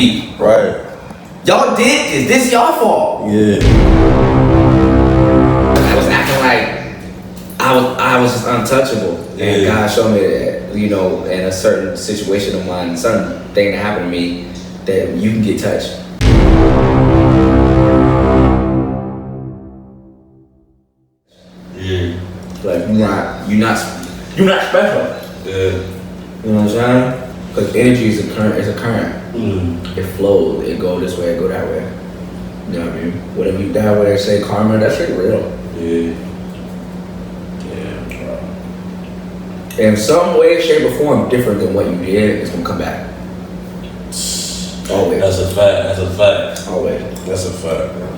beat. Right. Y'all did this. This is y'all fault. Yeah. I was acting like I was just untouchable. And God showed me that, you know, in a certain situation of mine, certain thing that happened to me, that you can get touched. Yeah. Like you're not special. Yeah. You know what I'm saying? Because energy is a current. It's a current. It flows. It go this way. It go that way. You know what I mean? Whatever you die with, they say karma. That shit real. Yeah. In some way, shape, or form, different than what you did, it's gonna come back. Always. That's a fact. That's a fact. Always. That's a fact, bro.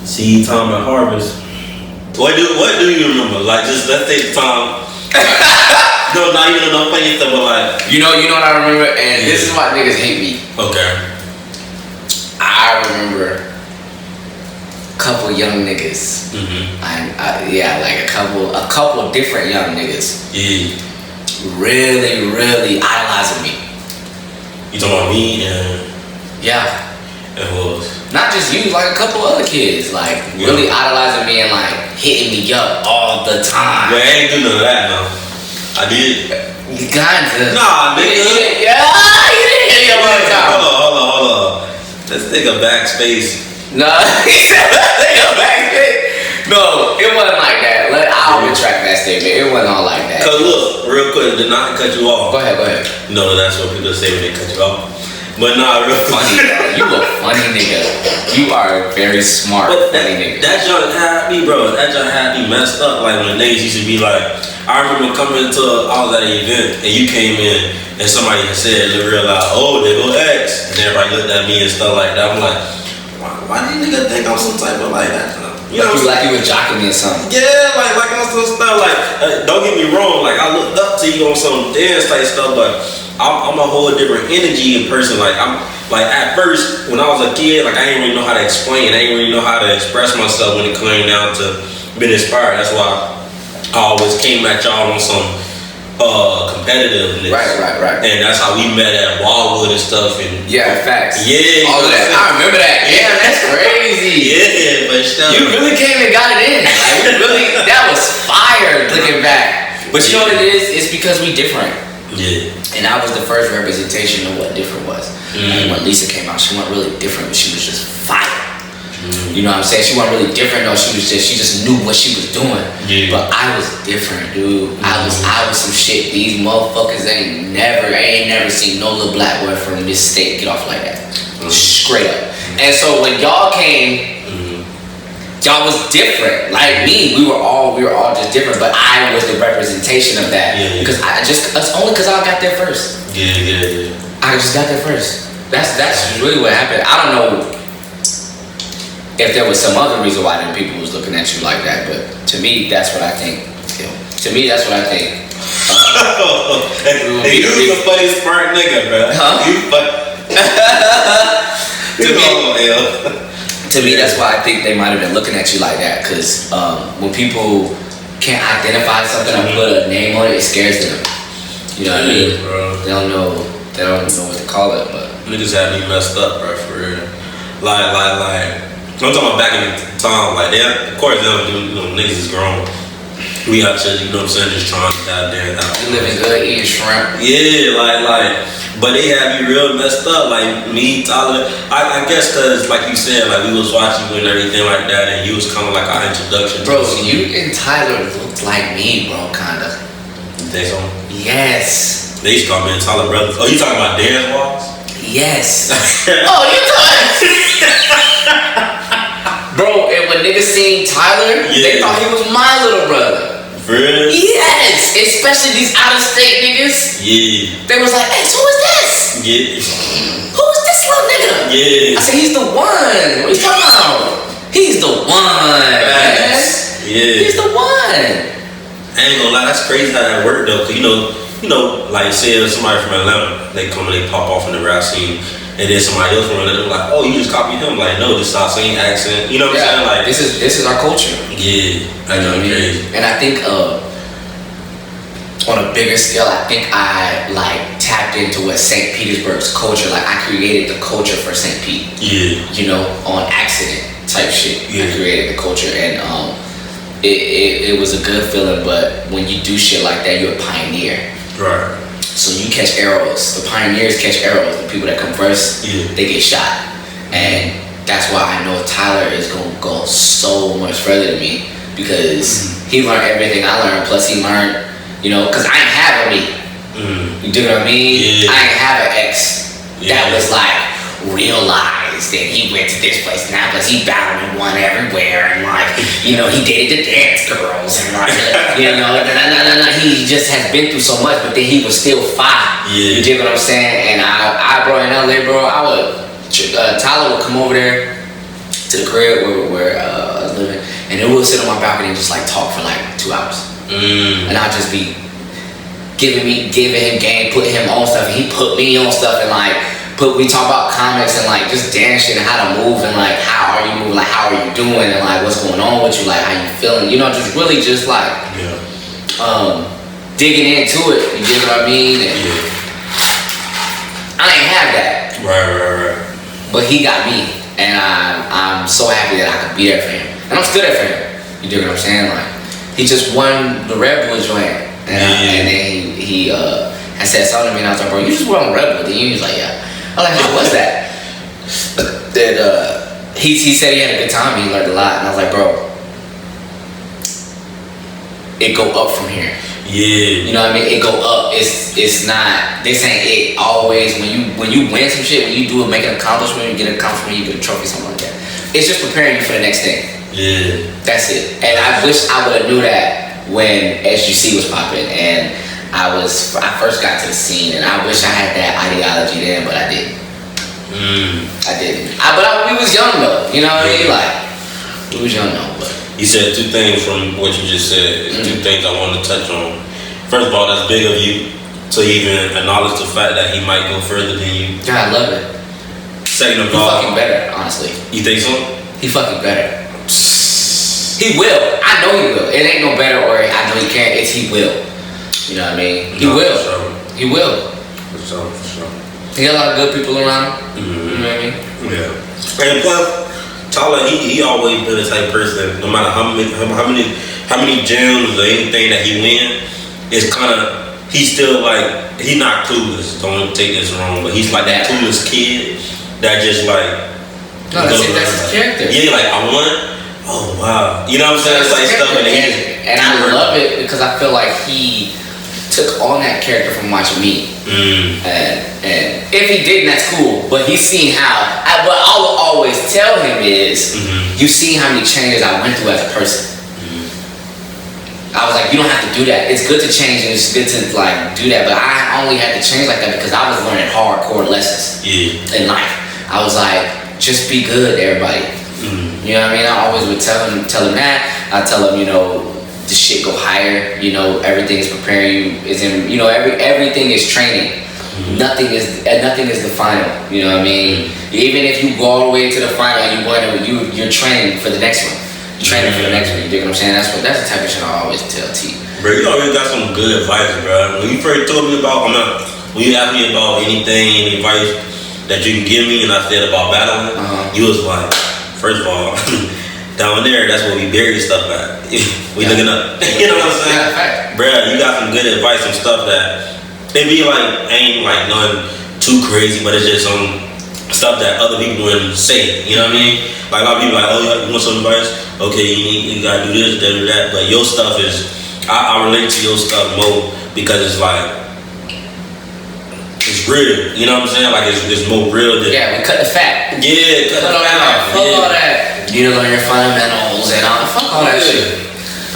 Seed time and harvest. What do you remember? Like, just let's take time. No, not even enough funny stuff, but like. You know what I remember, and this is why niggas hate me. Okay. I remember a couple young niggas. Like a couple different young niggas. Yeah. Really idolizing me. You talking about me and? Yeah. And who else? Not just you, like a couple other kids, like really idolizing me and like hitting me up all the time. Yeah, I ain't do none of that, no. I did. You kinda. Nah, nigga. You didn't hit me up all the time. Hold on. Let's take a backspace. No, he said let's take a backspace. No, it wasn't like that. I'll retract that statement. It wasn't all like that. Cause look, real quick, did not cut you off. Go ahead. No, that's what people say when they cut you off. But nah, real Funny, bro. You a funny nigga. You are a very smart, funny nigga. That joint had me, bro. That joint had me messed up. Like when niggas used to be like, I remember coming to I was at an event and you came in and somebody had said real loud, oh, there go X. And everybody looked at me and stuff like that. I'm like, why do you niggas think I'm some type of like that? You know, like you were jocking me or something. Yeah, like on some stuff. Like, don't get me wrong. Like I looked up to you on some dance type stuff, but I'm a whole different energy in person. Like I'm like at first when I was a kid, like I didn't really know how to explain. I didn't really know how to express myself when it came down to being inspired. That's why I always came at y'all on some competitiveness. Right. And that's how we met at Wildwood and stuff. And facts. Yeah, all of that. I remember that. Yeah, that's crazy. Yeah, but stuff. You really came and got it in. Like that was fire looking back. But you know what it is? It's because we different. Yeah. And I was the first representation of what different was. Like when Lisa came out, she wasn't really different, but she was just fire. You know what I'm saying? She wasn't really different though. She just knew what she was doing. Yeah. But I was different, dude. I was some shit. These motherfuckers ain't never seen no little black boy from this state get off like that. Straight up. And so when y'all came, y'all was different. Like me, we were all just different. But I was the representation of that. Because it's only because I got there first. Yeah. I just got there first. That's really what happened. I don't know if there was some other reason why then people was looking at you like that, but to me, that's what I think. To me, that's what I think. You was a funny smart nigga, bro. Huh? To me, that's why I think they might have been looking at you like that, because when people can't identify something or put a name on it, it scares them. You know what I mean? Bro. They don't know what to call it, but niggas had me messed up, bro, for real. Like. I'm talking about back in the time, like of course they don't do, niggas is grown. We out here, you know what I'm saying, just trying to goddamn out. You living good, eating shrimp. Yeah, like, but they had me real messed up, like me, Tyler. I guess cause like you said, like we was watching you and everything like that, and you was kind of like our introduction. Bro, you and Tyler looked like me, bro, kinda. You think so? Yes. They used to call me and Tyler brothers. Oh, you talking about dance walks? Yes. Oh, you talking? Bro, and when niggas seen Tyler, they thought he was my little brother. For real? Yes! Especially these out-of-state niggas. Yeah. They was like, hey, who is this? Yeah. Who is this little nigga? Yeah. I said, he's the one. What are you talking about? He's the one, man. Yeah. He's the one. I ain't gonna lie, that's crazy how that worked though. Cause you know, like say somebody from Atlanta, they come and they pop off in the rap scene. And then somebody else from Atlanta, like, oh, you just copied him. Like, no, this is our same accent. You know what I'm saying? Like, this is our culture. Yeah, I know. And I think on a bigger scale, I think I like tapped into what St. Petersburg's culture. Like I created the culture for St. Pete. Yeah. You know, on accident type shit. Yeah. I created the culture, and it was a good feeling. But when you do shit like that, you're a pioneer. Right. So you catch arrows. The pioneers catch arrows. The people that come first, they get shot. And that's why I know Tyler is gonna go so much further than me, because he learned everything I learned. Plus he learned, you know, because I ain't have a me. You do know what I mean? I ain't have an ex that was like realized that he went to this place and that place. He battled and won everywhere, and like, you know, he dated the dance girls and like, you know, he just has been through so much, but then he was still fine. You dig what I'm saying? And I bro, in LA, bro, I would. Tyler would come over there to the crib where I was living, and then we'll sit on my balcony and just like talk for like 2 hours. And I'll just be giving him game, putting him on stuff, and he put me on stuff, and like we talk about comics and like just dance shit and how to move, and like how are you moving, like how are you doing, and like what's going on with you, like how you feeling, you know, just really just like digging into it. You get what I mean? And I ain't have that. Right. But he got me, and I'm so happy that I could be there for him, and I'm still there for him. You dig what I'm saying? Like he just won the Red Bull joint, and then he had said something to me, and I was like, bro, you just won Red Bull. Then he was like, yeah. I'm like, how was that? That he said he had a good time. He learned a lot, and I was like, bro, it go up from here. Yeah. You know what I mean? It go up. It's not. This ain't it. Always when you win some shit, when you do make an accomplishment, you get an accomplishment, you get a trophy, something like that. It's just preparing you for the next thing. Yeah. That's it. And I wish I would have knew that when SGC was popping, and I first got to the scene, and I wish I had that ideology then, but I didn't. I didn't. But we was young though. You know what I mean? Like we was young though, but. You said 2 things from what you just said. 2 things I wanted to touch on. First of all, that's big of you to even acknowledge the fact that he might go further than you. Yeah, I love it. Second of he all, fucking better, honestly. You think so? He fucking better. He will. I know he will. It ain't no better or I know he can't. It's he will. You know what I mean? He will. For sure. He will. For sure. He got a lot of good people around him. You know what I mean? Yeah. And plus, Tyler, he always been the type person. No matter how many gems or anything that he win, it's kind of he's still like he's not clueless. Don't take this wrong, but he's like that clueless kid that just like. No, that's his character. Yeah, like I won. Oh wow, you know what I'm saying? It's like stuff, and I love it because I feel like he took on that character from watching me. And if he didn't, that's cool. But he's seen how. What I will always tell him is, you've seen how many changes I went through as a person. I was like, you don't have to do that. It's good to change and it's good to like do that. But I only had to change like that because I was learning hardcore lessons in life. I was like, just be good, everybody. You know what I mean? I always would tell him that. I tell him, you know, the shit go higher. You know, everything is preparing you. Is in, you know, everything is training. Nothing is the final. You know what I mean? Even if you go all the way to the final and you're training for the next one. Training for the next one. You dig what I'm saying? That's the type of shit I always tell T. Bro, you always got some good advice, bro. When you first told me about, when you asked me about any advice that you can give me, and I said about battling, you was like, first of all, down there, that's where we bury stuff at. We looking up. You know what I'm saying? Yeah, bro, you got some good advice and stuff that they be like, ain't like nothing too crazy, but it's just some stuff that other people wouldn't say. You know what I mean? Like a lot of people like, oh, you want some advice? Okay, you gotta do this, do that. But your stuff is, I relate to your stuff more because it's like, it's real. You know what I'm saying? Like it's more real than. Yeah, we cut the fat. Yeah, cut the fat off. Fuck all that. You know, learn your fundamentals and all. Fuck all that shit.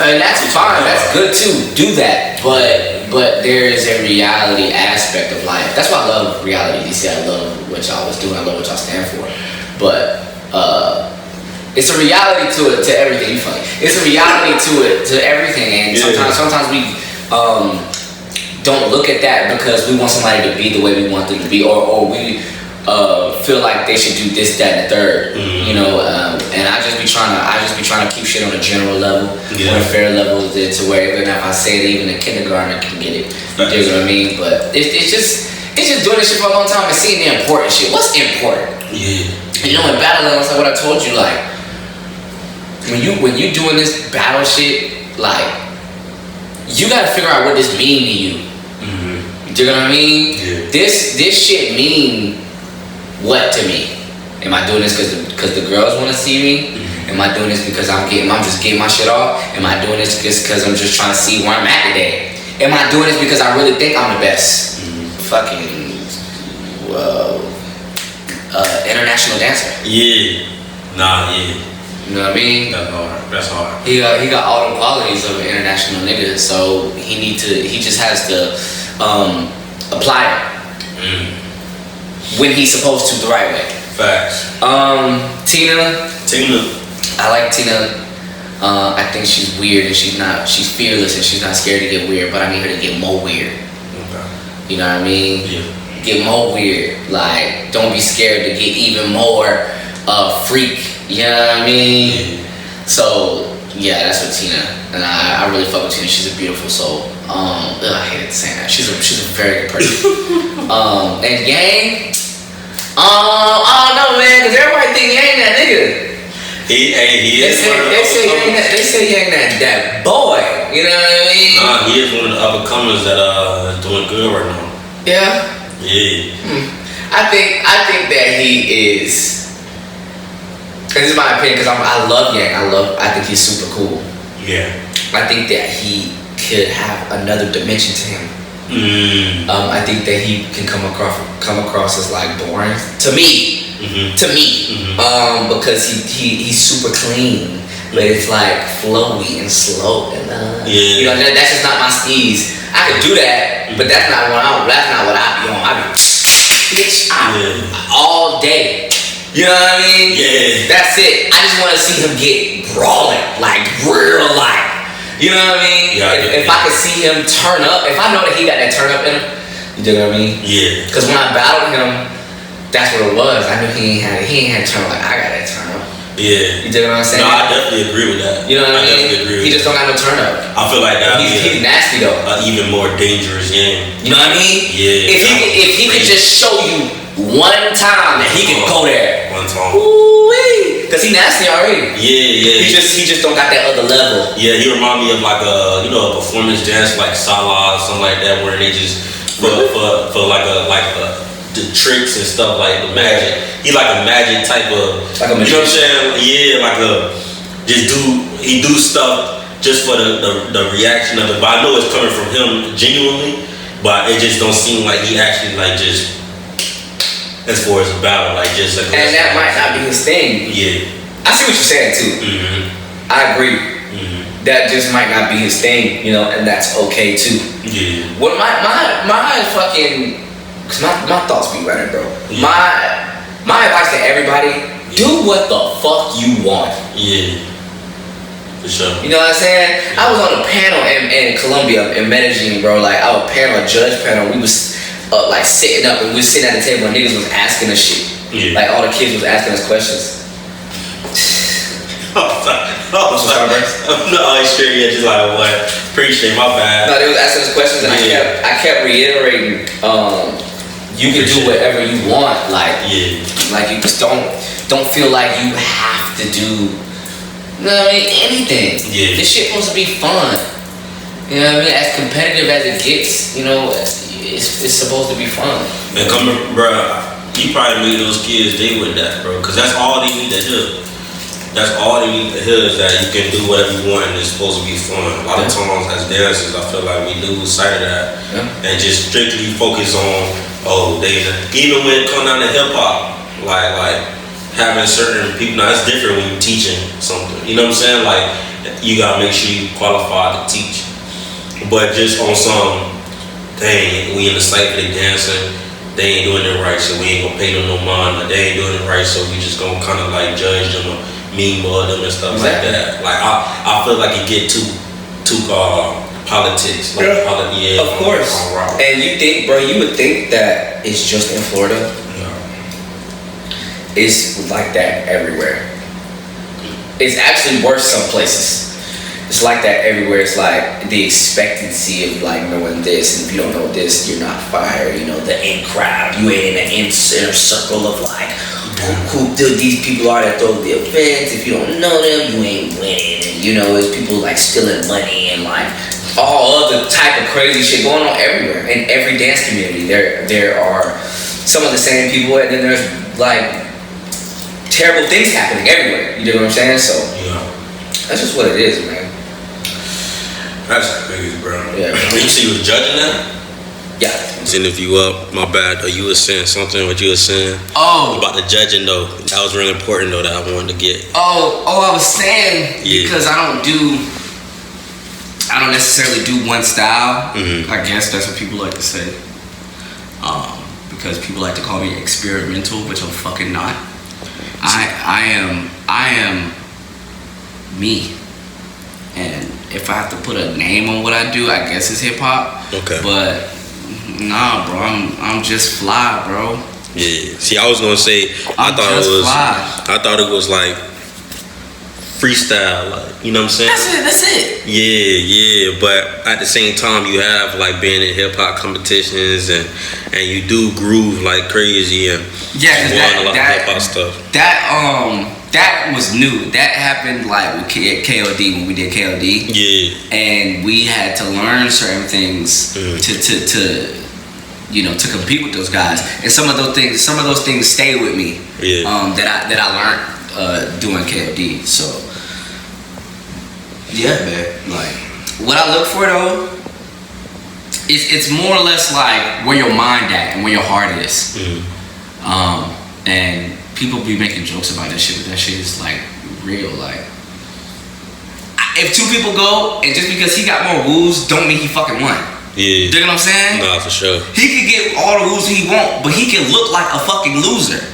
And that's fine. That's good too. Do that. But there is a reality aspect of life. That's why I love reality DC. I love what y'all was doing. I love what y'all stand for. But it's a reality to everything. You funny. It's a reality to everything. And sometimes we don't look at that because we want somebody to be the way we want them to be, or we feel like they should do this, that, and the third. You know, and I just be trying to keep shit on a general level, on a fair level, to where even if I say it, even a kindergartner can get it. You dig what I mean? But it's just doing this shit for a long time and seeing the important shit. What's important? Yeah. You know, in battling, it's like what I told you, like when you doing this battle shit, like you gotta figure out what this mean to you. You dig what I mean? Yeah. This shit mean what to me? Am I doing this because the girls want to see me? Am I doing this because I'm just getting my shit off? Am I doing this because I'm just trying to see where I'm at today? Am I doing this because I really think I'm the best? Fucking international dancer. Yeah. Nah, yeah. You know what I mean? That's hard. He got all the qualities of an international nigga, so he just has to apply it when he's supposed to the right way. Facts. Tina. I like Tina. I think she's weird and she's fearless and she's not scared to get weird, but I need her to get more weird. Okay. You know what I mean? Yeah. Get more weird. Like, don't be scared to get even more freak. You know what I mean? Yeah. So yeah, that's what Tina. And I really fuck with Tina. She's a beautiful soul. I hated saying that. She's a very good person. And Yang. I don't know, man, because everybody think Yang that nigga. He is. They say Yang that boy. You know what I mean? Nah, he is one of the up and comers that is doing good right now. Yeah. Yeah. I think that he is. And this is my opinion because I love Yang. I think he's super cool. Yeah. I think that he could have another dimension to him. I think that he can come across as like boring to me. Because he's super clean, but it's like flowy and slow and you know that's just not my steez. I could do that, but that's not what I be on. I be bitch all day. You know what I mean? Yeah. That's it. I just want to see him get brawling, like real life. You know what I mean? Yeah, if I could see him turn up, if I know that he got that turn up in him, you dig what I mean? Yeah. Because when I battled him, that's what it was. I knew he ain't had a turn up like I got that turn up. Yeah. You dig what I'm saying? No, I definitely agree with that. You know what I mean? Definitely agree with he just don't got no turn up. I feel like that. He's nasty though. An even more dangerous Yang. You know what I mean? Yeah. If he could just show you one time that he can go there. One time. Ooh-wee. Cause he nasty already. Yeah. He just don't got that other level. Yeah, he remind me of like a performance dance like Salah or something like that, where they just for the tricks and stuff like the magic. He like a magic type of like a magician. You know what I'm saying? Yeah, like he do stuff just for the reaction of it. But I know it's coming from him genuinely, but it just don't seem like he actually like just. As far as a battle, like just like. And that might not be his thing. Yeah. I see what you're saying too. I agree. That just might not be his thing, you know, and that's okay too. Yeah. Well, my fucking, cause my thoughts be running, bro. Yeah. My advice to everybody: do what the fuck you want. Yeah. For sure. You know what I'm saying? I was on a panel in Colombia, in Medellin, bro. Like I was a judge panel. We was. Like sitting up and we was sitting at the table and niggas was asking us shit. Yeah. Like all the kids was asking us questions. No, sure, yeah, just like what? Appreciate my bad. No, they was asking us questions and I kept reiterating, you can do whatever you want. Like you just don't feel like you have to do anything. Yeah. This shit supposed to be fun. You know what I mean? As competitive as it gets, you know, it's supposed to be fun. Man, bro, you probably made those kids deal with that, bro, because that's all they need to hear. That's all they need to hear is that you can do whatever you want and it's supposed to be fun. A lot of times as dancers, I feel like we lose sight of that and just strictly focus on even when it comes down to hip hop, like having certain people. Now it's different when you're teaching something. You know what I'm saying? Like you gotta make sure you qualified to teach, but just on some. Dang, we in the cycle they dancing, they ain't doing it right, so we ain't gonna pay them no mind. Or they ain't doing it right, so we just gonna kind of like judge them or mean mud them and stuff like that. Like I feel like it get too politics. Like of course. And you would think that it's just in Florida. it's like that everywhere. It's actually worse some places. It's like that everywhere. It's like the expectancy of like knowing this, and if you don't know this, you're not fired. You know, the in crowd, you ain't in the inner circle of like who these people are that throw the events. If you don't know them, you ain't winning. And you know, it's people like stealing money and like all other type of crazy shit going on everywhere in every dance community. There are some of the same people, and then there's like terrible things happening everywhere. You know what I'm saying? So yeah, that's just what it is, man. That's crazy, bro. Yeah. You see, you was judging that? Yeah. Seeing if you up, my bad. Or you was saying something. What you was saying? Oh, about the judging though. That was really important though. That I wanted to get. Oh, I was saying because I don't necessarily do one style. Mm-hmm. I guess that's what people like to say. Because people like to call me experimental, which I'm fucking not. I am me, and if I have to put a name on what I do, I guess it's hip hop. Okay. But nah, bro, I'm just fly, bro. Yeah. See, I was gonna say I thought it was like freestyle, like, you know what I'm saying? That's it. Yeah. But at the same time, you have like being in hip hop competitions and you do groove like crazy and yeah, you won a lot of hip hop stuff. That was new. That happened like with KOD when we did KOD. Yeah. And we had to learn certain things to compete with those guys. And some of those things stay with me. Yeah. That I learned doing KOD. So yeah, man. Like what I look for though, it's more or less like where your mind at and where your heart is. And people be making jokes about that shit, but that shit is like real. Like, if two people go and just because he got more woos, don't mean he fucking won. Yeah. You know what I'm saying? Nah, for sure. He could get all the woos he want, but he can look like a fucking loser.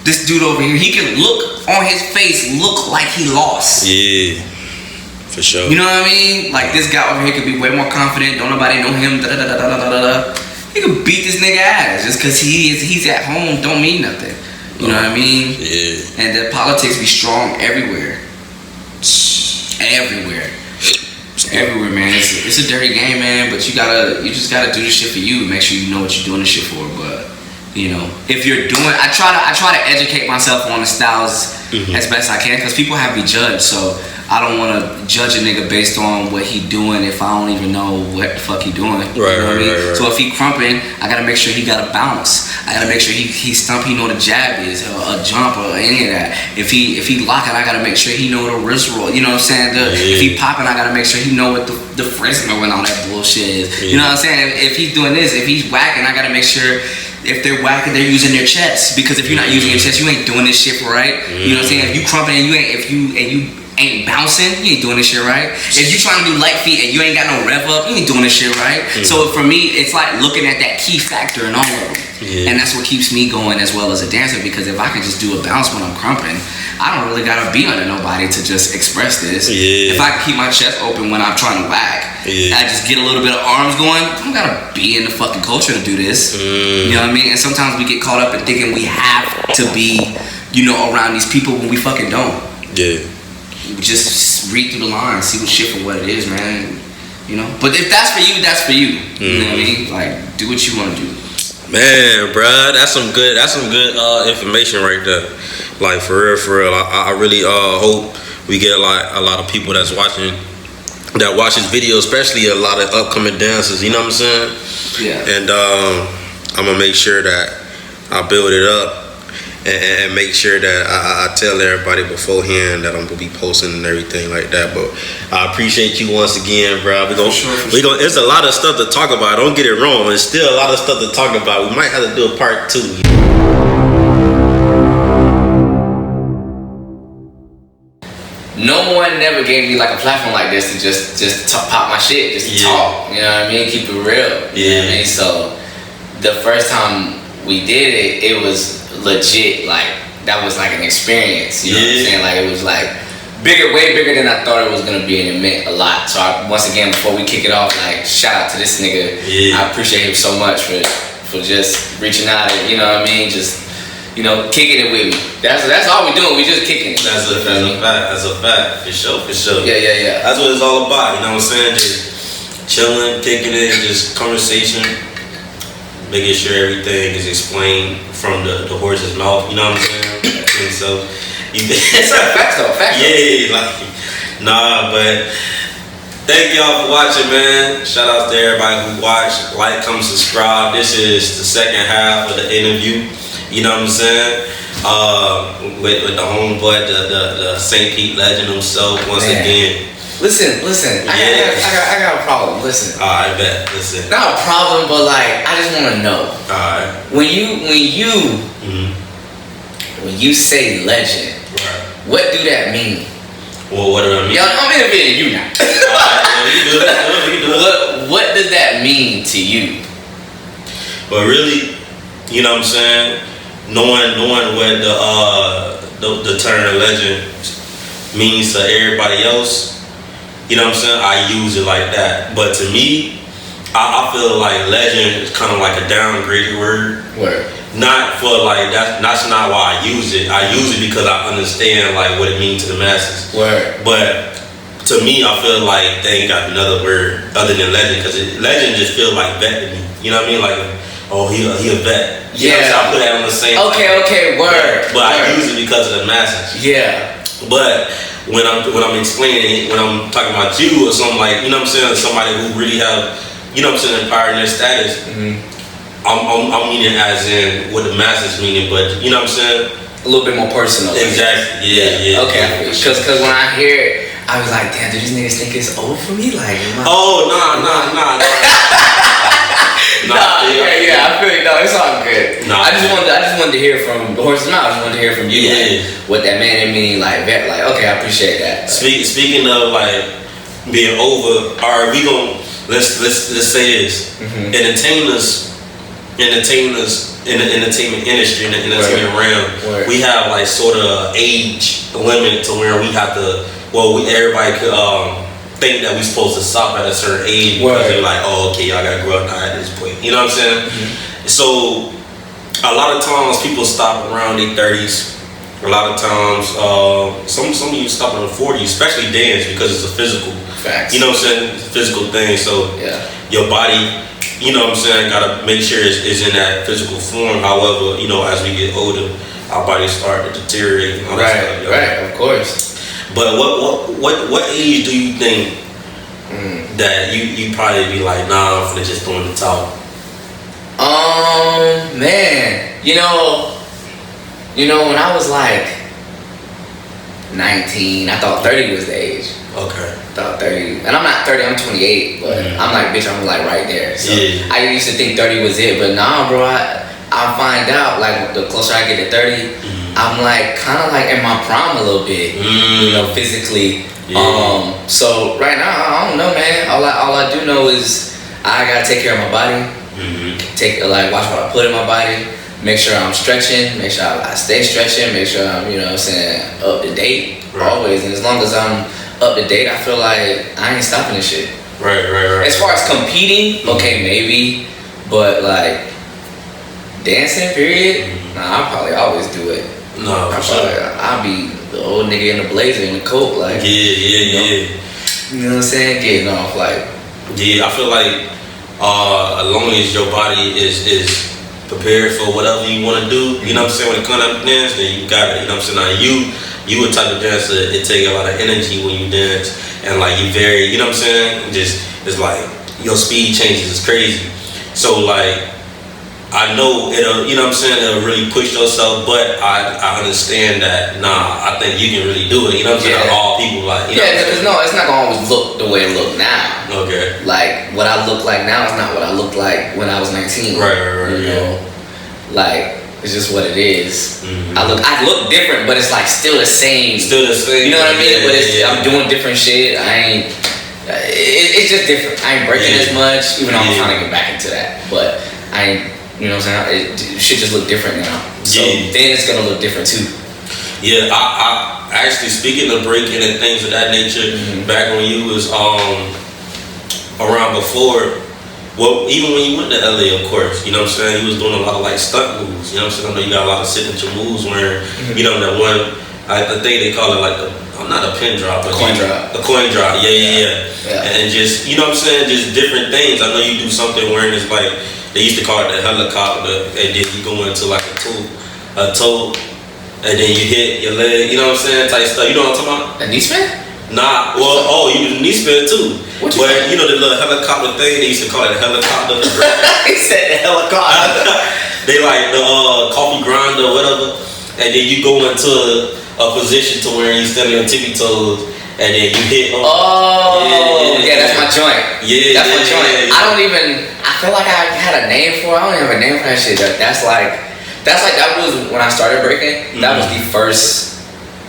This dude over here, he can look on his face, look like he lost. Yeah. For sure. You know what I mean? Like this guy over here could be way more confident. Don't nobody know him. He could beat this nigga ass just because he's at home. Don't mean nothing. You know what I mean? Yeah. And the politics be strong everywhere. Everywhere, man. It's a dirty game, man. But you just gotta do this shit for you. Make sure you know what you're doing this shit for. But you know, if you're doing, I try to educate myself on the styles as best I can because people have me judged. So I don't want to judge a nigga based on what he doing if I don't even know what the fuck he doing. Right, you know what I mean? Right. So if he crumping, I gotta make sure he got a bounce. I gotta make sure he stump, he know what a jab is, or a jump, or any of that. If he locking, I gotta make sure he know what a wrist roll. You know what I'm saying? If he popping, I gotta make sure he know what the Fresno and all that bullshit is. You know what I'm saying? If he's doing this, if he's whacking, I gotta make sure if they're whacking, they're using their chest. Because if you're not using your chest, you ain't doing this shit right. You know what I'm saying? If you crumping and you ain't bouncing, you ain't doing this shit right. If you trying to do light feet and you ain't got no rev up, you ain't doing this shit right. So for me, it's like looking at that key factor in all of them. And that's what keeps me going as well as a dancer, because if I can just do a bounce when I'm crumping, I don't really gotta be under nobody to just express this. If I can keep my chest open when I'm trying to whack, I just get a little bit of arms going, I don't gotta be in the fucking culture to do this. You know what I mean? And sometimes we get caught up in thinking we have to be, around these people when we fucking don't. Yeah. Just read through the lines, see what shit for what it is, man. But if that's for you, that's for you. You know what I mean? Like, do what you want to do. Man, bruh, that's some good information right there. Like for real. I really hope we get like a lot of people that watch this video, especially a lot of upcoming dancers. You know what I'm saying? Yeah. And I'm gonna make sure that I build it up. And make sure that I tell everybody beforehand that I'm gonna be posting and everything like that. But I appreciate you once again, bro. It's a lot of stuff to talk about. Don't get it wrong. There's still a lot of stuff to talk about. We might have to do a part 2. No one never gave me like a platform like this to just pop my shit, just talk. You know what I mean? Keep it real. You know what I mean? So the first time we did it, it was legit, like that was like an experience, you know what I'm saying? Like it was like way bigger than I thought it was gonna be, and it meant a lot. So once again, before we kick it off, like shout out to this nigga. I appreciate him so much for just reaching out and, you know what I mean, just you know, kicking it with me. That's all we doing. We just kicking it. That's a fact. That's a fact. For sure. Yeah. That's what it's all about. You know what I'm saying? Just chilling, kicking it, just conversation, making sure everything is explained from the horse's mouth. You know what I'm saying? And so, facts though. Yeah, like, nah, but. Thank y'all for watching, man. Shout out to everybody who watched. Like, comment, subscribe. This is the second half of the interview. You know what I'm saying? With the homeboy, the St. Pete legend himself. Once again. Listen. I got a problem. Listen. I bet. Listen. Not a problem, but like I just want to know. Alright. When you say legend, right. What do that mean? Well, what do I mean? Yo, I'm interviewing you now. What does that mean to you? But really, you know what I'm saying? Knowing what the term legend means to everybody else, you know what I'm saying? I use it like that. But to me, I feel like legend is kind of like a downgraded word. Word. Not for like that's not why I use it. I use it because I understand like what it means to the masses. Word. But to me, I feel like they ain't got another word other than legend, because legend just feels like vet to me. You know what I mean? Like, oh, he a vet. You know, so I put that on the same. Okay, word. But I use it because of the masses. Yeah. But when I'm explaining it, when I'm talking about you or something like, you know what I'm saying, somebody who really have, you know what I'm saying, power in their status. I'm meaning as in what the masses meaning, but you know what I'm saying? A little bit more personal. Exactly. Yeah. Okay. Because when I hear it, I was like, damn, do these niggas think it's over for me? Like, nah. Yeah, I feel it. No, it's all good. Nah, I just wanted to hear from the horse's mouth. I just wanted to hear from you. Yeah. Like, what that man mean, like, okay, I appreciate that. Speaking of like being over, all right, we gon' let's say this. Entertainers in the entertainment industry, in the entertainment realm, we have like sort of age limit to where we have to. Well, everybody could think that we supposed to stop at a certain age because they're like, oh, okay, y'all gotta grow up now at this point. You know what I'm saying? So a lot of times people stop around their 30s. A lot of times, some of you stop in the 40s, especially dance, because it's a physical. Facts. You know what I'm saying? It's a physical thing. So your body, you know what I'm saying, gotta make sure it's in that physical form. However, you know, as we get older, our bodies start to deteriorate. And all that stuff, right, of course. But what age do you think that you probably be like, nah, I'm finna just throw in the towel? Man, you know, when I was like 19, I thought 30 was the age. Okay. I thought 30, and I'm not 30, I'm 28, but I'm like, bitch, I'm like right there. So I used to think 30 was it, but nah, bro, I find out like the closer I get to 30, I'm like kind of like in my prime a little bit, you know, physically. So right now, I don't know, man. All I do know is I gotta take care of my body. Watch what I put in my body. Make sure I'm stretching. Make sure I stay stretching. Make sure I'm, you know what I'm saying, up to date always. And as long as I'm up to date, I feel like I ain't stopping this shit. Right. As far as competing, okay, maybe, but like dancing, period. Nah, I'll probably always do it. No, for sure. I'll be the old nigga in the blazer in the coat, like yeah. You know what I'm saying? Getting off, like I feel like as long as your body is prepared for whatever you want to do, you know what I'm saying, when it comes to dance, then you got it. You know what I'm saying? Now you a type of dancer, it take a lot of energy when you dance, and like you very, you know what I'm saying? Just it's like your speed changes, it's crazy. So like I know it'll, you know what I'm saying, it'll really push yourself, but I understand that, I think you can really do it, you know what I'm saying, all people like, you know. Yeah, because it's not gonna always look the way it look now. Okay. Like, what I look like now is not what I looked like when I was 19. Right. You know, like, it's just what it is. I look different, but it's like still the same. You know what I mean? But I'm doing different shit. It's just different. I ain't breaking as much, even though I'm trying to get back into that. But I ain't. You know what I'm saying? It should just look different now. So then it's gonna look different too. Yeah, I actually, speaking of breaking and things of that nature, back when you was around before, Well, even when you went to LA, of course, you know what I'm saying, you was doing a lot of like stunt moves. You know what I'm saying? I know you got a lot of signature moves where, you know, that one, I think they call it like not a pin drop, but coin drop. The coin drop, yeah. And just, you know what I'm saying, just different things. I know you do something where it's like, they used to call it the helicopter, and then you go into like a toe, and then you hit your leg, you know what I'm saying, type stuff. You know what I'm talking about? A knee spin? Nah, well, you do the knee spin too. But you know the little helicopter thing, they used to call it a helicopter. He said the helicopter. They like the coffee grinder or whatever, and then you go into a position to where you standing on tippy toes, and then you hit. That's my joint. Yeah, that's my joint. I don't even. I feel like I had a name for it. I don't even have a name for that shit. That was when I started breaking. That was the first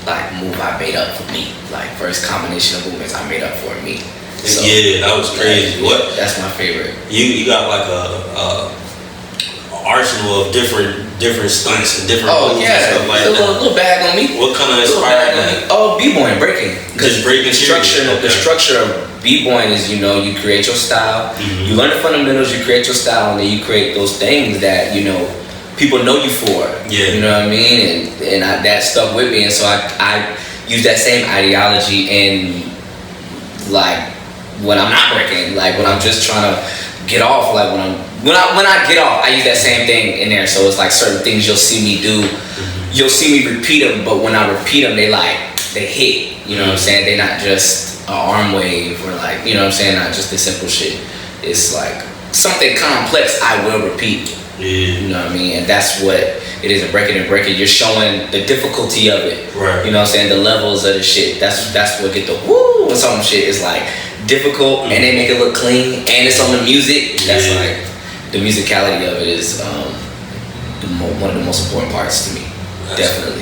like move I made up for me. Like first combination of movements I made up for me. So, yeah, that was crazy. What? That's my favorite. You got like a arsenal of different stunts and different moves and stuff like that. A little bag on me. What kind of inspired that? Oh, b-boying, breaking. Just breaking structure. Okay. The structure of b-boying is, you know, you create your style. You learn the fundamentals. You create your style, and then you create those things that, you know, people know you for. Yeah. You know what I mean? And that stuck with me, and so I use that same ideology in like when I'm not breaking, like when I'm just trying to get off, like when I get off, I use that same thing in there. So it's like certain things you'll see me do, you'll see me repeat them, but when I repeat them, they hit. You know what I'm saying? They're not just an arm wave or like, you know what I'm saying? Not just the simple shit. It's like something complex I will repeat. Yeah. You know what I mean? And that's what it is in breaking and breaking. You're showing the difficulty of it. Right. You know what I'm saying? The levels of the shit. That's what get the woo and some shit is like difficult and they make it look clean and it's on the music. That's like the musicality of it is one of the most important parts to me. Definitely.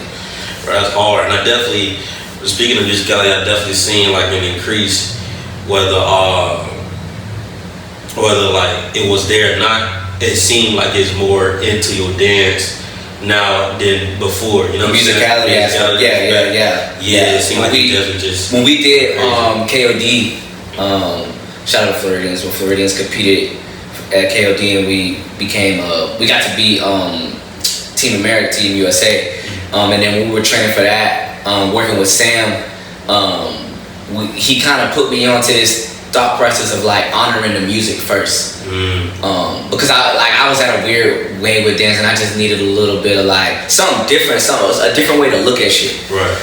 That's hard. And I definitely, speaking of musicality, I definitely seen like an increase whether like it was there or not. It seemed like it's more into your dance now than before. You know, musicality aspect. Yeah. It seemed like it definitely just when we did KOD. Shout out to Floridians. When Floridians competed at KOD and we got to be Team America, Team USA, and then when we were training for that, working with Sam, he kind of put me onto this thought process of like honoring the music first, because I was at a weird way with dance and I just needed a little bit of like something different, a different way to look at shit. Right.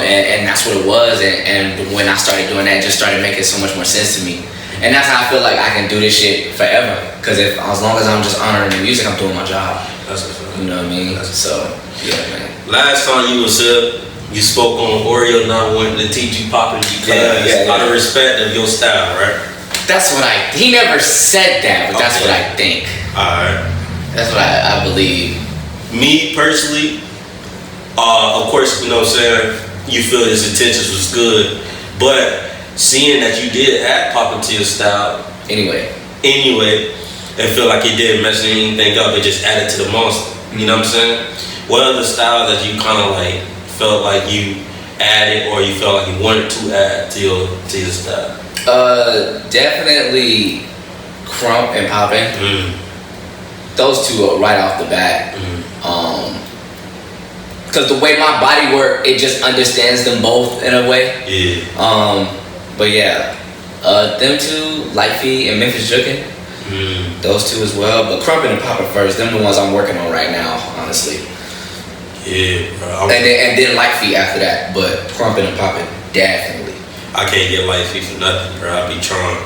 And that's what it was. And when I started doing that, it just started making so much more sense to me. And that's how I feel like I can do this shit forever. Because as long as I'm just honoring the music, I'm doing my job. That's what's up. You know what I mean? So yeah, man. Last time you was here, you spoke on Oreo not wanting to teach you popping because out of respect of your style, right? That's what he never said that, but that's what I think. Alright. That's what I believe. Me personally, of course, you know what I'm saying, you feel his intentions was good, but seeing that you did add pop into your style anyway, and feel like it didn't mess anything up, it just added to the monster. You know what I'm saying? What other styles that you kind of like felt like you added or you felt like you wanted to add to your style? Definitely Crump and Poppin'. Those two are right off the bat. Because the way my body work, it just understands them both in a way. Yeah. But yeah, them two, Light Feet and Memphis Jookin. Those two as well. But Crump and Poppin' first. Them the ones I'm working on right now, honestly. Yeah, bro. And then Light Feet after that. But Crump and Poppin', definitely. I can't get Light Feet for nothing, bro. I be trying.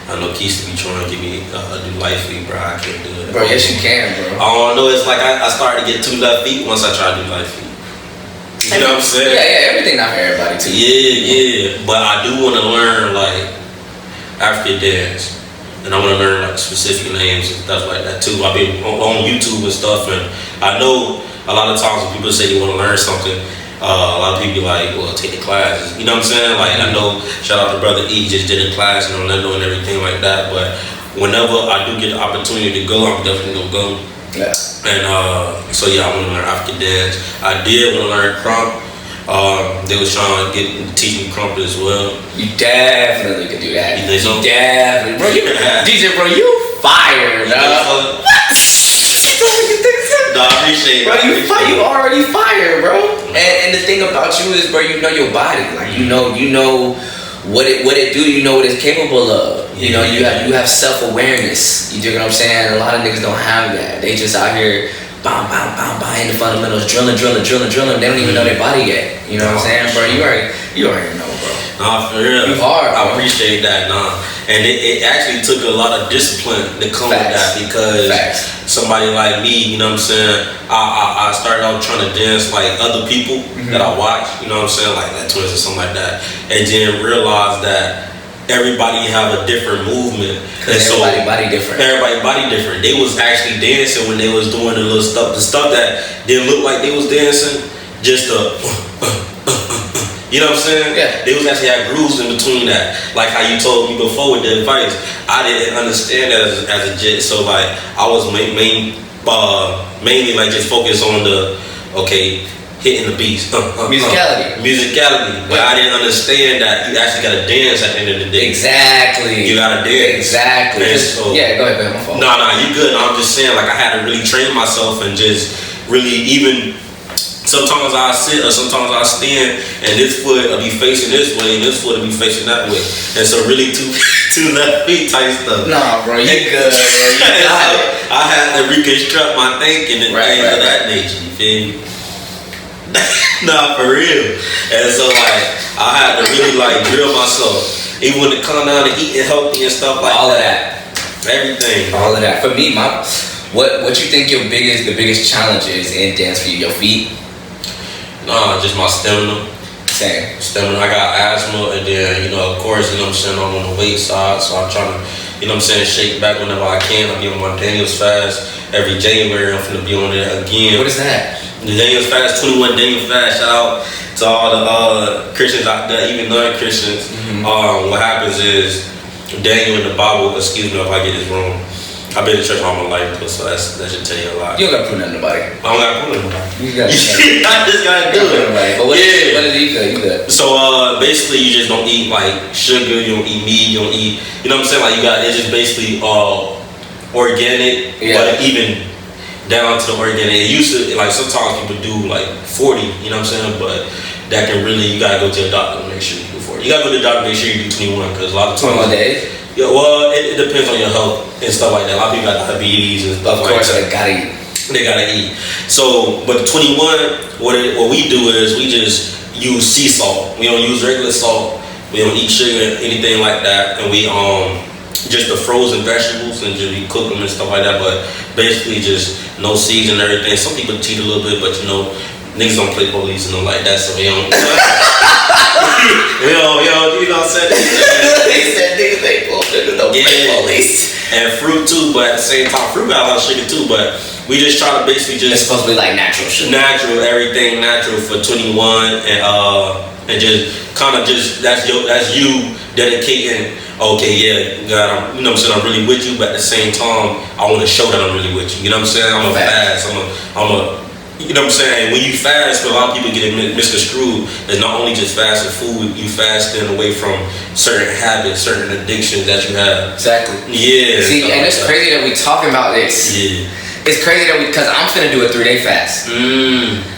I know Keith be trying to give me do Light Feet, bro. I can't do it. Bro, yes you can, bro. I don't know. It's like I started to get 2 left feet once I try to do Light Feet. You know what I'm saying? Yeah. Everything not for everybody too. Yeah. But I do want to learn like African dance. And I want to learn like specific names and stuff like that too. I've been on YouTube and stuff, and I know a lot of times when people say you want to learn something, a lot of people be like, well, take the classes. You know what I'm saying? Like I know, shout out to Brother E, just did a class in Orlando and everything like that. But whenever I do get the opportunity to go, I'm definitely gonna go. Yeah. And so yeah, I want to learn African dance. I did want to learn Crump. They was trying to teach me Crump as well. You definitely could do that. You think so? Definitely, bro. DJ, bro, you fire, dog. No, I appreciate it. Bro, you already fire, bro. And the thing about you is, bro, you know your body. Like you know what it do. You know what it's capable of. You know you have self-awareness. You dig what I'm saying? A lot of niggas don't have that. They just out here bam in the fundamentals, drilling. They don't even know their body yet. You know what I'm saying, bro? You already know, bro. Nah, for real. You hard, bro. I appreciate that, nah. And it actually took a lot of discipline to come with that because somebody like me, you know what I'm saying, I started out trying to dance like other people that I watch, you know what I'm saying, like Twins or something like that, and then realized that everybody have a different movement. Cause everybody body different. Everybody body different. They was actually dancing when they was doing the little stuff, the stuff that didn't look like they was dancing, just you know what I'm saying? Yeah. They was actually had grooves in between that. Like how you told me before with the advice. I didn't understand that as a jet. So like I was mainly like just focused on the hitting the beats. Musicality. But I didn't understand that you actually gotta dance at the end of the day. Exactly. You gotta dance. Exactly. So, yeah, go ahead, my fault. No, you good. I'm just saying like I had to really train myself and just really even sometimes I sit or sometimes I stand and this foot will be facing this way and this foot will be facing that way. And so really two left feet type stuff. Nah, bro, you good, bro. You got it. I had to reconstruct my thinking and things of that nature, you feel me? Nah, for real. And so like I had to really like drill myself. Even when it come down to eating healthy and stuff like all of that. Everything. All of that. For me, what you think the biggest challenge is in dance for you? Your feet? Nah, just my stamina. Same. Stamina. I got asthma, and then, of course, you know what I'm saying, I'm on the weight side, so I'm trying to, you know what I'm saying, shake back whenever I can. I be on my Daniel's fast every January. I'm finna be on it again. What is that? The Daniel's fast, 21 Daniel's fast. Shout out to all the Christians out there, even non-Christians. What happens is, Daniel in the Bible, excuse me if I get this wrong, I've been in church all my life, so that should tell you a lot. You don't gotta prove nothing to nobody. I don't gotta prove nothing to nobody. You gotta I just gotta do it. But what is it you good? So basically you just don't eat like sugar, you don't eat meat, you don't eat, you know what I'm saying? Like it's just basically organic, but even down to the organic. It used to, like sometimes people do like 40, you know what I'm saying? But that can really, you gotta go to a doctor to make sure you do 40. You gotta go to the doctor to make sure you do 21, because a lot of times. 21 days? Yeah, well, it depends on your health and stuff like that. A lot of people got diabetes and stuff like that. Of course, they gotta eat. They gotta eat. So, but the 21, what we do is we just use sea salt. We don't use regular salt. We don't eat sugar, anything like that. And we just the frozen vegetables and just we cook them and stuff like that. But basically just no seeds and everything. Some people cheat a little bit, but niggas don't play police and nothing like that, so we don't. You know what I'm saying? They said niggas don't play police. And fruit too, but at the same time, fruit got a lot of sugar too, but we just try to basically just. It's supposed to be like natural sugar. Natural, everything natural for 21, and just kind of just that's you dedicating. Okay, yeah, God, you know what I'm saying, I'm really with you, but at the same time, I want to show that I'm really with you. You know what I'm saying? I'm a fast. You know what I'm saying? When you fast, a lot of people get it misconstrued. It's not only just fasting food, you fasting away from certain habits, certain addictions that you have. Exactly. Yeah. See, and it's crazy that we talking about this. Yeah. It's crazy that because I'm finna do a 3-day fast.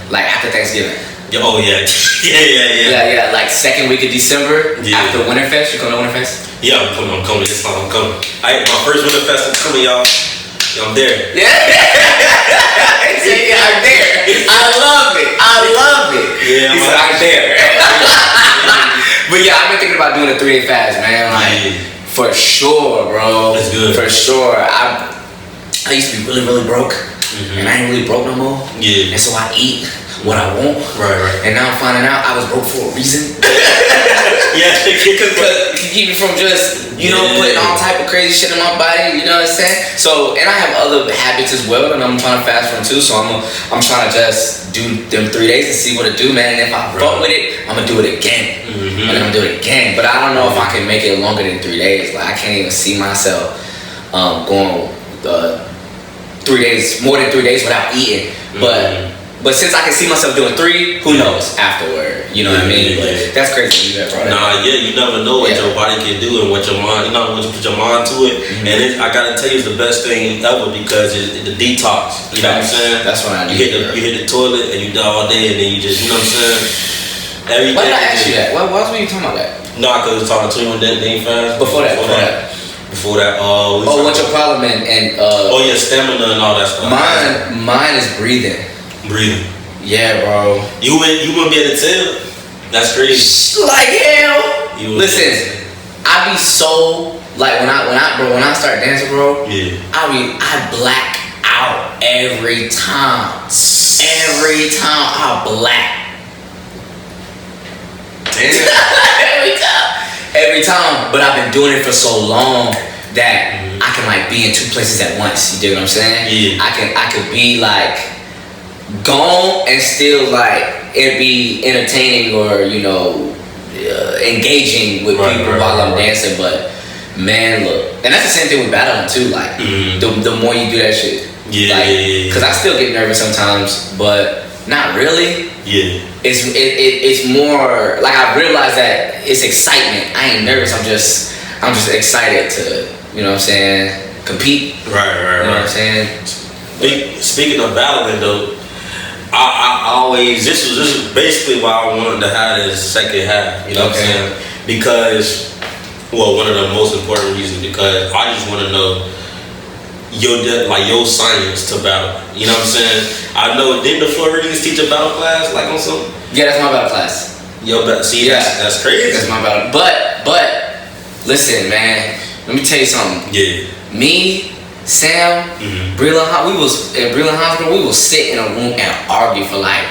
Like after Thanksgiving. Oh yeah. Yeah. Like second week of December after Winterfest. You come to Winterfest? Yeah, I'm coming. This time I'm coming. My first Winterfest is coming, y'all. I'm there. Yeah. I'm there. I love it. Yeah, I'm there. But yeah, I've been thinking about doing a 3-day fast, man. Like for sure, bro. That's good. For sure. I used to be really, really broke, and I ain't really broke no more. Yeah. And so I eat what I want. Right. And now I'm finding out I was broke for a reason. Yeah, because keep me from just putting all type of crazy shit in my body. You know what I'm saying? So, and I have other habits as well, and I'm trying to fast from too. So I'm trying to just do them 3 days and see what it do, man. And if I fuck with it, I'm gonna do it again. And I'm gonna do it again. But I don't know if I can make it longer than 3 days. Like I can't even see myself going 3 days, more than 3 days without eating. But But since I can see myself doing 3, who knows afterward? You know what I mean? But that's crazy to do that, bro. Nah, yeah, you never know what your body can do and what your mind, you know, when you put your mind to it. And I gotta tell you, it's the best thing ever because it's the detox. You know what I'm saying? That's what I need. You hit the toilet and you do all day and then you just, you know what I'm saying? Everything. Why did I ask you that? Why were you talking about that? No, because I was talking to you on that thing fast. Before that. What's your problem and your stamina and all that stuff. Mine is breathing. Breathing. Yeah, bro. You wouldn't be able to tell. That's crazy. Like hell. Listen, I be so like when I start dancing, bro. Yeah. I black out every time. Every time I black. Damn. Every time. But I've been doing it for so long that I can like be in 2 places at once. You dig what I'm saying? Yeah. I could be like gone and still like it be entertaining or engaging with people while I'm dancing. But man, look, and that's the same thing with battling too. Like the more you do that shit, because I still get nervous sometimes, but not really. Yeah, it's more like I realize that it's excitement. I ain't nervous. I'm just excited to you know what I'm saying compete. Right. You know what I'm saying. Speaking of battling though. I always this is basically why I wanted to have this second half, you know what I'm saying? Because one of the most important reasons because I just want to know your science to battle. You know what I'm saying? I know didn't the Floridians teach a battle class like on some? Yeah, that's my battle class. That's crazy. That's my battle. But listen, man, let me tell you something. Yeah. Me, Sam, Breland, we was in Breland Hospital. We will sit in a room and argue for like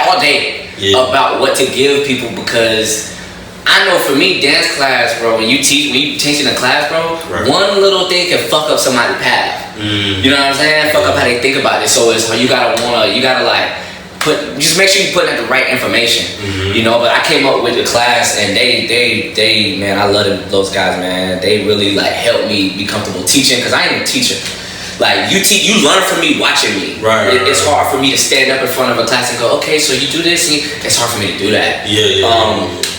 all day about what to give people because I know for me, dance class, bro. When you teaching a class, bro, one little thing can fuck up somebody's path. You know what I'm saying? Fuck up how they think about it. So it's you gotta like just make sure you put in the right information. You know. But I came up with the class and they man, I love those guys, man. They really like helped me be comfortable teaching because I ain't a teacher. Like you learn from me watching me. It's hard for me to stand up in front of a class and go, okay, so you do this. It's hard for me to do that.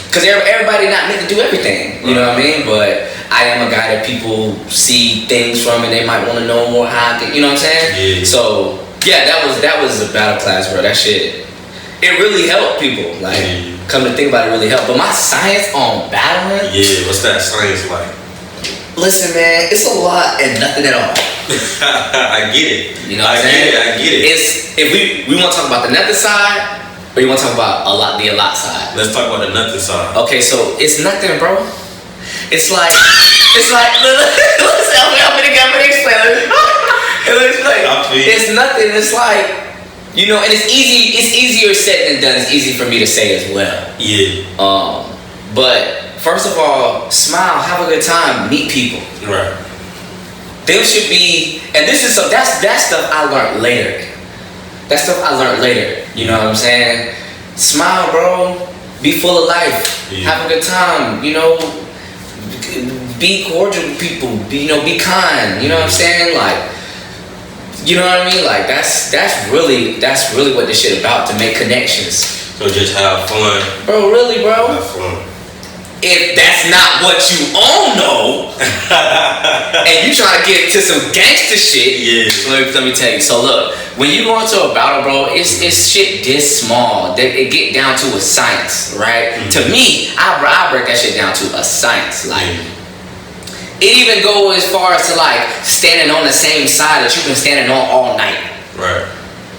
Because everybody not meant to do everything. You know what I mean? But I am a guy that people see things from and they might want to know more how I can, you know what I'm saying? Yeah. So yeah, that was a battle class, bro. That shit, it really helped people. Like, come to think about it, really helped. But my science on battling. Yeah, what's that science like? Listen, man, it's a lot and nothing at all. I get it. You know what I'm saying? I get it. It's if we want to talk about the nothing side, or you want to talk about the a lot side. Let's talk about the nothing side. Okay, so it's nothing, bro. It's like listen, I'm gonna explain. It's nothing. It's like, you know, and it's easy. It's easier said than done. It's easy for me to say as well. Yeah. But first of all, smile, have a good time, meet people. Right. Them should be, and this is that's stuff I learned later. You know what I'm saying? Smile, bro. Be full of life. Yeah. Have a good time. You know, be cordial with people. Be kind. You know what I'm saying? Like. You know what I mean? Like that's really what this shit about, to make connections. So just have fun. Bro, really, bro? Have fun. If that's not what you all know, and you trying to get to some gangster shit, let me tell you. So look, when you go into a battle, bro, it's shit this small. It get down to a science, right? To me, I break that shit down to a science, like. It even go as far as to like standing on the same side that you've been standing on all night. Right.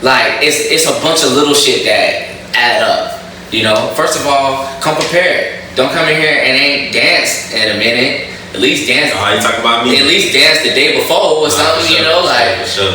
Like it's a bunch of little shit that add up. You know, first of all, come prepared. Don't come in here and ain't danced in a minute. At least dance. You talking about me? At least dance the day before or something. You know,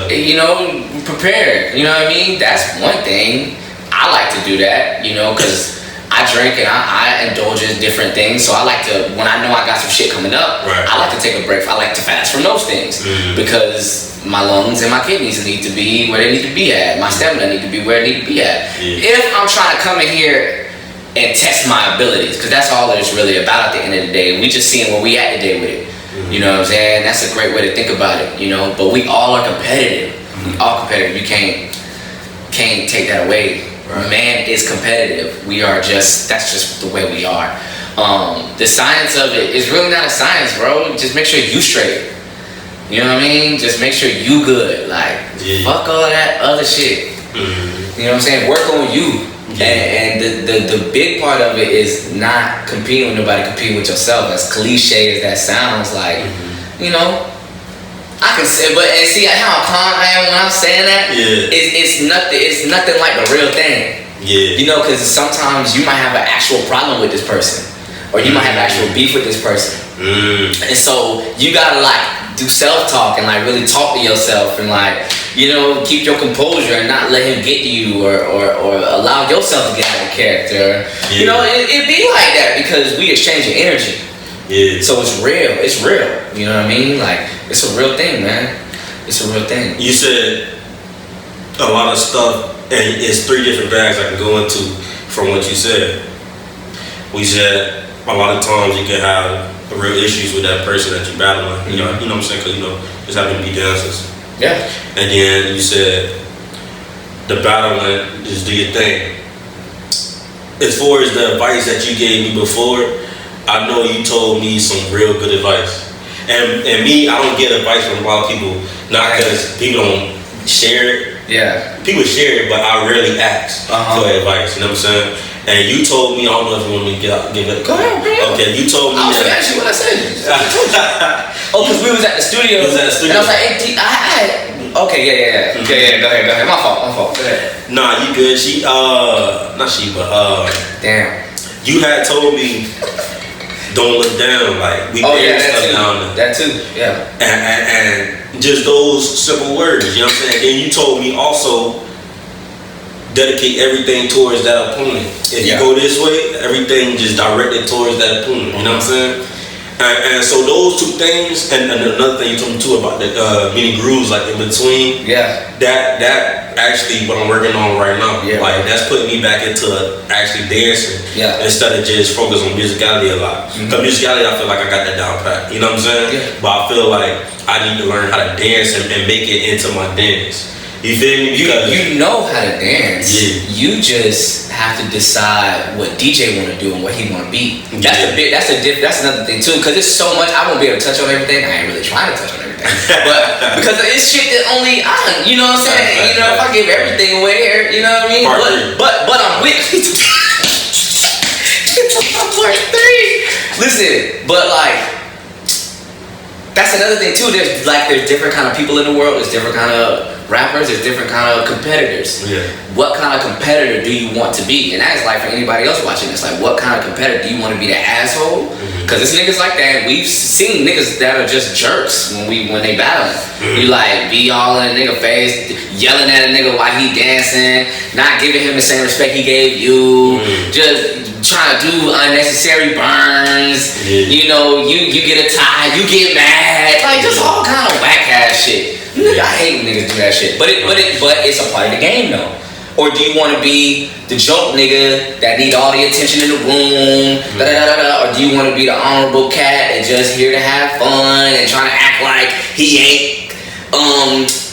you know, prepared. You know what I mean? That's one thing. I like to do that. You know, because I drink and I indulge in different things, so I like to, when I know I got some shit coming up, I like to take a break. I like to fast from those things because my lungs and my kidneys need to be where they need to be at. My stamina need to be where it need to be at. If I'm trying to come in here and test my abilities, because that's all it's really about at the end of the day. We just seeing where we at today with it. You know what I'm saying? That's a great way to think about it. You know, but we all are competitive. We all competitive. You can't can't take that away. Right. Man is competitive. That's just the way we are. The science of it is really not a science, bro. Just make sure you straight. You know what I mean? Just make sure you good. Like, fuck all that other shit. Mm-hmm. You know what I'm saying? Work on you. Yeah. And the big part of it is not competing with nobody, competing with yourself. As cliche as that sounds, like, you know, I can say, but and see how calm I am when I'm saying that. Yeah. It's nothing like the real thing. Yeah. You know, because sometimes you might have an actual problem with this person, or you might have actual beef with this person, and so you gotta like do self-talk and like really talk to yourself and like, you know, keep your composure and not let him get to you or allow yourself to get out of character. Yeah. You know, it be like that because we exchanging energy. Yeah. So it's real. It's real. You know what I mean? Like, it's a real thing, man. It's a real thing. You said a lot of stuff, and it's 3 different bags I can go into from what you said. We said a lot of times you can have real issues with that person that you're battling. You know what I'm saying? Because, you know, just happen to be dancers. Yeah. And then you said the battling, just do your thing. As far as the advice that you gave me before, I know you told me some real good advice. And me, I don't get advice from a lot of people, not because people don't share it. Yeah. People share it, but I rarely ask for advice, you know what I'm saying? And you told me, I don't know if you want me to give it. Go ahead, bro. Okay, you told me. I was going to ask you what I said. Because we was at the studio. We was at the studio. And I was like, hey, okay, yeah. Mm-hmm. Yeah, go ahead. My fault. Go ahead. Nah, you good. Damn. You had told me, don't look down. Like, we bear stuff down. That too, yeah. And just those simple words, you know what I'm saying? Then you told me also, dedicate everything towards that opponent. If you go this way, everything just directed towards that opponent. You know what I'm saying? And so those 2 things, and another thing you told me too about the many grooves like in between. Yeah. That actually what I'm working on right now. Yeah. Like that's putting me back into actually dancing. Yeah. Instead of just focus on musicality a lot. Because musicality, I feel like I got that down pat. You know what I'm saying? Yeah. But I feel like I need to learn how to dance and make it into my dance. You feel me? You know how to dance. Yeah. You just have to decide what DJ want to do and what he want to be. That's another thing too. Because it's so much. I won't be able to touch on everything. I ain't really trying to touch on everything. But because it's shit that only I, you know what I'm saying? You know, if I give everything away, you know what I mean? But I'm with. Part 3. Listen, but like. That's another thing too. There's different kind of people in the world. There's different kind of rappers. There's different kind of competitors. Yeah. What kind of competitor do you want to be? And that's like for anybody else watching this. Like, what kind of competitor do you want to be? The asshole? Because it's niggas like that. We've seen niggas that are just jerks when they battle. You like be all in a nigga face, yelling at a nigga while he dancing, not giving him the same respect he gave you. Just trying to do unnecessary burns. You know, you get a tie, you get mad, like just all kind of whack ass shit. Nigga, I hate when niggas do that shit. But it's a part of the game though. Or do you want to be the joke nigga that need all the attention in the room? Or do you want to be the honorable cat and just here to have fun and trying to act like he ain't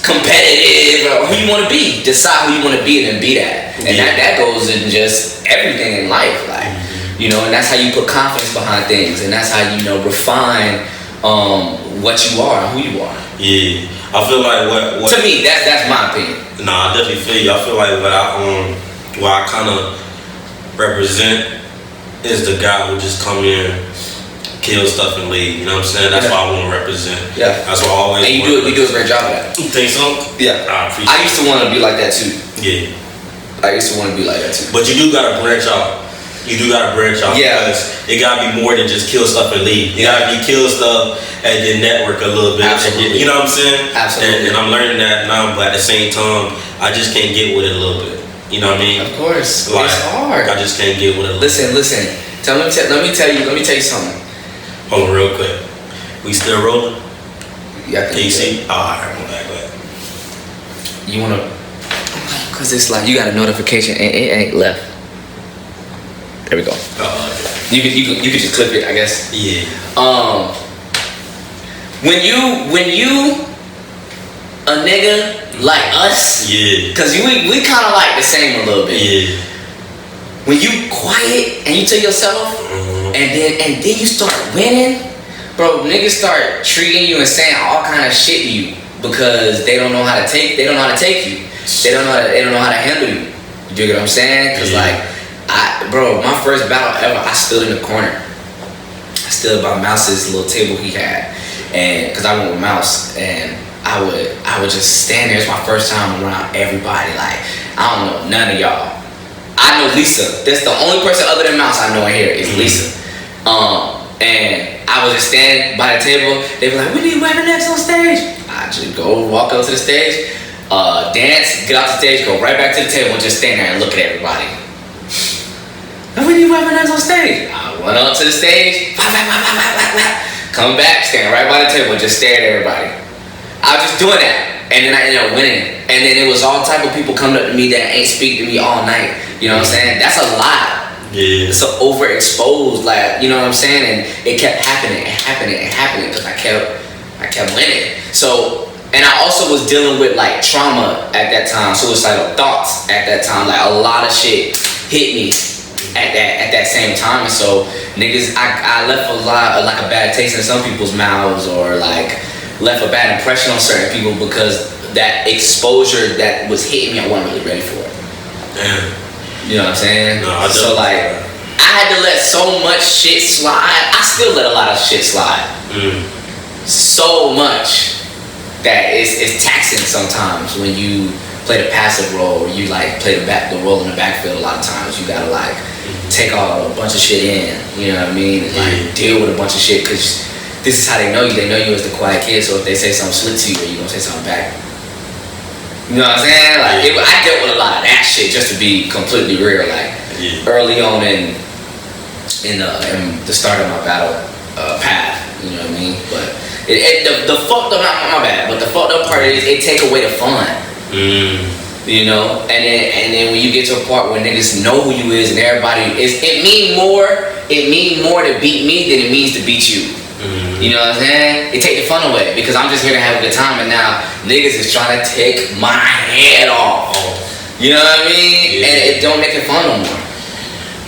competitive? Or who you want to be? Decide who you want to be and then be that. And that goes in just everything in life, like, you know, and that's how you put confidence behind things, and that's how you know refine what you are and who you are. Yeah, I feel like what to me that's my opinion. Nah, I definitely feel you. I feel like what I kind of represent is the guy who just come in, kill stuff and leave. You know what I'm saying? That's what I want to represent. Yeah, that's what I always. And you do a great job of that. You think so? Yeah, I used to want to be like that too. Yeah. I used to want to be like that too. But you do gotta branch out. Yeah. Because it gotta be more than just kill stuff and leave. You gotta be kill stuff and then network a little bit. Absolutely. You know what I'm saying? Absolutely. And I'm learning that now, but at the same time, I just can't get with it a little bit. You know what I mean? Of course. Like, it's hard. I just can't get with it. Listen. Let me tell you something. Hold on real quick. We still rolling? Yeah. Can you see? Alright, I'm back. You wanna? Cause it's like you got a notification and it ain't left. There we go. You could just clip it, I guess. Yeah. When you a nigga like us. Yeah. Cause we kind of like the same a little bit. Yeah. When you quiet and you to yourself, and then you start winning, bro. Niggas start treating you and saying all kind of shit to you because they don't know how to take. They don't know how to take you. They don't know how to handle you. You get what I'm saying? Cause like, my first battle ever, I stood in the corner. I stood by Mouse's little table he had, and cause I went with Mouse, and I would just stand there. It's my first time around everybody. Like, I don't know none of y'all. I know Lisa. That's the only person other than Mouse I know in here is Lisa. And I was just standing by the table. They were like, "We need Weapon X on stage." I just walk up to the stage, dance, get off the stage, go right back to the table, and just stand there and look at everybody. "We need Weapon X on stage." I went up to the stage, come back, stand right by the table, and just stare at everybody. I was just doing that, and then I ended up winning. And then it was all type of people coming up to me that ain't speak to me all night. You know what I'm saying? That's a lot. Yeah. It's so overexposed, like, you know what I'm saying? And it kept happening because I kept winning. So, and I also was dealing with like trauma at that time, suicidal thoughts at that time. Like a lot of shit hit me at that same time. And so niggas, I left a lot of like a bad taste in some people's mouths, or like left a bad impression on certain people because that exposure that was hitting me, I wasn't really ready for it. Damn. You know what I'm saying? No, so like, I had to let so much shit slide. I still let a lot of shit slide. So much that it's taxing sometimes when you play the passive role, or you like play the role in the backfield. A lot of times you gotta like take a bunch of shit in. You know what I mean? And, like deal with a bunch of shit because this is how they know you. They know you as the quiet kid. So if they say something slick to you, you gonna say something back. You know what I'm saying? Like I dealt with a lot of that shit, just to be completely real. Like early on in the start of my battle path, you know what I mean? But the fucked up, not my bad, but the fucked up part is it take away the fun. You know, and then when you get to a part where niggas know who you is and everybody it mean more to beat me than it means to beat you. You know what I'm saying? It take the fun away because I'm just here to have a good time, and now niggas is trying to take my head off. You know what I mean? And it don't make it fun no more.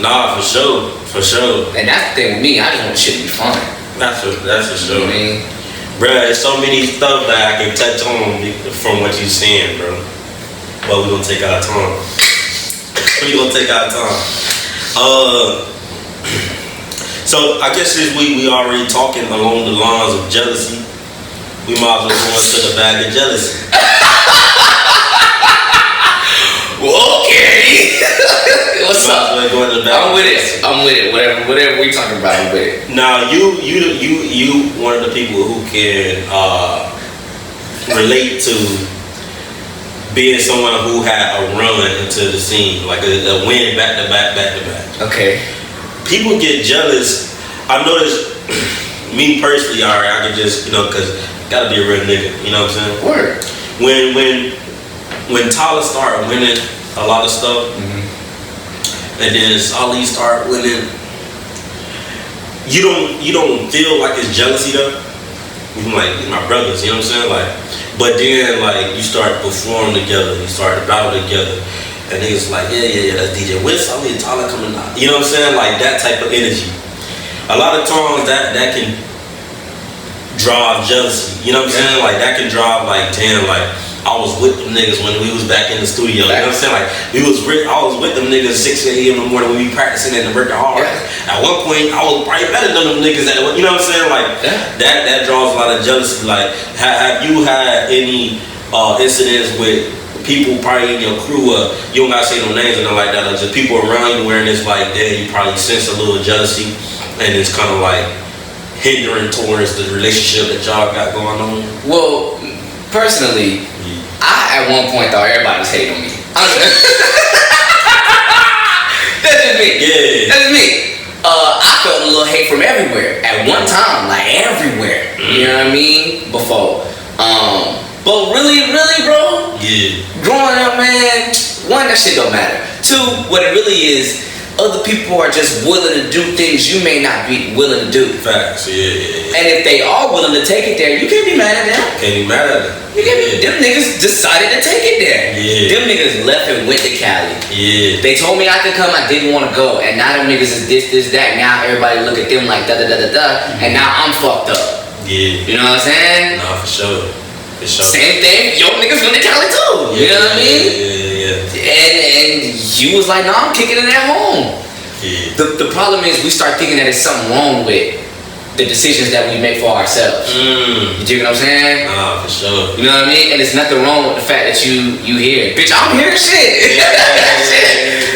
Nah, for sure. And that's the thing with me. I just want shit to be fun. That's for sure. You know what I mean? Bruh, there's so many stuff that I can touch on from what you're saying, bro. But we're gonna take our time. So I guess since we already talking along the lines of jealousy, we might as well go into the bag of jealousy. Okay. What's up? I'm with it. Whatever we talking about, I'm with it. Now you one of the people who can relate to being someone who had a run into the scene, like a win back to back. Okay. People get jealous. I noticed, me personally, alright, I can just, cause gotta be a real nigga, you know what I'm saying? Word. When Tyler started winning a lot of stuff, and then Solly start winning, you don't feel like it's jealousy though. Like my brothers, you know what I'm saying? Like, but then like you start performing together, you start to battle together. And niggas like, yeah, that's DJ Wiz, Solly and Tyler coming out. You know what I'm saying? Like that type of energy. A lot of times that can drive jealousy. You know what I'm saying? Like that can drive like, damn, like I was with them niggas when we was back in the studio. You know what I'm saying? Like I was with them niggas 6 a.m. in the morning when we practicing and working hard. Yeah. At one point I was probably better than them niggas you know what I'm saying? Like that draws a lot of jealousy. Like have you had any incidents with people probably in your crew, you don't gotta say no names or nothing like that, or just people around you wearing this like, damn, you probably sense a little jealousy, and it's kind of like hindering towards the relationship that y'all got going on? Well, personally, I at one point thought everybody was hating on me. That's just me. Yeah. That's just me. I felt a little hate from everywhere at one time, like everywhere. You know what I mean? Before. But really, bro, growing up, man, one, that shit don't matter. Two, what it really is, other people are just willing to do things you may not be willing to do. Facts, yeah. And if they are willing to take it there, you can't be mad at them. Can't be mad at them. You can't be, them niggas decided to take it there. Yeah. Them niggas left and went to Cali. Yeah. They told me I could come, I didn't want to go. And now them niggas is this, that. Now everybody look at them like da. And now I'm fucked up. Yeah. You know what I'm saying? Nah, for sure. Same thing, yo niggas went to Cali too. You know what I mean? Yeah. And you was like, nah, I'm kicking it at home. Yeah. The problem is we start thinking that there's something wrong with the decisions that we make for ourselves. You dig what I'm saying? Nah, for sure. You know what I mean? And there's nothing wrong with the fact that you here. Bitch, I'm here shit.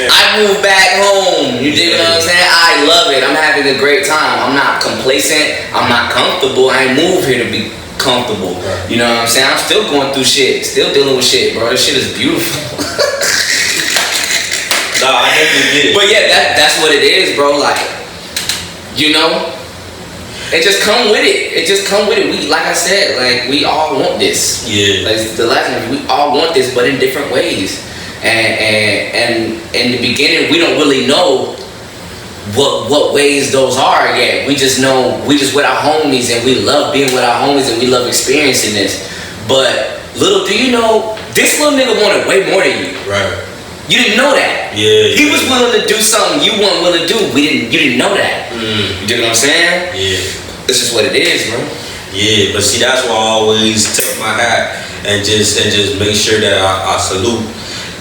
I moved back home. You dig what I'm saying? I love it. I'm having a great time. I'm not complacent. I'm not comfortable. I ain't moved here to be comfortable. Right. You know what I'm saying? I'm still going through shit. Still dealing with shit, bro. This shit is beautiful. Nah, I definitely get it. But yeah, that's what it is, bro. Like, you know, it just come with it. It just come with it. We, like I said, like we all want this. Yeah. Like the last one, we all want this, but in different ways. And in the beginning, we don't really know what ways those are yet. We just know we just with our homies, and we love being with our homies, and we love experiencing this. But little do you know, this little nigga wanted way more than you. Right. You didn't know that. Yeah. He was willing to do something you weren't willing to do. You didn't know that. You dig what I'm saying? Yeah. This is what it is, bro. Yeah, but see, that's why I always tip my hat and just make sure that I salute.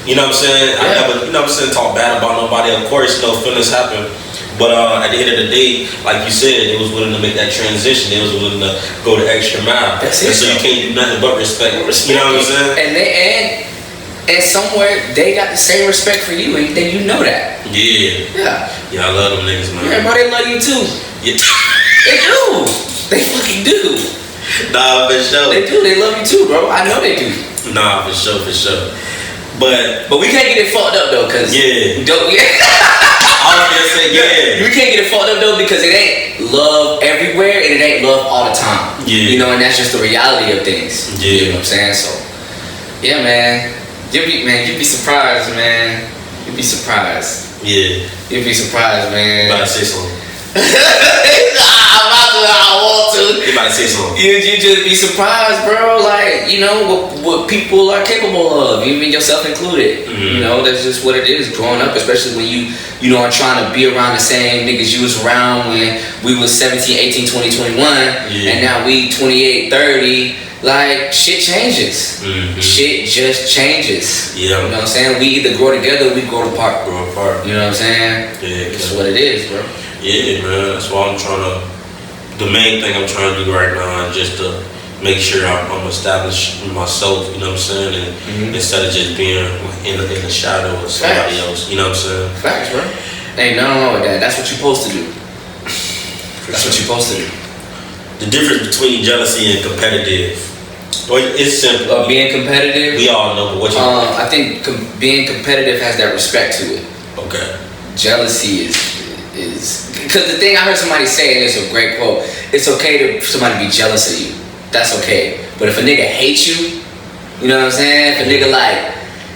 You know what I'm saying? Yeah. I never, you know what I'm saying, talk bad about nobody. Of course, you know, feelings happen. But at the end of the day, like you said, they was willing to make that transition. They was willing to go the extra mile. That's it. And so you can't do nothing but respect. You know what I'm saying? And somewhere they got the same respect for you, and then you know that. Yeah. Yeah. Yeah, I love them niggas, man. Everybody love you too. Yeah. They do. They fucking do. Nah, for sure. They do. They love you too, bro. I know they do. Nah, for sure. But we can't get it fucked up though, cause yeah. Don't. Yeah. I was gonna say yeah. We can't get it fucked up though, because it ain't love everywhere and it ain't love all the time. Yeah. You know, and that's just the reality of things. Yeah. You know what I'm saying? So, yeah, man. You'd be surprised, man. You'd be surprised. Yeah. You'd be surprised, man. You about to say something. I want to. You about to say something. You just be surprised, bro. Like, you know, what people are capable of, even yourself included. You know, that's just what it is growing up, especially when you know, are trying to be around the same niggas you was around when we was 17, 18, 20, 21. And now we 28, 30. Like, shit changes. Shit just changes. Yeah. You know what I'm saying? We either grow together or we grow apart. Grow apart. You know what I'm saying? Yeah. That's what it is, bro. Yeah, man. That's why I'm trying to. The main thing I'm trying to do right now is just to make sure I'm establishing myself. You know what I'm saying? And instead of just being in the shadow of somebody else. You know what I'm saying? Facts, bro. Ain't nothing wrong with that. That's what you're supposed to do. That's what you're supposed to do. The difference between jealousy and competitive. Well, it's simple. Being competitive. We all know, but what you? I think being competitive has that respect to it. Okay. Jealousy is because the thing I heard somebody say, and it's a great quote. It's okay for somebody to be jealous of you. That's okay. But if a nigga hates you, you know what I'm saying? If a nigga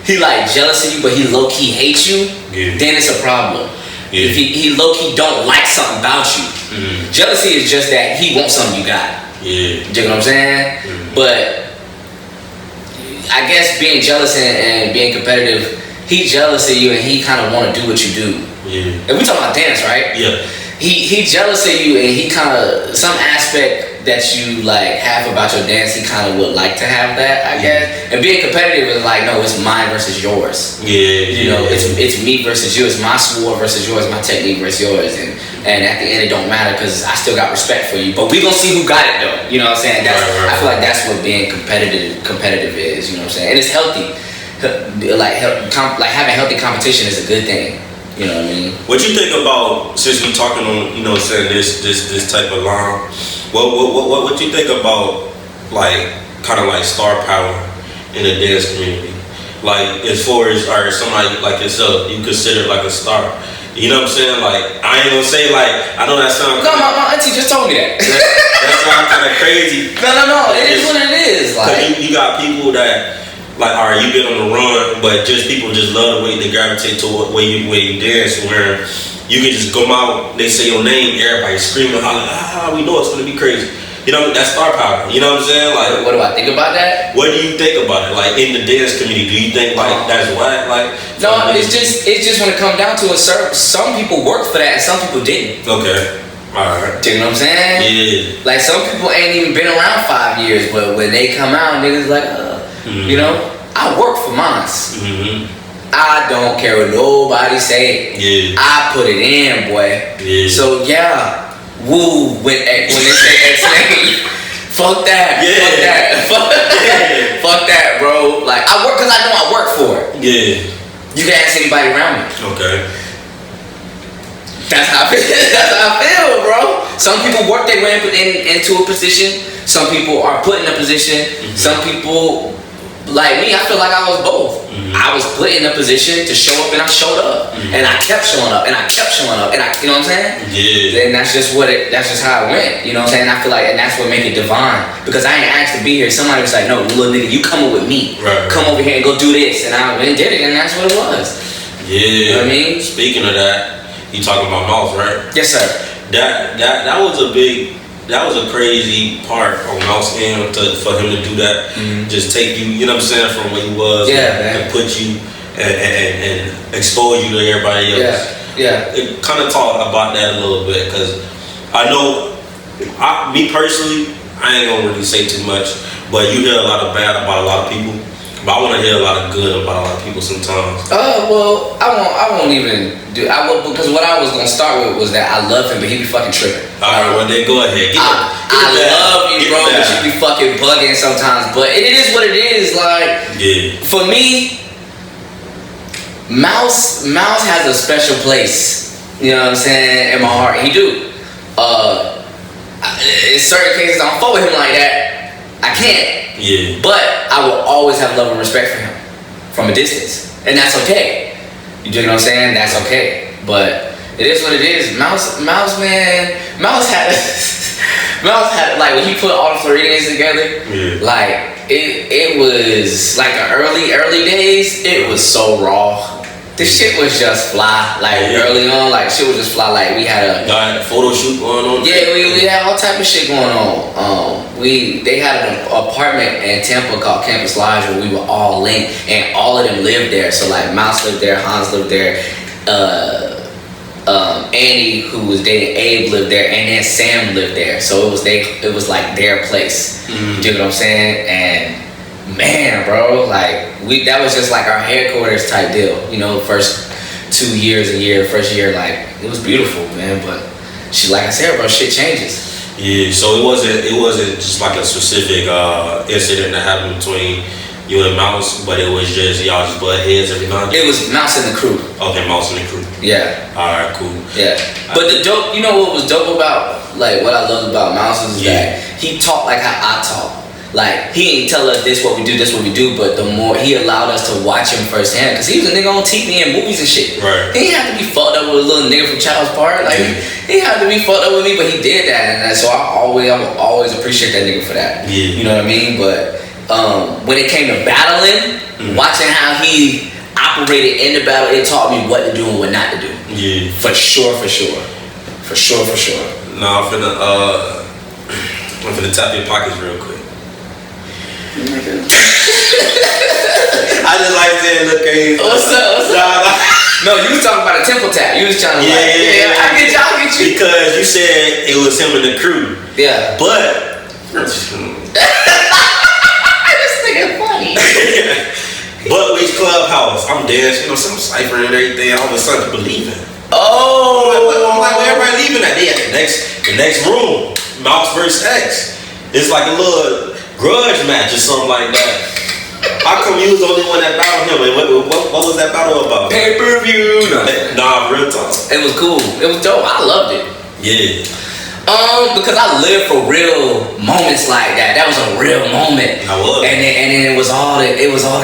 he jealous of you, but he low key hates you, then it's a problem. Yeah. If he low key don't like something about you, jealousy is just that he wants something you got. Yeah. You know what I'm saying? But I guess being jealous and being competitive, he jealous of you and he kind of want to do what you do. Yeah. And we talking about dance, right? Yeah. He jealous of you and he kind of some aspect that you like have about your dance. He kind of would like to have that, I guess. And being competitive is like, no, it's mine versus yours. Yeah. You know, it's me versus you. It's my sword versus yours. My technique versus yours. And at the end, it don't matter because I still got respect for you. But we gonna see who got it though. You know what I'm saying? That's, right. I feel like that's what being competitive is. You know what I'm saying? And it's healthy. Like having healthy competition is a good thing. You know what I mean? What you think about, since we talking on, you know, saying this type of line? What you think about like kind of like star power in the dance community? Like as far as or somebody like yourself, you consider like a star. You know what I'm saying? Like I ain't gonna say like I know that sounds. No, my auntie just told me that. That sounds kind of crazy. No. It is what it is. Like you got people that like, all right, you been on the run, but just people just love the way they gravitate to where you dance, where you can just come out, they say your name, everybody screaming, hollering, we know it's gonna be crazy. You know, that's star power. You know what I'm saying? Like, what do I think about that? What do you think about it? Like in the dance community, do you think like that's whack? Like, no, it's just when it comes down to it, some people worked for that and some people didn't. Okay. Alright. Do you know what I'm saying? Yeah. Like some people ain't even been around 5 years, but when they come out, niggas like, you know, I work for mine. I don't care what nobody say. Yeah. I put it in, boy. Yeah. So yeah, woo when they say X-Men. Fuck that. Yeah. Fuck that. Fuck that, bro. Like I work because I know I work for it. Yeah. You can ask anybody around me. Okay. That's how I feel. That's how I feel, bro. Some people work their way into a position. Some people are put in a position. Some people, like me, I feel like I was both. I was put in a position to show up, and I showed up, and I kept showing up, and I kept showing up, and you know what I'm saying? Yeah. And that's just how it went. You know what I'm saying? I feel like, and that's what make it divine. Because I ain't asked to be here. Somebody was like, no, little nigga, you come with me. Right. Come over here and go do this, and I went and did it, and that's what it was. Yeah. You know what I mean? Speaking of that. You talking about Mouse, right? Yes, sir. That was a crazy part on Mouse end for him to do that. Just take you, you know what I'm saying, from where you was, and put you and expose you to everybody else. Yeah. It kind of talk about that a little bit because I know, me personally, I ain't gonna really say too much, but you hear a lot of bad about a lot of people. But I want to hear a lot of good about a lot of people sometimes. Well, I won't even do. Because what I was gonna start with was that I love him, but he be fucking tripping. All right, well then go ahead. I love you, bro, but you be fucking bugging sometimes. But it is what it is. Like, for me, Mouse has a special place. You know what I'm saying, in my heart. He do. In certain cases, I don't fuck with him like that. I can't. Yeah. But I will always have love and respect for him from a distance. And that's okay. You do know what I'm saying? That's okay. But it is what it is. Mouse had like when he put all the Floridians together, like it was like the early days, it was so raw. This shit was just fly, like early on, like shit was just fly. Like we had a photo shoot going on. Yeah, we had all type of shit going on. They had an apartment in Tampa called Campus Lodge where we were all linked, and all of them lived there. So like Mouse lived there, Hans lived there, Andy, who was dating Abe, lived there, and then Sam lived there. So it was like their place. You know what I'm saying? And man, bro, like that was just like our headquarters type deal. You know, first 2 years first year, like it was beautiful, man. But shit, like I said, bro, shit changes. Yeah, so it wasn't just like a specific incident that happened between you and Mouse, but it was just y'all just butt heads every now and then? It was Mouse and the crew. Okay, Mouse and the crew. Yeah. Alright, cool. Yeah. But the dope, you know what was dope about, like what I loved about Mouse is that he talked like how I talk. Like, he ain't tell us this what we do, but the more he allowed us to watch him firsthand, because he was a nigga on TV and movies and shit. Right. He didn't have to be fucked up with a little nigga from Child's Park. Like, he had to be fucked up with me, but he did that. And so I will always appreciate that nigga for that. Yeah. You know what I mean? But when it came to battling, watching how he operated in the battle, it taught me what to do and what not to do. Yeah. For sure. Nah, I'm finna tap your pockets real quick. I just like saying, look at you. What's up? No, you was talking about a temple tap. You was trying to I get you. Because you said it was him and the crew. Yeah. But this nigga funny. But which Clubhouse? I'm dancing, some ciphering and everything. All of a sudden, believing. Oh. I'm like, where everybody leaving at? They at the next room. Mouse versus X. It's like a little grudge match or something like that. How come you was the only one that battled him? And what was that battle about? Pay-per-view. Nah, real talk. It was cool. It was dope. I loved it. Yeah. Because I lived for real moments like that. That was a real moment. I was. And then it was all the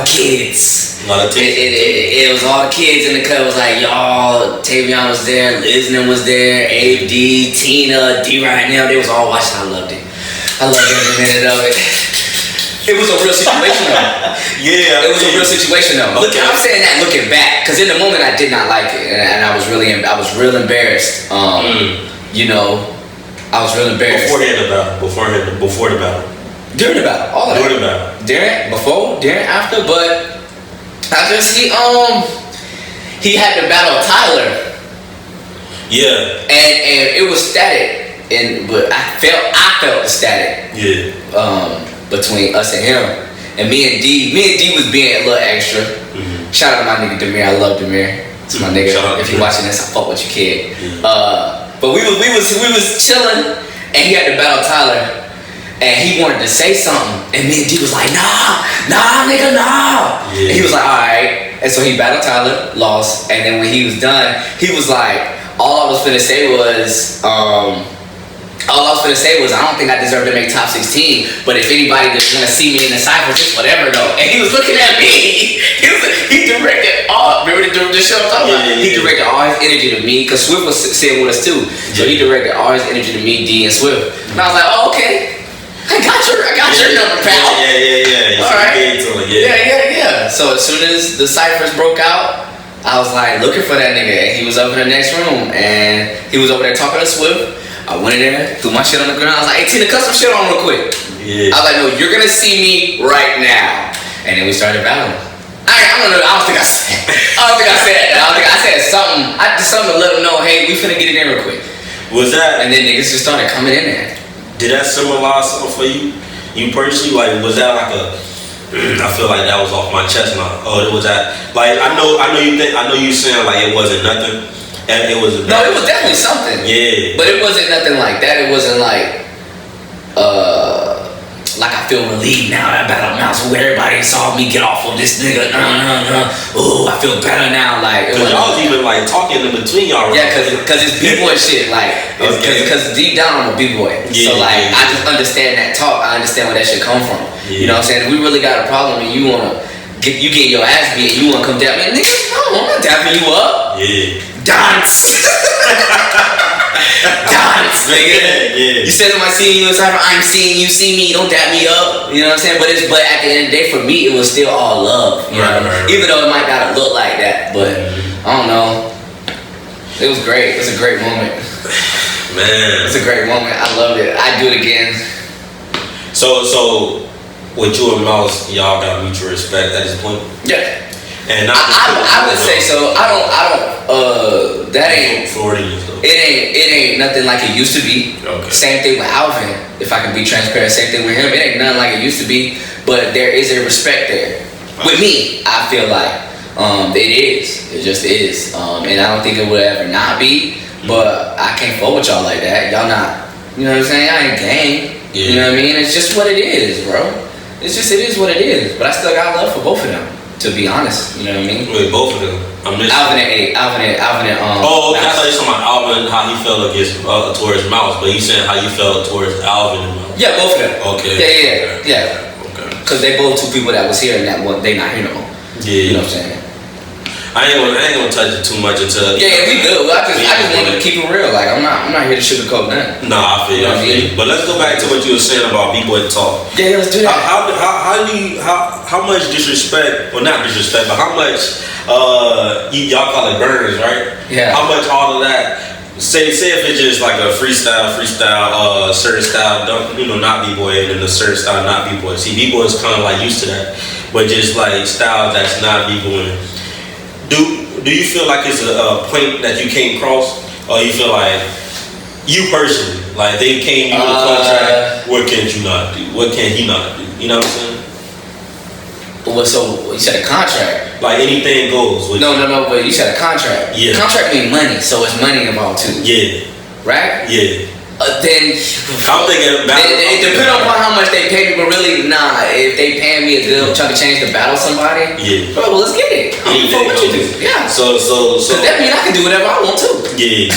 kids. A lot of it was all the kids in the cut. It was like y'all, Tavion was there, Lisnan was there, Abe D, Tina, D right now. They was all watching. I loved it. I loved every minute of it. It was a real situation though. Yeah, it was a real situation though. Okay. I'm saying that looking back, because in the moment I did not like it, and I was real embarrassed. You know, I was real embarrassed. Before the battle. During the battle, all of that. During the battle. During, after, but I just he had to battle Tyler. Yeah. And it was static, but I felt the static. Yeah. Between us and him, and me and D was being a little extra. Mm-hmm. Shout out to my nigga Demir. I love Demir. It's my nigga. If you watching this, I fuck with you, kid. Mm-hmm. But we was chilling, and he had to battle Tyler, and he wanted to say something, and me and D was like, nah, nigga, nah. Yeah. And he was like, all right. And so he battled Tyler, lost, and then when he was done, he was like, all I was finna say was, I don't think I deserve to make top 16, but if anybody that's gonna see me in the cypher, just whatever though. And he was looking at me. He directed all, remember the show I'm talking about? He directed all his energy to me, because Swift was sitting with us too. So he directed all his energy to me, D, and Swift. And I was like, oh, okay. I got your number, pal. Yeah. All right. Yeah. So as soon as the ciphers broke out, I was like looking for that nigga, and he was up in the next room, and he was over there talking to Swift. I went in there, threw my shit on the ground. I was like, hey, Tina, cut some shit on real quick. Yeah. I was like, no, you're gonna see me right now. And then we started battling. I don't know. I don't think I said that. I said something. I did something to let them know, hey, we finna get it in real quick. Was that? And then niggas just started coming in there. Did that symbolize something for you? You personally, like, was that like a? I feel like that was off my chest now. Oh, it was that. Like, I know you saying like it wasn't nothing. And it was no, it was definitely something. Yeah. But it wasn't nothing like that. It wasn't like I feel relieved now. I battled now, so everybody saw me get off of this nigga. Ooh, I feel better now. Like, cause y'all was even like talking in between y'all. Yeah, cause it's b-boy shit. Like, cause deep down I'm a b-boy. Yeah, so like, I just understand that talk. I understand where that shit come from. Yeah. You know what I'm saying? If we really got a problem and you get your ass beat and you wanna come down, man, nigga, no, I'm not dapping you up. Yeah. Dance, nigga. Yeah. You said, am I seeing you in cypher? I'm seeing you. See me. Don't dap me up. You know what I'm saying? But at the end of the day, for me, it was still all love. You know? Right. Even though it might not look like that, but I don't know. It was great. It was a great moment. Man, it's a great moment. I loved it. I'd do it again. So, with you and Mouse, y'all got mutual respect at this point. Yeah. And I would say so. I don't. That ain't. Florida. It ain't nothing like it used to be. Okay. Same thing with Alvin. If I can be transparent, same thing with him. It ain't nothing like it used to be. But there is a respect there. With me, I feel like it is. It just is. And I don't think it would ever not be. But I can't fuck with y'all like that. Y'all not. You know what I'm saying? I ain't gang. Yeah. You know what I mean? It's just what it is, bro. It is what it is. But I still got love for both of them. To be honest, you know what I mean? Wait, both of them. Alvin and Oh, okay. I thought you were talking about Alvin, how he felt against towards Mouse, but you saying how you felt towards Alvin and Mouse. Yeah, both of them. Okay. Yeah. Okay. Because they both two people that was here and that one they not here no more. Yeah. You know what I'm saying? I ain't gonna touch it too much until. Yeah, we good. I just wanted to keep it real. Like I'm not here to sugarcoat nothing. Nah, I feel you. But let's go back to what you were saying about B-Boy Talk. Yeah, let's do that. How much disrespect? Well, not disrespect, but how much y'all call it burns, right? Yeah. How much all of that? Say if it's just like a freestyle, certain style, not B-boy, and then the certain style, not B-boy. See, B-boy is kind of like used to that, but just like style that's not B-boy. Do you feel like it's a point that you can't cross, or you feel like you personally, like they came you with a contract? What can't you not do? What can he not do? You know what I'm saying? Well, so you said a contract. Like anything goes. No. But you said a contract. Yeah. Contract means money, so it's money involved too. Yeah. Right. Yeah. Then I'm thinking about it depends upon how much they pay me, but really, nah. If they paying me a good chunk of change to battle somebody, yeah, bro, well, let's get it. What you do? Yeah. So that means I can do whatever I want to. Yeah.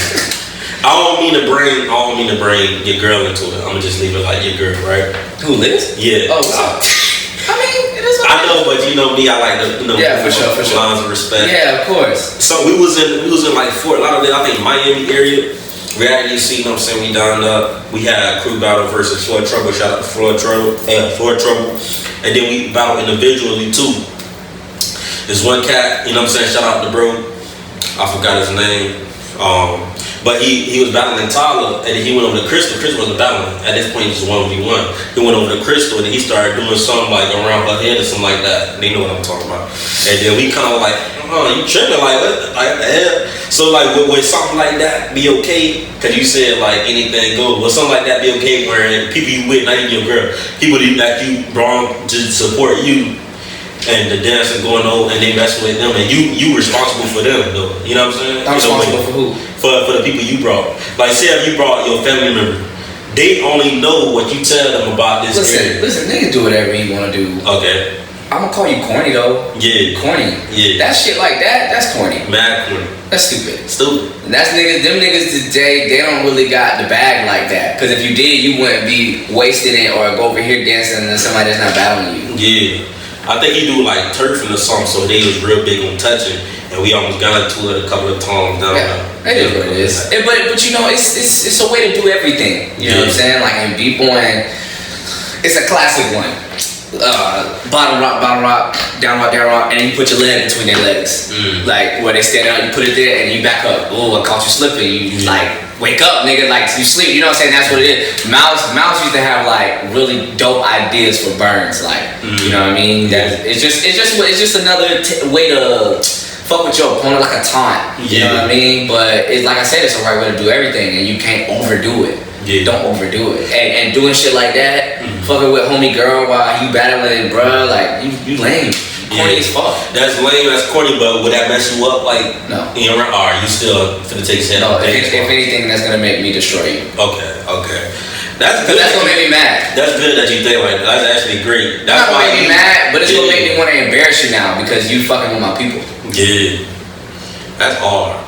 I don't mean to bring your girl into it. I'm gonna just leave it like your girl, right? Who, Liz? Yeah. Oh, what's up? I mean, it is. I know, but you know me. I like the yeah, for sure. Lines of respect. Yeah, of course. So we was in like Fort Lauderdale, I think Miami area. reality scene, you know what I'm saying? We down up. We had Crew Battle versus Floyd Trouble. Shout out to Floyd Trouble. And then we battle individually too. There's one cat, you know what I'm saying? Shout out to bro. I forgot his name. But he was battling Tyler, and then he went over to Crystal. Crystal wasn't battling. At this point, he just 1v1. He went over to Crystal, and then he started doing something like around her head or something like that. They know what I'm talking about. And then we kind of like, oh, you tripping? Like, what? Like, the hell? So, like, would something like that be okay? Because you said, like, anything goes. Would something like that be okay where people you with, not even your girl, people that you brought to support you, and the dancing going on, and they messing with them, and you responsible for them, though. You know what I'm saying? I'm responsible for who? For the people you brought. Like, say if you brought your family member, they only know what you tell them about this. Listen, niggas do whatever you want to do. Okay. I'm gonna call you corny though. Yeah. Corny. Yeah. That shit like that, that's corny. Mad corny. That's stupid. Stupid. And that's them niggas today, they don't really got the bag like that. Cause if you did, you wouldn't be wasting it or go over here dancing and somebody that's not battling you. Yeah. I think he do like turfing or something, so they was real big on touching, and we almost got into it a couple of times down there. That is what it is. But you know, it's a way to do everything. You know what I'm saying? Like in B-boying, it's a classic one. Bottom rock, down rock, and then you put your leg between their legs. Like where they stand out, you put it there, and you back up. Oh, I caught you slipping. You like wake up, nigga. Like you sleep. You know what I'm saying? That's what it is. Mouse used to have like really dope ideas for burns. Like you know what I mean? It's just another way to fuck with your opponent, like a taunt. You know what I mean? But it's like I said, it's the right way to do everything, and you can't overdo it. Yeah. Don't overdo it. And doing shit like that, fucking with homie girl while you battling, bruh, like you lame. Corny as fuck. That's lame, that's corny, but would that mess you up? Like, no. Or are you still finna take shit out? No, if anything, that's gonna make me destroy you. Okay. That's good. That's gonna make me mad. That's good that you think like that. That's actually great. That's not gonna make me mad, but it's gonna make me wanna embarrass you now because you fucking with my people. Yeah. That's hard.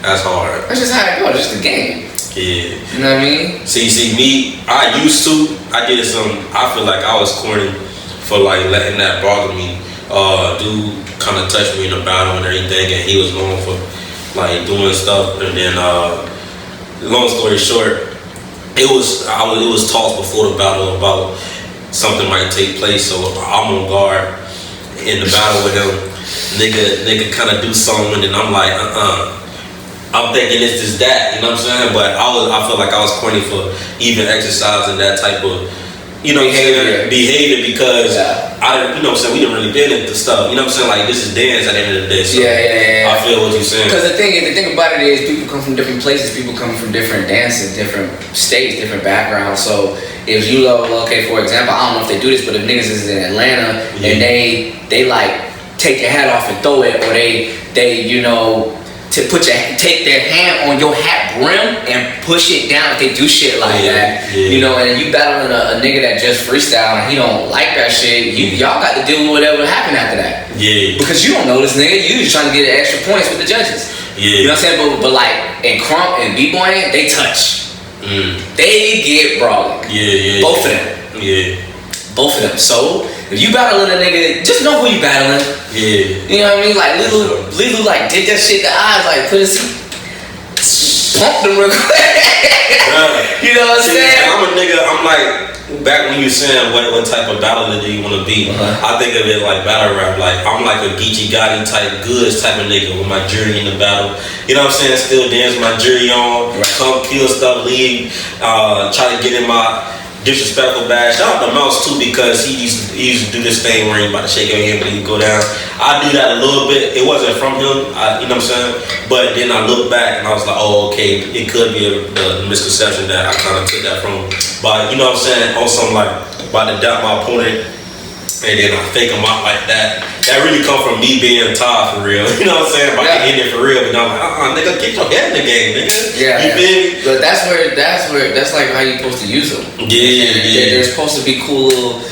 That's That's just how it goes, just the game. Yeah. You know what I mean? See me, I did I feel like I was corny for like letting that bother me. Dude kind of touched me in the battle and everything, and he was known for like doing stuff. And then, long story short, it was talks before the battle about something might take place, so I'm on guard in the battle with him. Nigga kind of do something, and then I'm like, I'm thinking it's just that, you know what I'm saying? But I feel like I was corny for even exercising that type of, you know, behavior because I didn't, you know what I'm saying, we didn't really get into stuff, you know what I'm saying? Like, this is dance at the end of the day. So yeah. I feel what you're saying. Because the thing about it is people come from different places, people come from different dances, different states, different backgrounds. So if you okay, for example, I don't know if they do this, but if niggas is in Atlanta and they like take your hat off and throw it, or they you know, to take their hand on your hat brim and push it down, if they do shit like that, you know, and you battling a nigga that just freestyle and he don't like that shit, y'all got to deal with whatever happened after that. Yeah. Because you don't know this nigga, you just trying to get extra points with the judges. Yeah. You know what I'm saying? But like in Crump and B-Boying, they touch. They get brawling. Yeah. Both of them. Yeah. Both of them. So if you battling a nigga, just know who you battling. Yeah. You know what I mean? Like Lilu like did that shit to eyes, like put his pump them real quick. You know what I'm saying? I'm a nigga, I'm like, back when you were saying what type of battler do you want to be, I think of it like battle rap. Like, I'm like a Geechee Gotti type, goods type of nigga with my jury in the battle. You know what I'm saying? Still dance with my jury on, come kill stuff, leave, try to get in my disrespectful bag. Shout out to Mouse too, because he used to do this thing where he about to shake your hand but he go down. I do that a little bit. It wasn't from him, you know what I'm saying? But then I look back and I was like, oh, okay, it could be a misconception that I kind of took that from. But you know what I'm saying? Also, I'm like about to doubt my opponent and then I fake him out like that. That really come from me being Todd for real. You know what I'm saying? If I can hit it for real, but I'm like, nigga, get your head in the game, nigga. Yeah. You feel me? But that's like how you're supposed to use them. Yeah. There's supposed to be cool little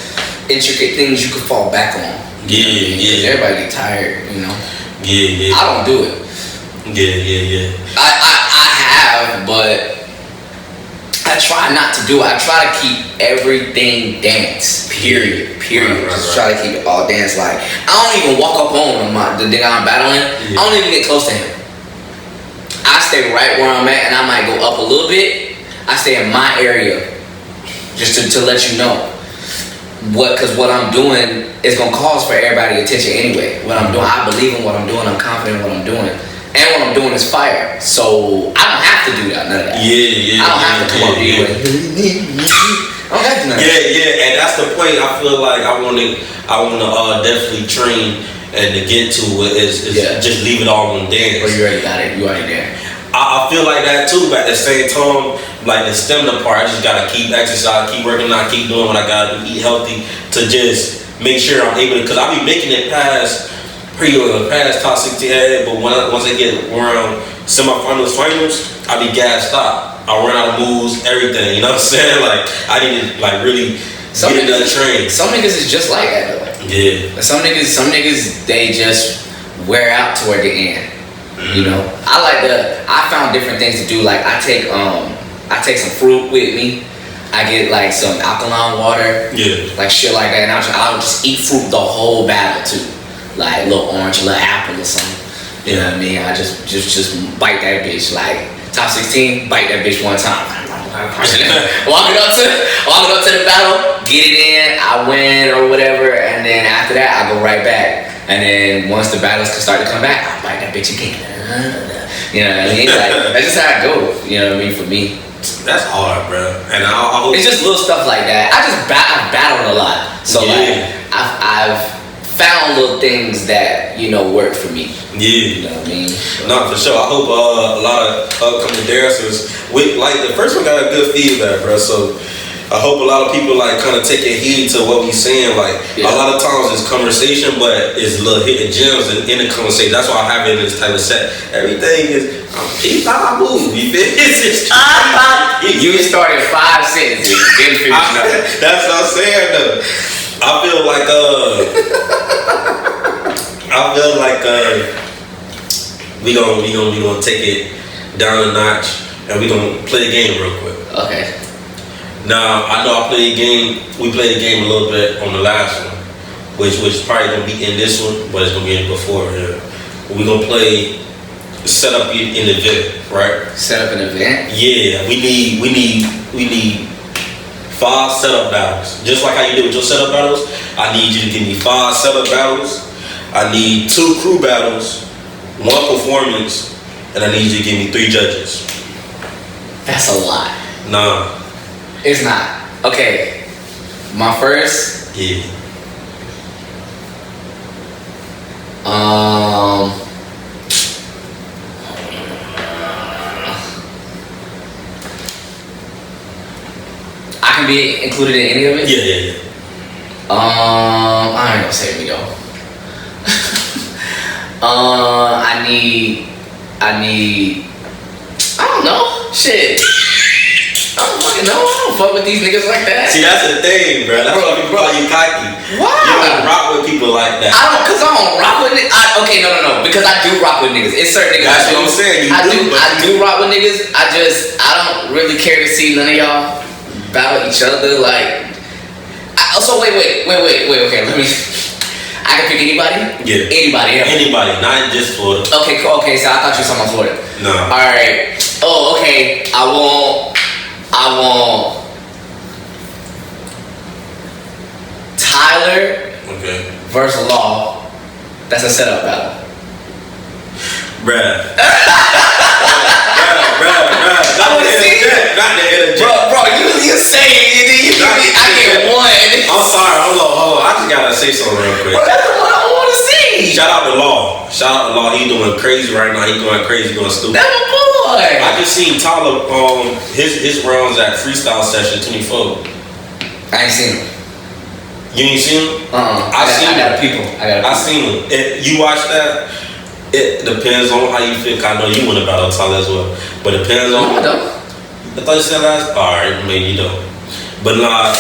intricate things you can fall back on. Yeah. Everybody get tired, you know. Yeah. I don't do it. Yeah. I have, but I try not to do it. I try to keep everything dance. Period. Just try to keep it all dance. Like, I don't even walk up on the nigga I'm battling. I don't even get close to him. I stay right where I'm at, and I might go up a little bit. I stay in my area, just to let you know because what I'm doing is gonna cause for everybody attention anyway. What I'm doing, I believe in what I'm doing. I'm confident in what I'm doing, and what I'm doing is fire. So I don't have to do that. None of that. Yeah. I don't have to come up to you. I don't have to. Yeah, and that's the point. I feel like I want to definitely train and to get to is just leave it all on dance. Well, you already got it. You already there. I feel like that too, but at the same time, like the stamina part, I just gotta keep exercising, keep working out, keep doing what I gotta do, eat healthy to just make sure I'm able to. Cause I be making it past top 16, but once I get around semifinals, finals, I be gassed out. I run out of moves, everything. You know what I'm saying? Like I need to like really get in that train. Some niggas is just like that though. Yeah. Some niggas they just wear out toward the end. You know, I found different things to do. Like I take some fruit with me. I get like some alkaline water. Yeah. Like shit like that. And I'll just eat fruit the whole battle too. Like a little orange, a little apple or something. You know what I mean? I just bite that bitch. Like top 16, bite that bitch one time. Walking up to the battle, get it in, I win or whatever, and then after that I go right back. And then once the battles can start to come back, I bite that bitch again. You know what I mean? Like that's just how it goes. You know what I mean? For me, that's hard, bro. And I hope it's just little stuff like that. I've battled a lot, so like I've found little things that work for me. Yeah, you know what I mean? No, for sure. I hope a lot of upcoming dancers with like the first one got a good feedback, bro. So I hope a lot of people like kind of take a heed to what we saying. Like a lot of times it's conversation, but it's little hidden gems in the conversation. That's why I have it in this type of set. Everything is keep how I move. You feel? You started 5 sentences, didn't finish nothing. That's what I'm saying though. I feel like we gonna take it down a notch and we gonna play the game real quick. Okay. Now I know we played the game a little bit on the last one, which probably gonna be in this one, but it's gonna be in before here. We gonna play set up an event, right? Set up an event? Yeah, we need 5 setup battles. Just like how you did with your setup battles, I need you to give me 5 setup battles. I need 2 crew battles, 1 performance, and I need you to give me 3 judges. That's a lot. Nah. It's not. Okay. My first. Yeah. I can be included in any of it? Yeah. I ain't gonna say me though. I need. I don't know. Shit. I don't fucking know. I don't fuck with these niggas like that. See, that's the thing, bro. That's why people call you cocky. Why? You don't rock with people like that. Cause I don't rock with niggas. Okay, no. Because I do rock with niggas. It's certain niggas. That's what I'm saying. I do rock with niggas. I don't really care to see none of y'all battle each other. Like, so wait. Okay, let me. I can pick anybody? Yeah. Anybody. Not just Florida. Okay, so I thought you were talking about Florida. No. Alright. Oh, okay. I want Tyler versus Law. That's a setup battle. Bruh. I wanna see it. Not the interject. Bro, you say it, I get 1. I'm sorry, hold on. I just gotta say something real quick. Bro, that's what I wanna see. Shout out to Law. He doing crazy right now. He going crazy, going stupid. That's my boy. I just seen Tyler his rounds at Freestyle Session 24. I ain't seen him. You ain't seen him? I seen him. You watched that? It depends on how you feel. I know you want to battle Tyler as well, but it depends on. No, I don't. I thought you said last. Alright, maybe you don't. But nah.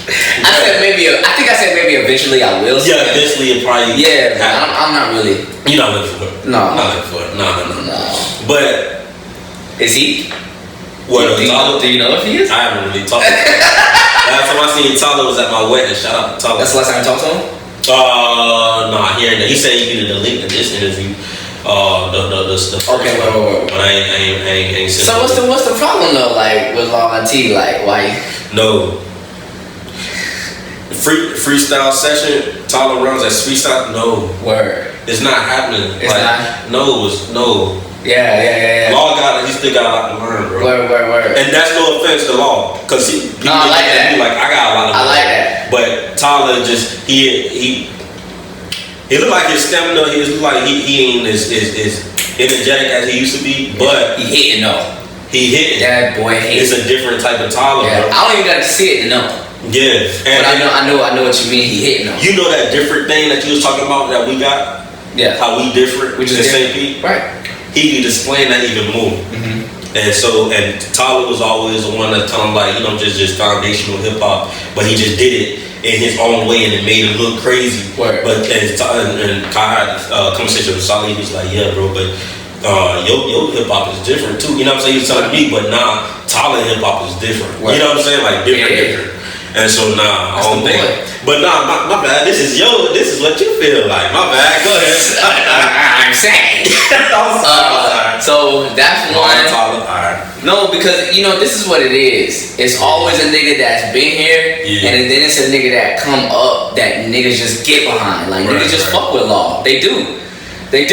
I think I said maybe eventually I will. Yeah, eventually it probably. Yeah, I'm not really. You're not looking for it. No. Not looking for it. No. But is he? What? Do you know if he is? I haven't really talked to him. Last time I seen Tyler was at my wedding. Shout out to Tyler. That's the last time you talked to him? Nah, he said he needed a link in this interview. the first okay, one. But I ain't seen. So what's the problem though? Like with Law and T, like why? No. Freestyle session, Tyler runs as freestyle. No. Word. It's not happening. It's not. No. Yeah. Law he still got a lot to learn, bro. Word. And that's no offense to Law, cause no, I like that. Like I got a lot of. I like that. But Tyler just he looked like his stamina. He looked like he ain't as energetic as he used to be. But he hitting though. He hitting. That boy hitting. It's a different type of Tyler, bro. I don't even gotta see it to know. Yeah, but I know what you mean. He hitting them. You know that different thing that you was talking about that we got. Yeah, how we different. Which is SAP. Right. He could explain that even more. Mm-hmm. And Tyler was always the one that kind of like just foundational hip hop, but he just did it in his own way and it made him look crazy. Right. But and Kai had a conversation with Solly. He was like, yeah, bro, but your hip hop is different too. You know what I'm saying? He was telling me, but nah, Tyler hip hop is different. Right. You know what I'm saying? Like different. And so I don't think. But my bad. This is what you feel like. My bad. Go ahead. I'm saying. So that's one. No, because this is what it is. It's always a nigga that's been here, and then it's a nigga that come up that niggas just get behind. Like niggas just fuck with Law. They do. They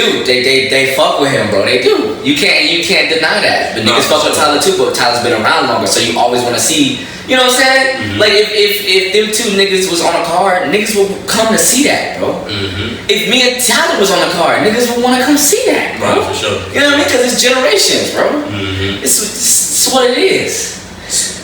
fuck with him, bro. They do. You can't deny that. But niggas fuck with Tyler too, but Tyler's been around longer, so you always want to see. You know what I'm saying? Mm-hmm. Like if them two niggas was on a card, niggas would come to see that, bro. Mm-hmm. If me and Tyler was on a card, niggas would want to come see that, bro. Right, for sure. You know what I mean? Because it's generations, bro. Mm-hmm. It's what it is.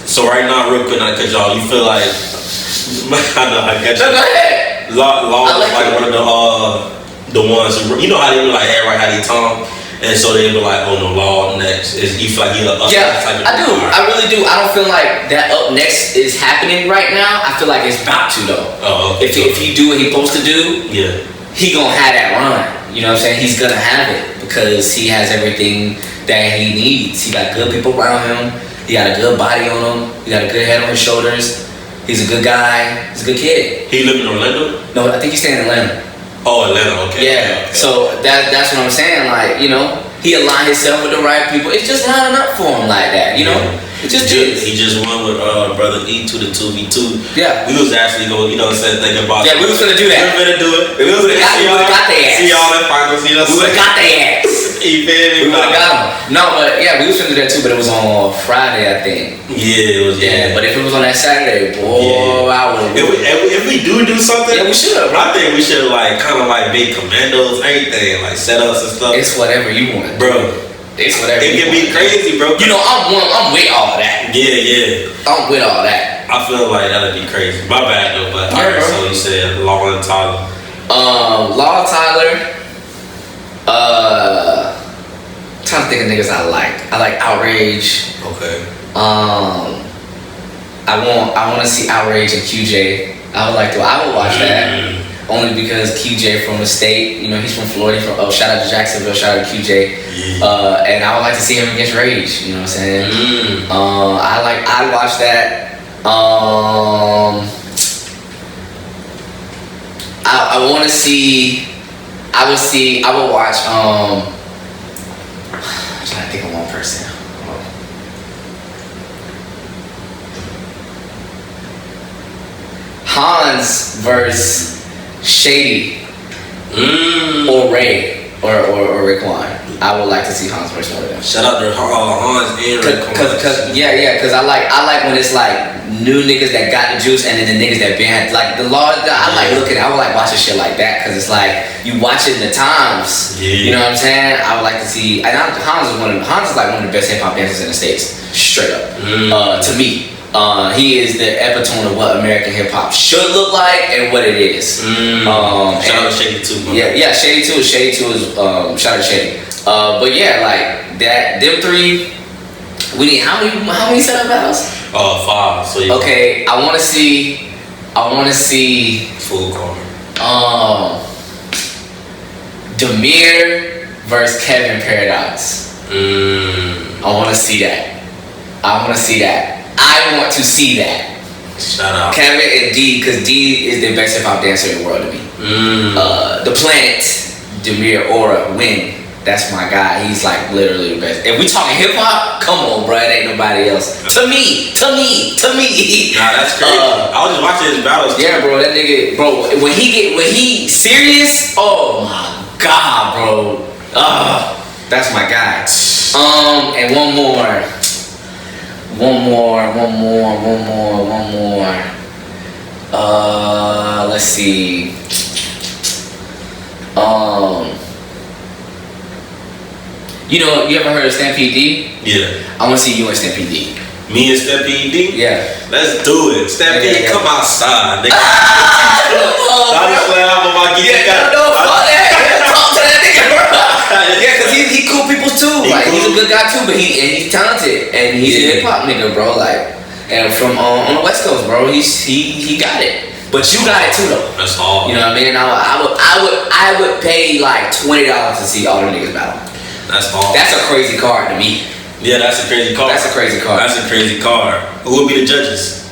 So right now, real quick, not cut y'all. You feel like I know I got you. No, go ahead. Law was like one of the ones who, you know how they were like everybody had their tongue. And so they were like, oh no, Law next. You feel like you're type of I do. I really do. I don't feel like that up next is happening right now. I feel like it's about to though. Oh, okay. If he do what he's supposed to do, he gonna have that run. You know what I'm saying? He's gonna have it because he has everything that he needs. He got good people around him. He got a good body on him. He got a good head on his shoulders. He's a good guy. He's a good kid. He live in Orlando? No, I think he's staying in Atlanta. Oh, Atlanta, okay. Yeah, okay. So that's what I'm saying. Like, he aligned himself with the right people. It's just lining up for him like that, you know? It just is. He just won with Brother E to the 2v2. Yeah. We was actually going, thinking about we was gonna do that. We were gonna do it. We would've got their ass. See y'all in finals, We would've got their ass. You feel me? We would've got them. No, but we was gonna do that too, but it was on Friday, I think. Yeah, it was. Yeah, but if it was on that Saturday, boy, I would. If we do something, we should. I think we should kind of make commandos, everything, like setups and stuff. It's whatever you want, bro. It's whatever. It can be crazy, bro. I'm with all that. Yeah. I'm with all that. I feel like that'd be crazy. My bad though, but alright. So you said Law and Tyler. Law, Tyler. Trying to think of niggas I like. I like Outrage. Okay. I want to see Outrage and QJ. I would watch that. Only because QJ from the state, he's from Florida. Shout out to Jacksonville, shout out to QJ. Yeah. And I would like to see him against Rage. You know what I'm saying? I'd watch that. I want to see. I would watch. I'm trying to think of one person. Hans versus Shady or Ray or Raekwon. I would like to see Hans versus one of them. Shout out to Hans and Raekwon. Cause I like when it's like new niggas that got the juice and then the niggas that been like the law. I would like watching shit like that because it's like you watching the times. Yeah. You know what I'm saying? I would like to see. And Hans is like one of the best hip hop dancers in the States, straight up. To me. He is the epitome of what American hip hop should look like and what it is. Shout out to Shady too. Yeah, Shady too. Shady too is shout out to Shady. But yeah, like that. Them three. We need how many setup battles? 5. So yeah. Okay, I want to see. Full card. Demir versus Kevin Paradox. I want to see that. I want to see that. Shout out. Kevin and D, because D is the best hip hop dancer in the world to me. The Planet, Demir, Aura, win. That's my guy. He's like literally the best. If we talking hip hop, come on, bro. It ain't nobody else. To me. Nah, that's crazy. I was just watching his battles. Yeah, bro. That nigga, bro. When he serious, oh my god, bro. That's my guy. And one more. Let's see. You know, you ever heard of Stampede D? Yeah. I want to see you and Stampede D. Me and Stampede D? Yeah. Let's do it. Stampede, come outside, nigga. Body slam on my guitar. Fuck that. Talk to that nigga, bro. Yeah, because he cool people too. He's a good guy too, but he's talented. And he's a hip hop nigga, bro. Like, and from on the West Coast, bro, he got it. But you got it too, though. That's all. You know what I mean? I would pay like $20 to see all them niggas battle. That's all. That's a crazy card to me. Yeah, that's a crazy card. That's a crazy card. That's a crazy card. Who will be the judges?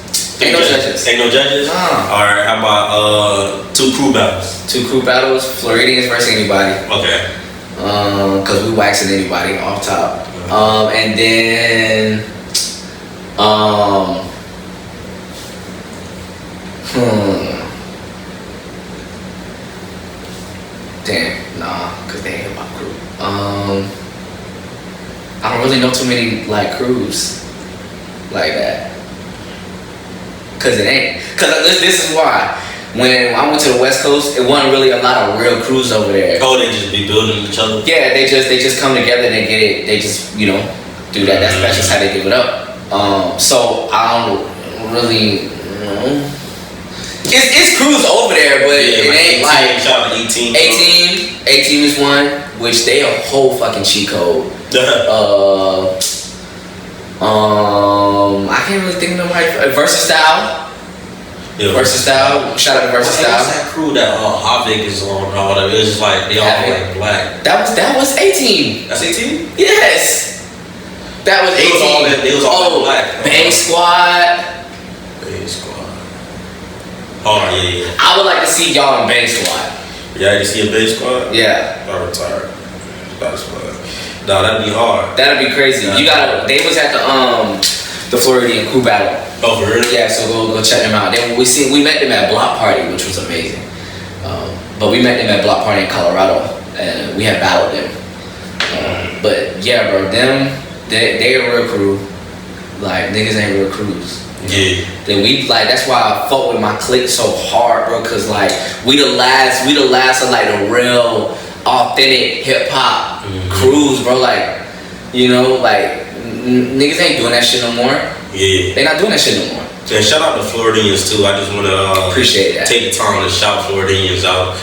Ain't no judges. Ain't no judges? Nah. Alright, how about 2 crew battles? 2 crew battles, Floridians versus anybody. Okay. Cause we waxing anybody off top. And then damn, nah, cause they ain't hip hop crew. I don't really know too many like crews like that. Cause it ain't. Cause this is why. When I went to the West Coast, it wasn't really a lot of real crews over there. Oh, they just be building each other? Yeah, they just come together and they get it. They just, you know, do that. That's just how they give it up. So I don't really, you know. It's crews over there, but it ain't like 18 is one, which they a whole fucking cheat code. I can't really think of them right. Versatile. Yeah, Versatile. Shout out to Versatile. What's that crew that Havik is on or whatever? It was just like they all like black. That was 18. That's 18? Yes. That was 18. They was all black. Bay Squad. Bay Squad. Oh yeah. I would like to see y'all in Bay Squad. Yeah, you see a Bay Squad? Yeah. I'm retired. That's fun. No, that'd be hard. That'd be crazy. You gotta. They was at the Floridian crew battle. Oh, for real? Yeah, so go check them out. Then we met them at Block Party, which was amazing. But we met them at Block Party in Colorado, and we had battled them. But yeah, bro, they a real crew. Like niggas ain't real crews. Yeah. Then we like that's why I fought with my clique so hard, bro. Cause like we the last of like the real authentic hip hop crews, bro. Like, you know, like niggas ain't doing that shit no more. Yeah. They not doing that shit no more. And shout out to Floridians too. I just want to appreciate that. Take the time to shout Floridians out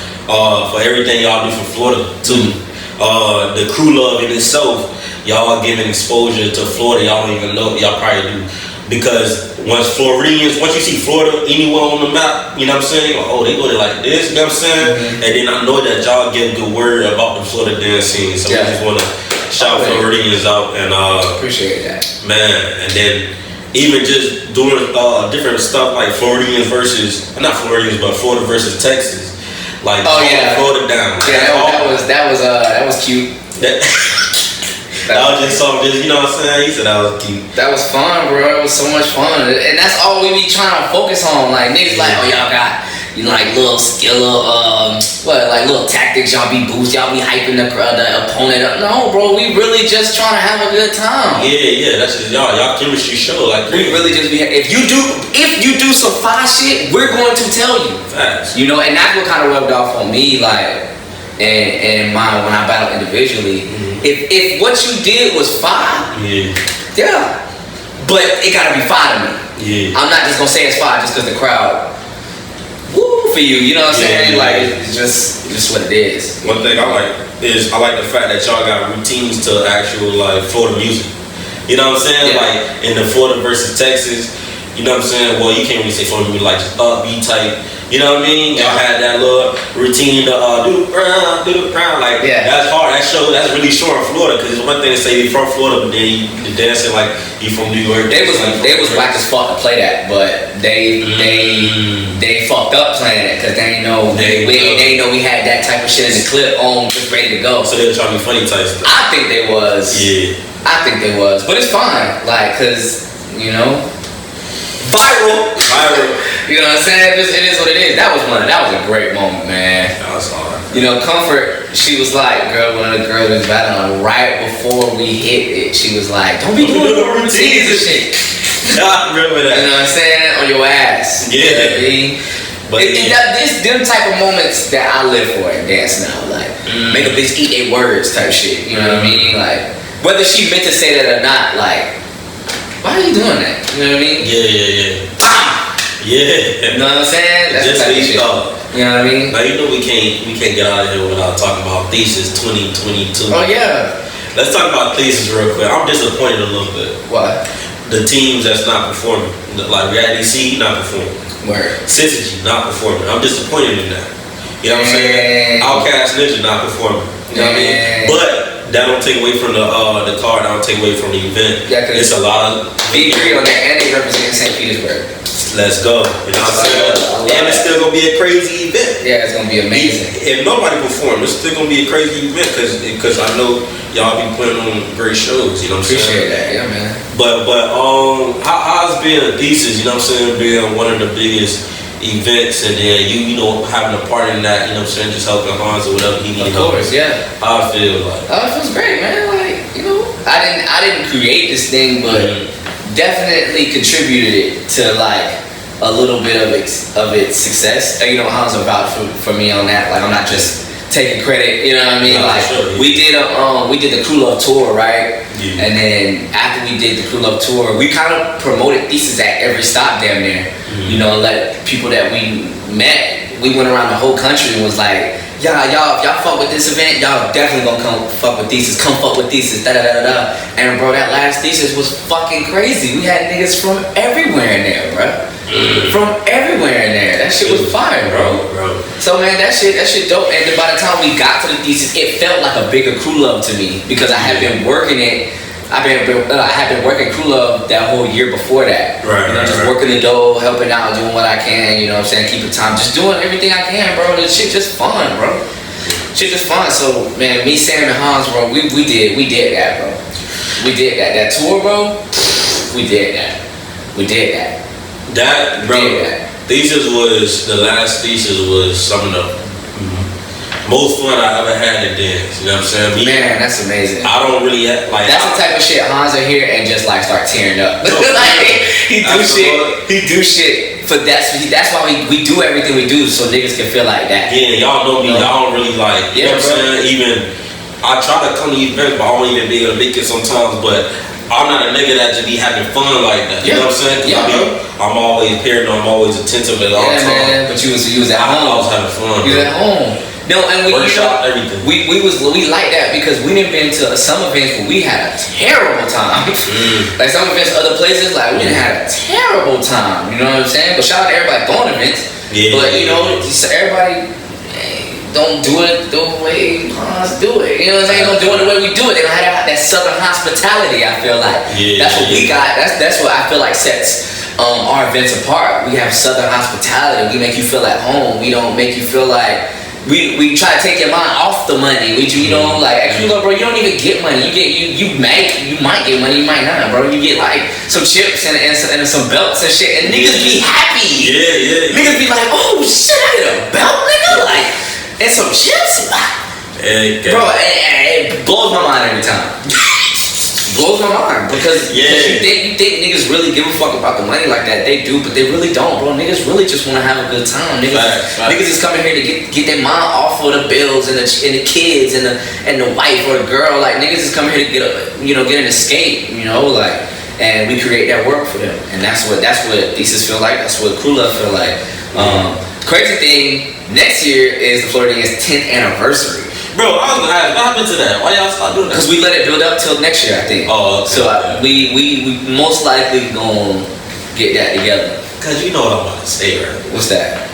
for everything y'all do for Florida too. The crew love in itself, y'all giving exposure to Florida. Y'all don't even know. Y'all probably do. Because once you see Florida anywhere on the map, you know what I'm saying? Like, oh, they go there like this, you know what I'm saying? And then I know that y'all get good word about the Florida dance scene. So I just want to shout Floridians out and appreciate that. Man, and then even just doing different stuff like Floridians versus Florida versus Texas. Like Florida down. Yeah, that was cute. That was just something, you know what I'm saying? He said that was cute. That was fun, bro. It was so much fun. And that's all we be trying to focus on. Like, niggas like, oh, y'all got, you know, like little skill, like little tactics. Y'all be boosting, y'all be hyping the opponent up. No, bro, we really just trying to have a good time. Yeah, that's just y'all chemistry show. Like, we really just be, if you do some fire shit, we're going to tell you. Facts. You know, and that's what kind of rubbed off on me, like, and mine when I battle individually. If what you did was fire, yeah, but it gotta be fire to me. Yeah, I'm not just gonna say it's fire just because the crowd, woo for you. You know what I'm saying? Like it's just what it is. One thing I like the fact that y'all got routines to actual like Florida music. You know what I'm saying? Like in the Florida versus Texas. You know what I'm saying? Well, you can't really say Florida music like just upbeat type. You know what I mean? Y'all had that little routine to do the crown. Like, that's hard. That's really short in Florida, because it's one thing to say you're from Florida, but then you dancing like you from New York. They was whack as fuck to play that, but they fucked up playing it, because they didn't know we had that type of shit in the clip on, just ready to go. So they were trying to be funny type stuff. I think they was. Yeah. I think they was, but it's fine. Like, cause viral. You know what I'm saying? It is what it is. That was a great moment, man. That was hard. Comfort, she was like, one of the girls was battling right before we hit it. She was like, don't be doing the routines and shit. I remember that. You know what I'm saying? On your ass. Yeah. You know what I mean? But them type of moments that I live for in dance now. Like, make a bitch eat their words type shit. You know what I mean? Like, whether she meant to say that or not, like, why are you doing that? You know what I mean? Yeah. Yeah. You know what I'm saying? That's just the type of shit. You know what I mean? Now we can't get out of here without talking about Thesis 2022. Oh yeah. Let's talk about Thesis real quick. I'm disappointed a little bit. Why? The teams that's not performing, like Reality C, not performing. Word. Syzygy not performing. I'm disappointed in that. You know what I'm saying? Outkast Ninja not performing. You know what I mean? But that don't take away from the card. That don't take away from the event. Yeah, it's a lot of victory on that, and they represent St. Petersburg. Let's go. You know what I'm saying? And it's still gonna be a crazy event. Yeah, it's gonna be amazing. If nobody performs, it's still gonna be a crazy event, because I know y'all be putting on great shows. You know what I'm saying? Appreciate that, yeah, man. But how's being a Thesis? You know what I'm saying? Being one of the biggest events, and then you know having a part in that. You know what I'm saying? Just helping Hans or whatever he needs. Of course, yeah. How I feel like. It feels great, man. Like, I didn't create this thing, but definitely contributed it to like a little bit of its success. Hans will vouch for me on that. Like, I'm not just taking credit. You know what I mean? We did the Crew Love tour, right? Yeah. And then after we did the Crew Love tour, we kind of promoted Thesis at every stop damn near. Let people that we met. We went around the whole country and was like, y'all fuck with this event, y'all definitely gonna come fuck with Thesis, come fuck with Thesis, da-da-da-da-da. And bro, that last Thesis was fucking crazy. We had niggas from everywhere in there, bro. From everywhere in there. That shit was fire, bro. So man, that shit dope. And then by the time we got to the Thesis, it felt like a bigger Crew Love to me, because I had been working it. I had been working Crew Love that whole year before that. Just working the dough, helping out, doing what I can, you know what I'm saying, keeping time, just doing everything I can, bro. This shit just fun, bro. Shit just fun. So man, me, Sam, and Hans, bro, we did that, bro. We did that. That tour, bro, we did that. That, bro, Thesis was, the last Thesis was some of the most fun I ever had to dance. You know what I'm saying? Man, that's amazing. I don't really like. That's the type of shit Hans will hear and just like start tearing up. He do shit for that's why we do everything we do, so niggas can feel like that. Yeah, y'all know me. Y'all don't really like. You know what I'm saying? Even I try to come to events, but I don't even be able to make it sometimes. But I'm not a nigga that just be having fun like that. You know what I'm saying? I'm always paranoid. I'm always attentive at all times. Man, but you was at home. I was having fun. You was at home. No, and we everything. We like that because we didn't been to some events where we had a terrible time. Like some events, other places, like we didn't have a terrible time. You know what I'm saying? But shout out to everybody going to events. Yeah. But everybody don't do it the way Hans do it. You know what I'm saying? Don't do it the way we do it. They don't have that Southern hospitality. I feel like that's what we got. That's what I feel like sets our events apart. We have Southern hospitality. We make you feel at home. We don't make you feel like. We try to take your mind off the money. Like at Crew Love, bro, you don't even get money. You might get money, you might not, bro. You get like some chips and some belts and shit, and niggas be happy. Yeah. Niggas be like, oh shit, I get a belt, nigga, like, and some chips. Bro, it blows my mind every time. Blows my mind because you think niggas really give a fuck about the money like that. They do, but they really don't, bro. Niggas really just want to have a good time. Niggas is coming here to get their mind off of the bills and the kids and the wife or the girl. Like niggas is coming here to get an escape. And we create that work for them. And that's what Thesis feel like. That's what Crew Love feel like. Crazy thing, next year is the Floridians' 10th anniversary. Bro, I was gonna ask, what happened to that? Why y'all stop doing that? Because we let it build up till next year, I think. Oh, okay. So we most likely gonna get that together. Cause you know what I'm about to say, right? What's that?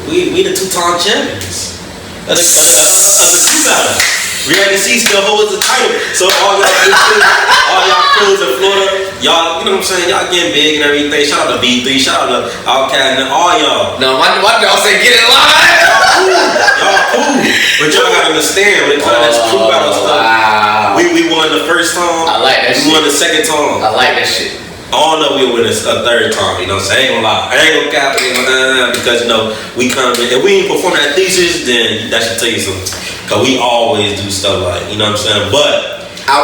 We the 2-time champions. Under two battles. Reality C still holds the title. So all y'all crews in Florida, y'all, you know what I'm saying? Y'all getting big and everything. Shout out to B3, shout out to Outkast and all y'all. No, why y'all say get in line? Y'all cool. But y'all gotta understand when it comes to this crew battle stuff. Wow. We won the first time. I like that shit. We won the second time. I like that shit. I don't know we'll win a third time, you know what I'm saying? I ain't gonna lie. I ain't gonna cap it, because, you know, we come in. If we ain't perform that thesis, then that should tell you something. Because we always do stuff like, you know what I'm saying? But we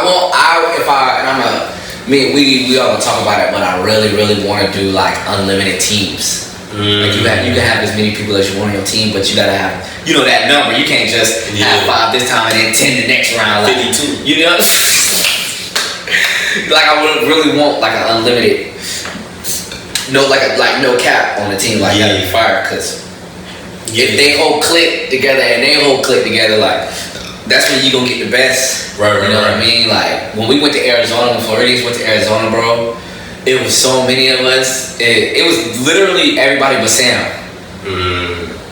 all gonna talk about it, but I really, really want to do like unlimited teams. Like you can have as many people as you want on your team, but you gotta have, you know, that number. You can't just have 5 this time and then 10 the next round. Like, 52. You know? Like I would really want like an unlimited, no cap on the team. Like that'd be fire, because if they whole click together and they whole click together, like that's when you gonna get the best. Right. You know what I mean? Like when we went to Arizona, when Floridians went to Arizona, bro, it was so many of us. It was literally everybody but Sam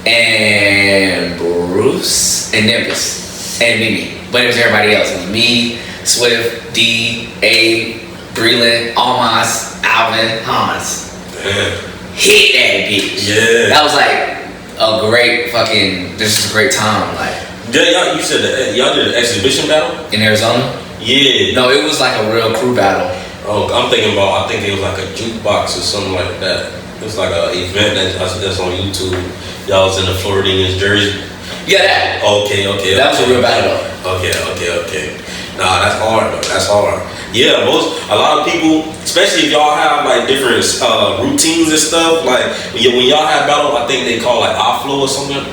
and Bruce and Nimbus and Mimi, but it was everybody else. It was me, Swift, D, A, Breland, Almas, Alvin, Hans. Hit that bitch. Yeah. That was like a great fucking. This is a great time. Like. Yeah, you said that y'all did an exhibition battle In Arizona? Yeah. No, it was like a real crew battle. Oh, I think it was like a jukebox or something like that. It was like an event that's on YouTube. Y'all was in the Floridians jersey. Yeah, that. Okay. That was a real battle though. Okay. Nah, that's hard though. That's hard. Yeah, a lot of people, especially if y'all have like different routines and stuff. Like when y'all have battle, I think they call like Offlow or something.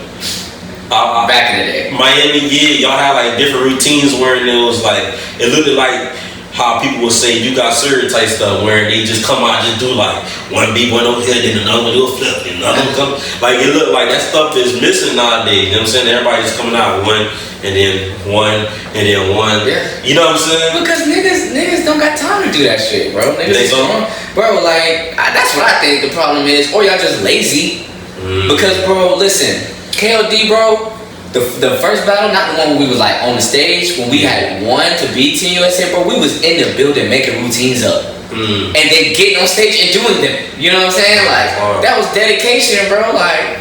Back in the day, Miami, y'all had like different routines where it was like it looked like how people would say you got certain type stuff where they just come out and just do like one beat, one over here, then another one do a flip, then another one come. Like it looked like that stuff is missing nowadays. You know what I'm saying? Everybody just coming out one and then one and then one. Yeah. You know what I'm saying? Because niggas don't got time to do that shit, bro. Niggas bro, like that's what I think the problem is, or y'all just lazy. Because bro, listen. KOD, bro, the first battle, not the one where we was like on the stage, when we had won to beat Team USA, bro, we was in the building making routines up. And then getting on stage and doing them. You know what I'm saying? Like, that was dedication, bro. Like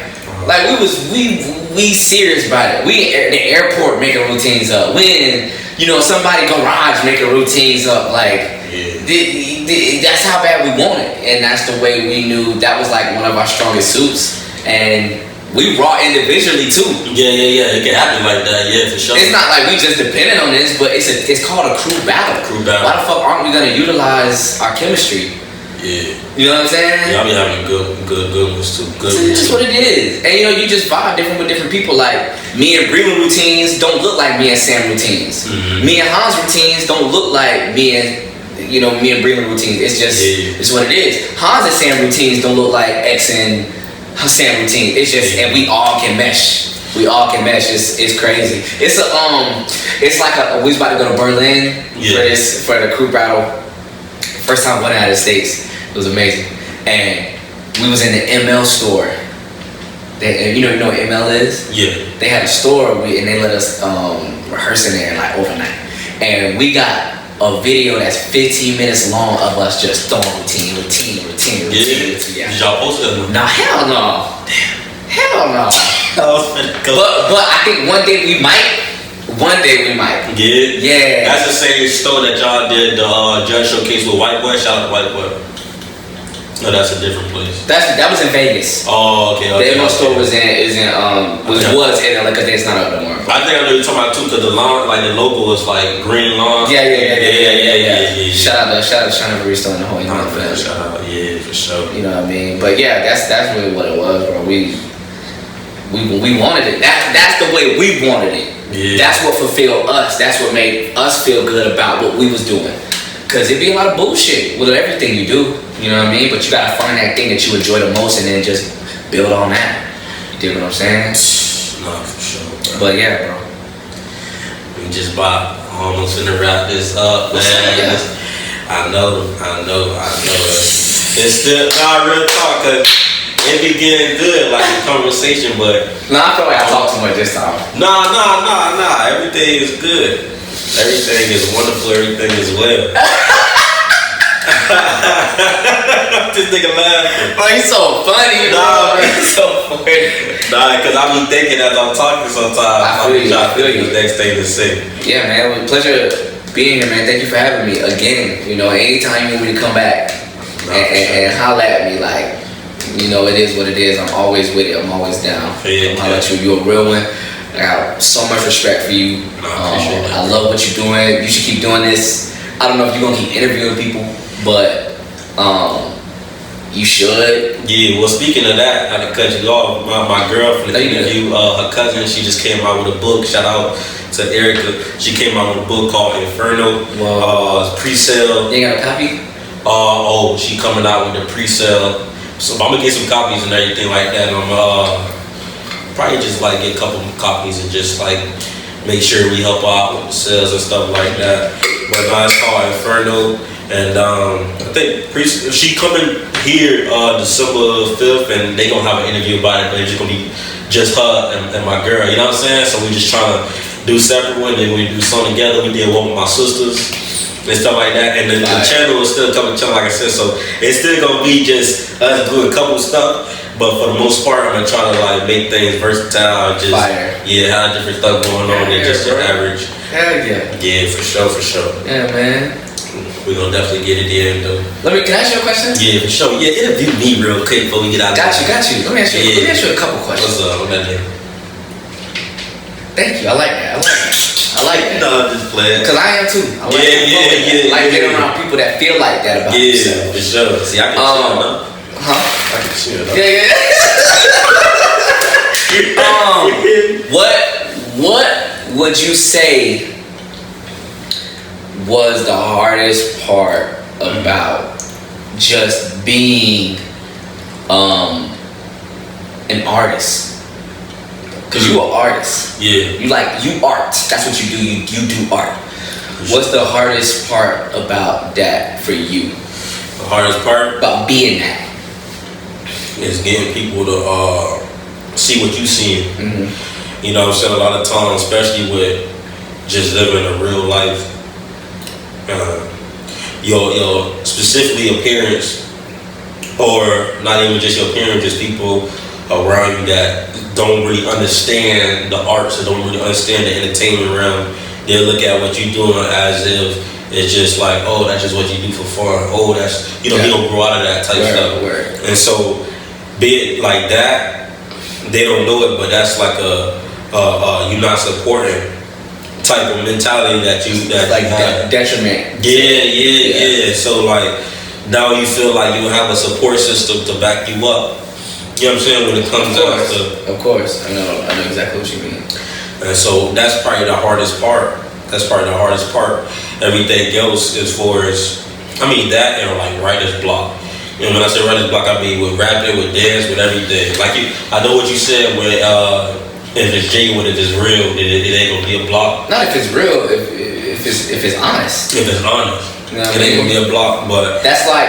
we serious about it. We at the airport making routines up. We in, you know, somebody garage making routines up. Like, that's how bad we want it. And that's the way we knew that was like one of our strongest suits. And we raw individually too. Yeah. It can happen like that. Yeah, for sure. It's not like we just dependent on this, but it's called a crew battle. Why the fuck aren't we gonna utilize our chemistry? Yeah. You know what I'm saying? Y'all be having good ones too. That's what it is. And you know, you just vibe different with different people. Like me and Breland routines don't look like me and Sam routines. Me and Hans routines don't look like me and Breland routines. It's just it's what it is. Hans and Sam routines don't look like X and Sam routine. It's just, and we all can mesh. It's crazy. It's like we was about to go to Berlin for the crew battle. First time going out of the States. It was amazing. And we was in the ML store. You know what ML is? Yeah. They had a store and they let us rehearse in there like overnight. And we got a video that's 15 minutes long of us just throwing routine. Yeah. Did y'all post it? Nah, hell no. But I think one day we might. Yeah. That's the same store that y'all did the judge showcase with White Boy. Shout out to White Boy. No, that's a different place. That was in Vegas. Oh, okay. The ML store was in LA because it's not up no more. I think I know you're talking about too, because the lawn, like the logo was like green lawn. Yeah. Shout out to China Barista and the whole family. Shout out, for sure. You know what I mean? But yeah, that's really what it was, bro. We wanted it. That's the way we wanted it. Yeah. That's what fulfilled us. That's what made us feel good about what we was doing. Cause it'd be a lot of bullshit with everything you do. You know what I mean? But you gotta find that thing that you enjoy the most and then just build on that. You dig what I'm saying? Nah, for sure, bro. But yeah, bro. We just about almost finna wrap this up, man. I know. It's still not real talk, cause it be getting good, like the conversation, but I feel like I talked too much this time. Nah. Everything is good. Everything is wonderful. Everything is well. This nigga laughing. Oh, he's so funny, Nah, he's so funny. Nah, cause I be thinking as I'm talking sometimes. I feel you. The next thing to say. Yeah, man. It was a pleasure being here, man. Thank you for having me again. You know, anytime you want me to come back and holler at me, like, you know, it is what it is. I'm always with it. I'm always down. Yeah, I'll let you. You're a real one. I got so much respect for you. I appreciate that. I love what you're doing. You should keep doing this. I don't know if you're gonna keep interviewing people, but you should. Yeah, well, speaking of that, I had to cut you off. My girlfriend interview, her cousin, she just came out with a book. Shout out to Erica. She came out with a book called Inferno. It's pre-sale. You ain't got a copy? She coming out with the pre-sale. So I'm gonna get some copies and everything like that. I'm probably just like get a couple copies and just like make sure we help out with the sales and stuff like that. But it's called Inferno. And I think she coming here December 5th, and they gonna have an interview about it, but it's just gonna be just her and my girl, you know what I'm saying? So we just trying to do separate one, then we do something together. We did one with my sisters and stuff like that, and then the channel is still coming, like I said, so it's still gonna be just us doing a couple stuff, but for the most part, I'm gonna try to like make things versatile, just have different stuff going on than just your average. Hell yeah. Yeah, for sure. Yeah, man. We're gonna definitely get it in though. Can I ask you a question? Yeah, for sure. Yeah, interview me real quick before we get out. Got you. Let me ask you a couple questions. What's up? What that? Thank you. I like that. No, I'm just playing. Cause I am too. I like getting around people that feel like that about themselves. Yeah, for sure. See, I can chill now. I can chill now. What would you say was the hardest part about just being an artist? Cause you an artist. Yeah. You art. That's what you do. You do art. What's the hardest part about that for you? The hardest part about being that is getting people to see what you see. Mm-hmm. You know what I'm saying? A lot of times, especially with just living a real life. Your specifically appearance, or not even just your appearance, just people around you that don't really understand the arts or don't really understand the entertainment realm. They look at what you're doing as if it's just like, oh, that's just what you do for fun. Oh, that's you don't grow out of that type stuff. And so, be it like that, they don't know it, but that's like you're not supporting type of mentality that you have. Detriment. Yeah. So like now you feel like you have a support system to back you up. You know what I'm saying? When it comes down to. Of course, I know exactly what you mean. And so that's probably the hardest part. Everything else as far as that and like writer's block. And when I say writer's block, I mean with rapping, with dance, with everything. Like I know what you said when if it's genuine, if it's real, it ain't gonna be a block. Not if it's real, if it's honest. If it's honest, you know it ain't gonna be a block. But that's like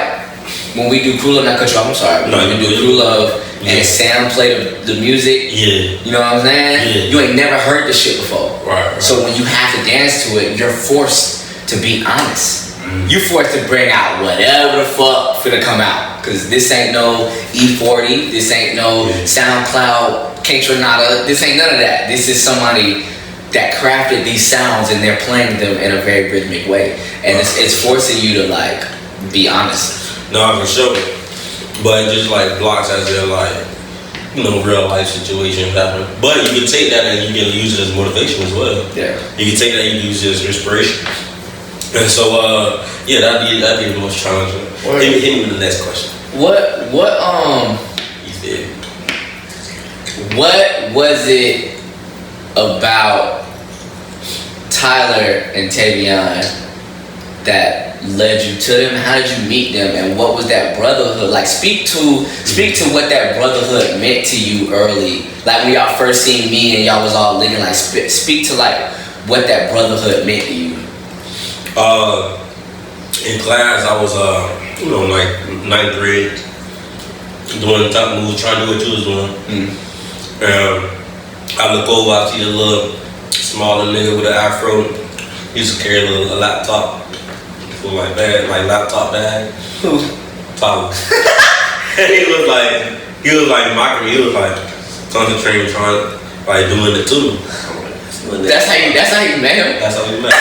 when we do Crew Love. Not cut you off. I'm sorry. When we do Crew Love and Sam play the music. Yeah. You know what I'm saying? Yeah. You ain't never heard this shit before. Right. So when you have to dance to it, you're forced to be honest. Mm-hmm. You're forced to bring out whatever the fuck finna come out. Cause this ain't no E40. This ain't no SoundCloud. Kaytranada, this ain't none of that. This is somebody that crafted these sounds and they're playing them in a very rhythmic way. And it's forcing you to like be honest. No, for sure. But just like blocks as in like, real life situations happen. But you can take that and you can use it as motivation as well. Yeah. You can take that and use it as inspiration. And so that'd be the most challenging. Hit me with the next question. What was it about Tyler and Tavion that led you to them? How did you meet them, and what was that brotherhood like? Speak to what that brotherhood meant to you early. Like when y'all first seen me and y'all was all linking. Like speak to like what that brotherhood meant to you. In class, I was like 9th grade. doing the top moves, trying to do what you was doing. I look over, I see the little smaller nigga with an afro. He used to carry a laptop. For like bag, like laptop bag. Who? Tyler. And he was like mocking me. He was like concentrating, trying, like doing it to me. That's how you met him? That's how we met.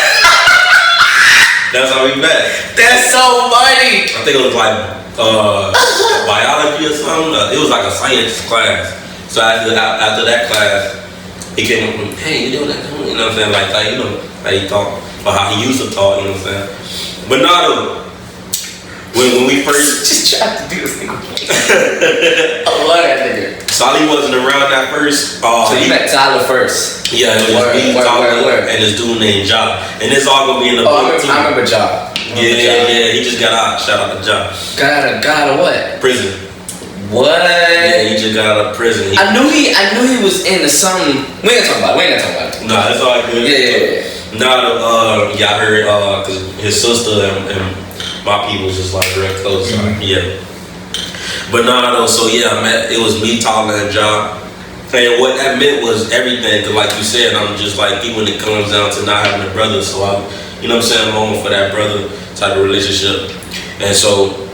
That's how we met. That's so funny. I think it was like biology or something. It was like a science class. So after that class, he came up with me, hey, you doing that? You know what I'm saying? Like you know, how he talk, or how he used to talk, you know what I'm saying? But no, when we first just tried to do this nigga. I love that nigga. Solly wasn't around that first. So you met Tyler first. Yeah, it was me, Tyler, and this dude named Ja. And it's all gonna be in the book too. I remember Ja. Yeah, he just got out. Shout out to Ja. Got out of what? Prison. What? Yeah, he just got out of prison. I knew he was into some. We ain't gonna talk about it. Nah, that's all good. Yeah. Nah, y'all heard, cause his sister and my people was just like real close. Yeah. But nah, though. So yeah, it was me, Tyler, and Ja. And what that meant was everything. Cause like you said, I'm just like, even when it comes down to not having a brother, so I'm, you know what I'm saying, I'm on for that brother type of relationship. And so,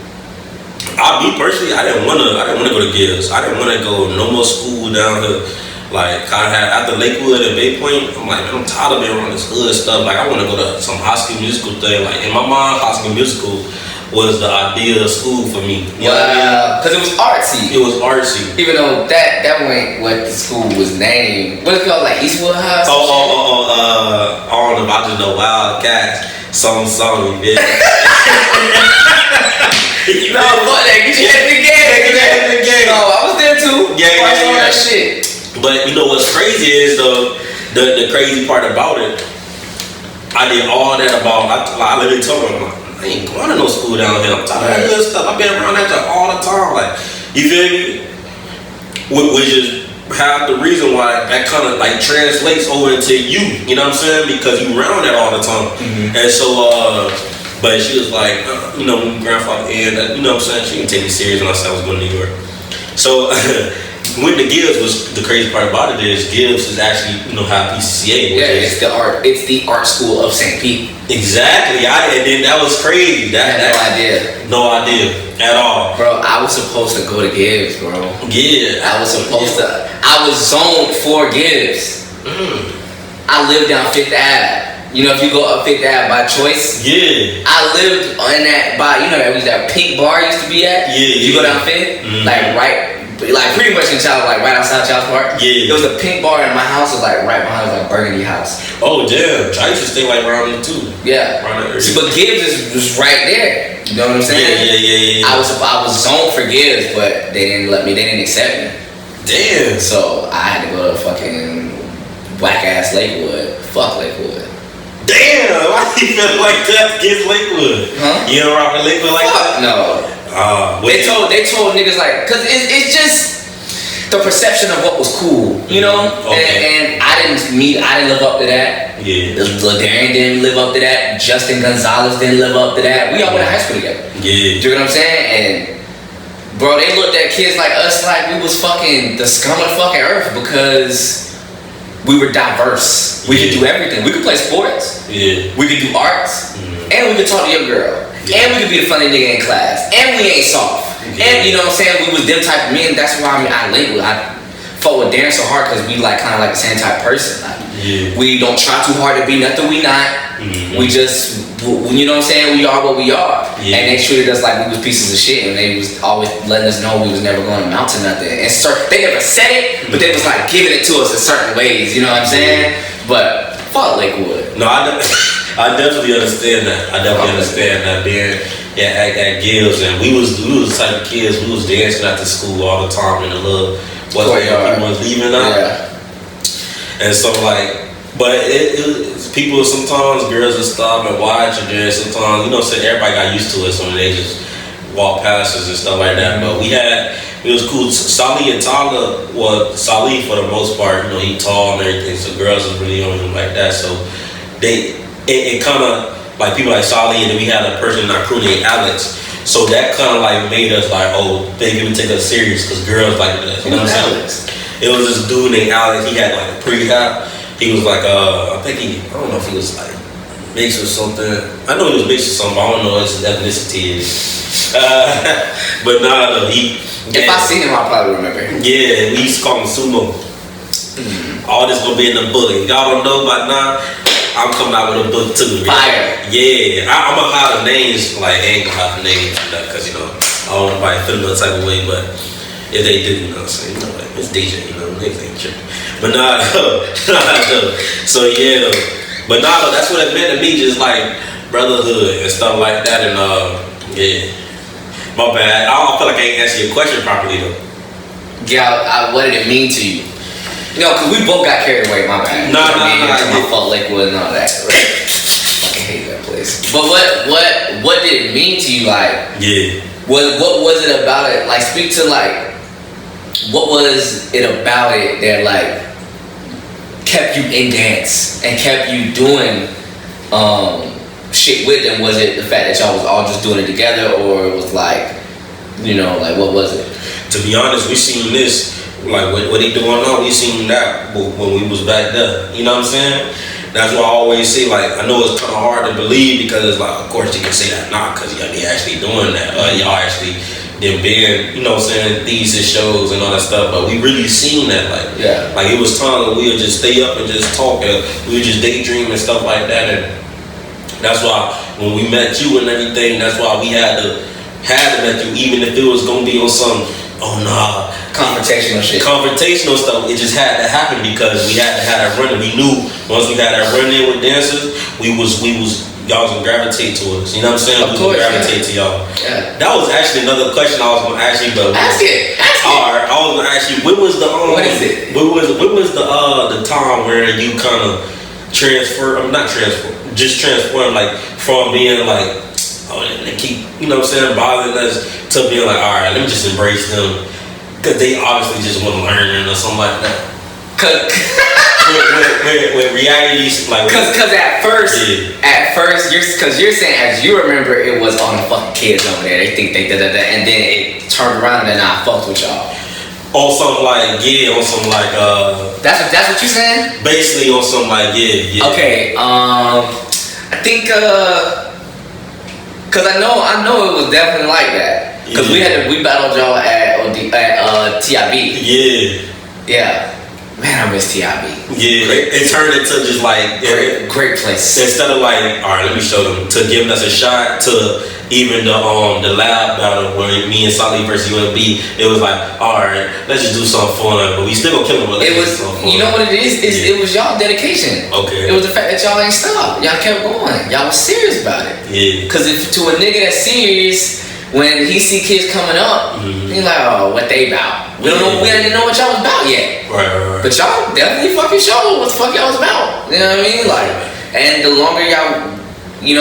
me personally, I didn't wanna go to Gibbs. I didn't wanna go no more school down here. Like, I had after Lakewood and Bay Point, I'm like, I'm tired of being around this hood stuff. Like, I wanna go to some High School Musical thing. Like, in my mind, High School Musical was the ideal school for me. Wow, because it was artsy. It was artsy. Even though that wasn't what the school was named. What is it called, like Eastwood High? I don't know. I just know Wildcats. Song, bitch. No, fuck that. Get your head in the game. No, I was there too. Yeah. That shit. But you know what's crazy is the crazy part about it. I did all that I literally told him, I ain't going to no school down here. I'm tired of this stuff. I've been around that all the time. Like, you feel me? Which is half the reason why that kind of like translates over into you. You know what I'm saying? Because you around that all the time. And so, but she was like, you know, grandfather, and you know what I'm saying? She didn't take me serious when I said I was going to New York. So, when the Gibbs was the crazy part about it is Gibbs is actually, you know, how PCCA. It's the art school of St. Pete. Exactly. And then that was crazy. No idea at all. Bro, I was supposed to go to Gibbs, bro. Yeah. I was zoned for Gibbs. I lived down 5th Ave. You know, if you go up 5th Ave by choice. Yeah. I lived on that you know, that pink bar used to be at. Yeah. You go down 5th, like pretty much in Charles, like right outside Charles Park. Yeah. There was a pink bar, and my house was like right behind, like Burgundy House. Oh damn! I used to stay like around there too. Yeah. But Gibbs was right there. You know what I'm saying? Yeah. I was zoned for Gibbs, but they didn't let me. They didn't accept me. Damn. So I had to go to fucking whack ass Lakewood. Fuck Lakewood. Damn. Why do you feel like that? Gibbs Lakewood? Huh? You don't rock with Lakewood like that? No. They told niggas like, cause it's just the perception of what was cool, you know. And I didn't live up to that. Yeah. LaDarian didn't live up to that. Justin Gonzalez didn't live up to that. We all went to high school together. Yeah. You know what I'm saying? And bro, they looked at kids like us like we was fucking the scum of the fucking earth because we were diverse. We could do everything. We could play sports. Yeah. We could do arts, and we could talk to your girl. Yeah. And we could be the funny nigga in class. And we ain't soft. Yeah. And you know what I'm saying? We was them type of men. That's why I fought with Darren so hard because we like kind of like the same type of person. Like, we don't try too hard to be nothing we not. We just, you know what I'm saying? We are what we are. Yeah. And they treated us like we was pieces of shit. And they was always letting us know we was never going to amount to nothing. And they never said it, but they was like giving it to us in certain ways. You know what I'm saying? But fuck Lakewood. No, I definitely understand that. Being at Gibbs, and we was the type of kids, we was dancing after school all the time in the little people was leaving out. Yeah. And so like, but it people sometimes girls will stop and watch, and then sometimes, you know, so everybody got used to it, so they just walk past us and stuff like that. But it was cool. Solly and Tyler, Solly for the most part, you know, he tall and everything, so girls was really on him like that. So it kind of like people like Solly, and then we had a person in our crew named Alex, So that kind of like made us like, oh, they can take us serious because girls like this. You know what I'm saying? It was this dude named Alex. He had like a pre-hop. He was like, I don't know if he was like mixed or something. I know he was mixed or something, but I don't know what his ethnicity is. But nah, if I see him, I'll probably remember him. Yeah, we used to call him Sumo. All this gonna be in the book. Y'all don't know about now. I'm coming out with a book too. Fire. Yeah, I'm gonna hide the names. Like, I ain't gonna hide the names, because I don't want nobody feeling no type of way. But if they do, you know what I'm saying? Like, it's DJ, niggas ain't tripping. But nah, so yeah, but nah, that's what it meant to me, just like brotherhood and stuff like that. And yeah, my bad. I don't feel like I ain't answer your question properly though. Yeah, what did it mean to you? Cause we both got carried away. My bad. Nah. My fault, Lakewood and all that. Right? Fucking hate that place. But what did it mean to you? Like, yeah. What was it about it? Like, speak to like, what was it about it that like kept you in dance and kept you doing shit with them? Was it the fact that y'all was all just doing it together, or it was like, like what was it? To be honest, we seen this, like what he doing now, we seen that when we was back there. You know what I'm saying? That's why I always say, like, I know it's kind of hard to believe because it's like, of course you can say that not because y'all be actually doing that. Y'all actually them being, you know what I'm saying, these shows and all that stuff, but we really seen that, like, like it was time that we would just stay up and just talk, and we would just daydream and stuff like that, and that's why when we met you and everything, that's why we had to met you, even if it was gonna be on some, confrontational shit. Confrontational stuff, it just had to happen because we had to have that run, and we knew once we got that run in with dancers, y'all was gonna gravitate to us. You know what I'm saying? Of course, gravitate to y'all. Yeah. That was actually another question I was gonna ask you, but ask it. Alright, I was gonna ask you, when was the what is it? When was the time where you kind of transformed like from being like, they keep, you know what I'm saying, bothering us, to being like, alright, let me just embrace them because they obviously just want to learn or something like that. With reality, like, cause at first, you're saying, as you remember, it was on the fucking kids over there. They think they da, and then it turned around and I fucked with y'all. On something like That's what you saying? Basically on something like Okay, I think cause I know it was definitely like that. Cause we battled y'all at TIB. Yeah. Man, I miss TIB. Yeah, it turned into just like great place. Instead of like, all right, let me show them, to giving us a shot, to even the lab battle where me and Solly versus UMB, it was like, all right, let's just do something fun, but we still gonna kill them. But it was, you know what it is? It was y'all dedication. Okay. It was the fact that y'all ain't stopped. Y'all kept going. Y'all was serious about it. Yeah. Cause if to a nigga that's serious, when he see kids coming up, he like, oh, what they about? We don't know. We didn't know what y'all was about yet. Right. But y'all definitely fucking showed what the fuck y'all was about. You know what I mean? Like, and the longer y'all,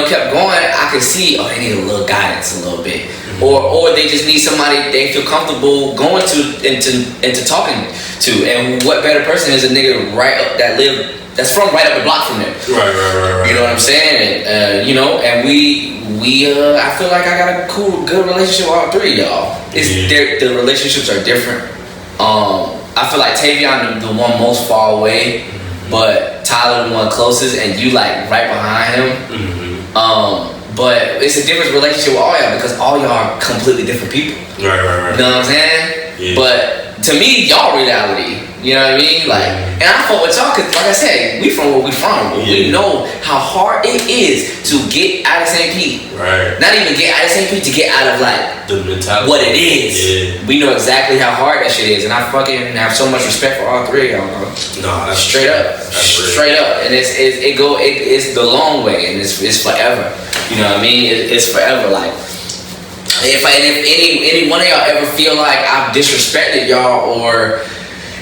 kept going, I could see, they need a little guidance, a little bit, or they just need somebody they feel comfortable going to into talking to. And what better person is a nigga that's from right up the block from them. Right. You know what I'm saying? And and we I feel like I got a good relationship with all three of y'all. The relationships are different. I feel like Tavion the one most far away, but Tyler the one closest, and you like right behind him. But it's a different relationship with all y'all because all y'all are completely different people. Right. You know what I'm saying? Yeah. But to me, y'all reality. You know what I mean? Like, and I fuck with y'all because, like I said, we from where we from. Yeah. We know how hard it is to get out of St. Pete. Right. Not even get out of St. Pete, to get out of like the mentality. What it is. Yeah. We know exactly how hard that shit is, and I fucking have so much respect for all three of y'all, bro. No, that's straight up, and it's the long way, and it's forever. You know what I mean? It's forever. Like, if any one of y'all ever feel like I've disrespected y'all or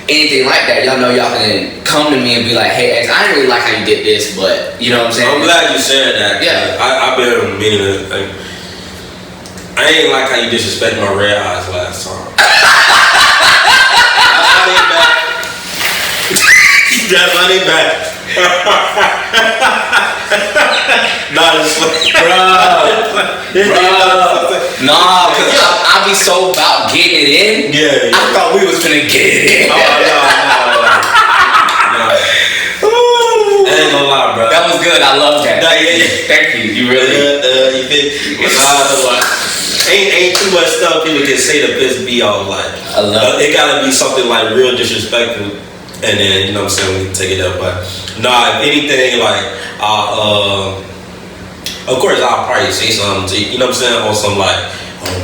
anything like that, y'all know y'all can come to me and be like, hey, X, I didn't really like how you did this, but you know what I'm saying? I'm glad you said that. Yeah. I've been meaning to, like, I ain't like how you disrespect my red eyes last time. That's not even bad. Nah, it's like, bro. Nah, cause I be so about getting it in. Yeah. I thought we was finna get it in. Oh, no. I ain't gonna lie, bro. That was good. I love that. Thank you. You really. You think? Ain't too much stuff people can say to piss me off. Like, I love it gotta be something like real disrespectful, and then you know what I'm saying, we can take it up. But nah, if anything, like, of course I'll probably say something to you know what I'm saying, on some like,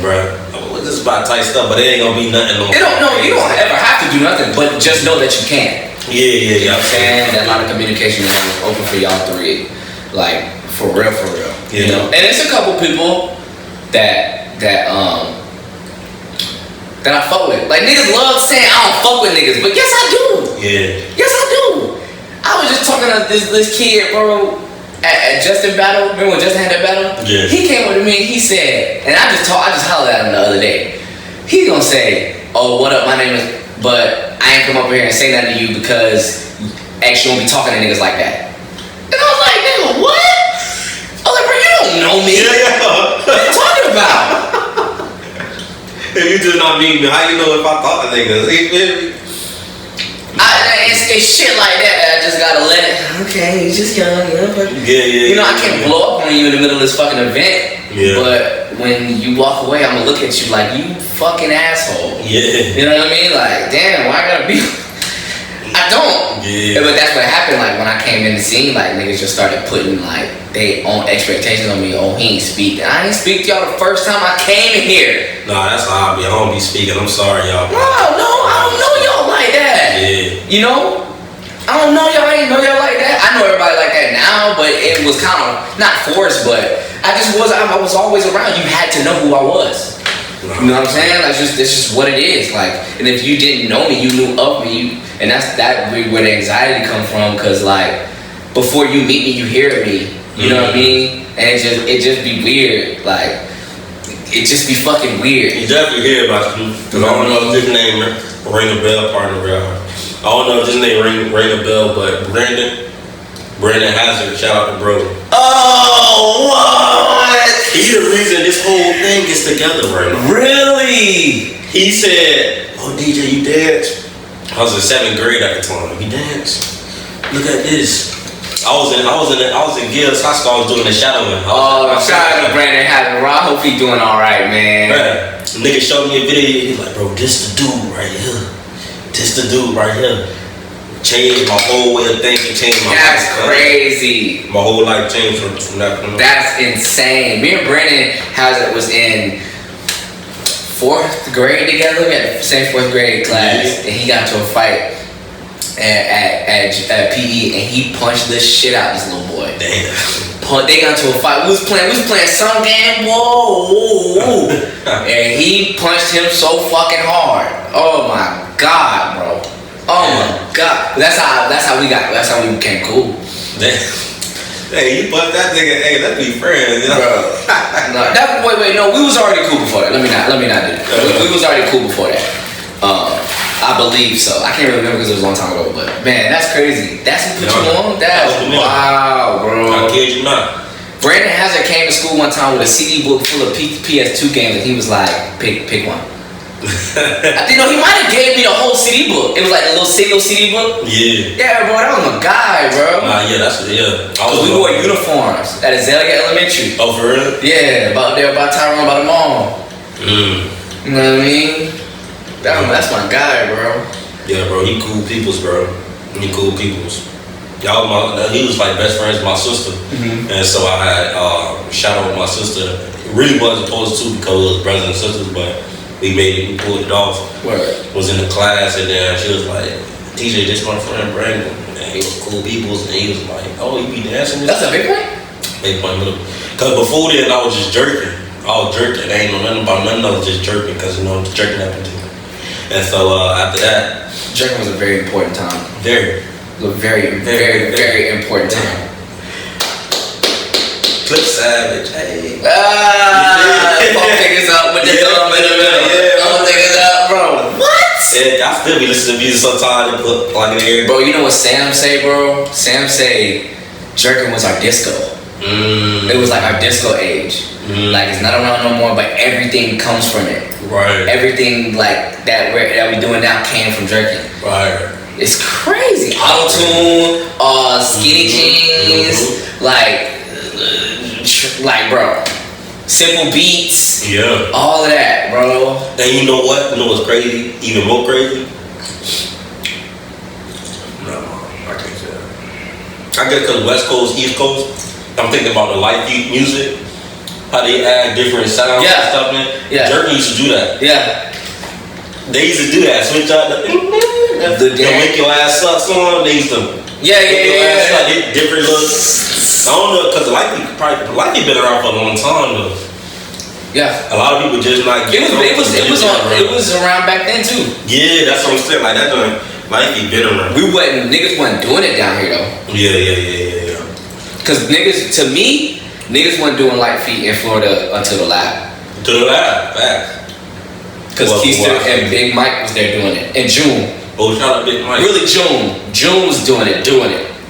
bro, this is about tight stuff, but it ain't gonna be nothing. You don't ever have to do nothing, but just know that you can. Yeah. I'm saying that a lot of communication is open for y'all three, like for real. Yeah. You know, and it's a couple people that I fuck with. Like niggas love saying I don't fuck with niggas, but yes I do. Yeah. Yes I do. I was just talking to this kid, bro, at Justin battle. Remember when Justin had that battle? Yeah. He came up to me and he said, and I just hollered at him the other day. He gonna say, "Oh, what up? My name is," but I ain't come up here and say nothing to you because actually won't be talking to niggas like that. And I was like, nigga, what? I was like, bro, you don't know me. Yeah. What are you talking about? If you just not meet me, how you know if I talk to niggas? It's shit like that I just gotta let it. Okay, he's just young, but yeah. You know, I can't blow up on you in the middle of this fucking event. Yeah. But when you walk away, I'm gonna look at you like you fucking asshole. Yeah. You know what I mean? Like, damn, why I gotta be? I don't. Yeah. But that's what happened. Like when I came in the scene, like niggas just started putting like they own expectations on me. Oh, he ain't speak. I ain't speak to y'all the first time I came in here. Nah, that's how I be. I don't be speaking. I'm sorry, y'all. No, I don't know y'all like that. Yeah. You know? I don't know y'all. I ain't know y'all like that. I know everybody like that now, but it was kind of not forced. But I was always around. You had to know who I was. You know what I'm saying? That's just what it is. Like, and if you didn't know me, you knew of me, and that's where the anxiety come from. Cause like, before you meet me, you hear me. You know what I mean? And it just be weird. Like, it just be fucking weird. You definitely hear about you. Cause I don't know if this name ring a bell, partner. I don't know if this name ring a bell, but Brandon Hazard, shout out to bro. Oh, what? He the reason this whole thing is together right now. Really? He said, "Oh DJ, you dance?" I was in 7th grade at the time. He danced. Look at this. I was in Gil's High School. I was doing the shadowing. Shout out to Brandon Hazard. I hope he doing all right, man. Bruh, nigga showed me a video. He's like, bro, this the dude right here. This the dude right here. Changed my whole way of thinking. Changed my That's life. Crazy. My whole life changed from that point on. That's insane. Me and Brandon Hazard was in 4th grade together. We had the same 4th grade class, and he got into a fight at PE, and he punched the shit out of this little boy. Damn. They got into a fight. We was playing some game. Whoa. And he punched him so fucking hard. Oh my God, bro. Oh my God. That's how we became cool. Hey, you butt that nigga. Hey, let's be friends, you know? Bro. Wait, no, we was already cool before that. Let me not do that. We was already cool before that. I believe so. I can't really remember because it was a long time ago, but man, that's crazy. That's what put you on? That's wow, bro. I kid you not. Brandon Hazard came to school one time with a CD book full of PS2 games, and he was like, pick one. You know, he might have gave me the whole CD book. It was like a little single CD book. Yeah. Yeah, bro, that was my guy, bro. Yeah, yeah. Cause we wore uniforms at Azalea Elementary. Oh, for real? Yeah, by Tyrone, by the mall. You know what I mean? That's my guy, bro. Yeah, bro, he cool peoples, bro. He cool peoples. He was like best friends with my sister, and so I had shout out with my sister. It really wasn't supposed to because it was brothers and sisters, but we pulled it off. Word. Was in the class, and then she was like, "TJ, this my friend Brandon," and he was cool peoples, and he was like, "Oh, you be dancing?" That's a big point. Big point, because before then I was just jerking. I ain't know nothing about nothing. I was just jerking because I was jerking up into it. And so after that, jerking was a very important time. Very. It was a very, very, very important time. Clip Savage, hey. Pump niggas up with the thumb in the middle. Pump niggas up, bro. What? Yeah, I still be listening to music sometimes and put like in the ear. Bro, you know what Sam say, bro? Sam say jerking was our disco. It was like our disco age. Like it's not around no more, but everything comes from it. Right. Everything like that we doing now came from jerking. Right. It's crazy. Auto-tune, skinny jeans, like bro, simple beats. Yeah. All of that, bro. And you know what? You know what's crazy? Even more crazy? No, I can't say that. I guess because West Coast, East Coast, I'm thinking about the light beat music. How they add different sounds and stuff, man. Yeah. Jerky used to do that. Yeah. They used to do that. Switch out the wake your ass up song. They used to yeah. Different looks. I don't know, because Light been around for a long time though. Yeah. A lot of people just like it was around back then too. Yeah, that's what I'm saying. Like that joint, Light been around. Niggas wasn't doing it down here though. Yeah. Cause niggas wasn't doing light feet in Florida until the lab. To the lab, facts. Cause Keister and Big Mike was there doing it. In June. Oh, shout out Big Mike. Really June. June was doing it.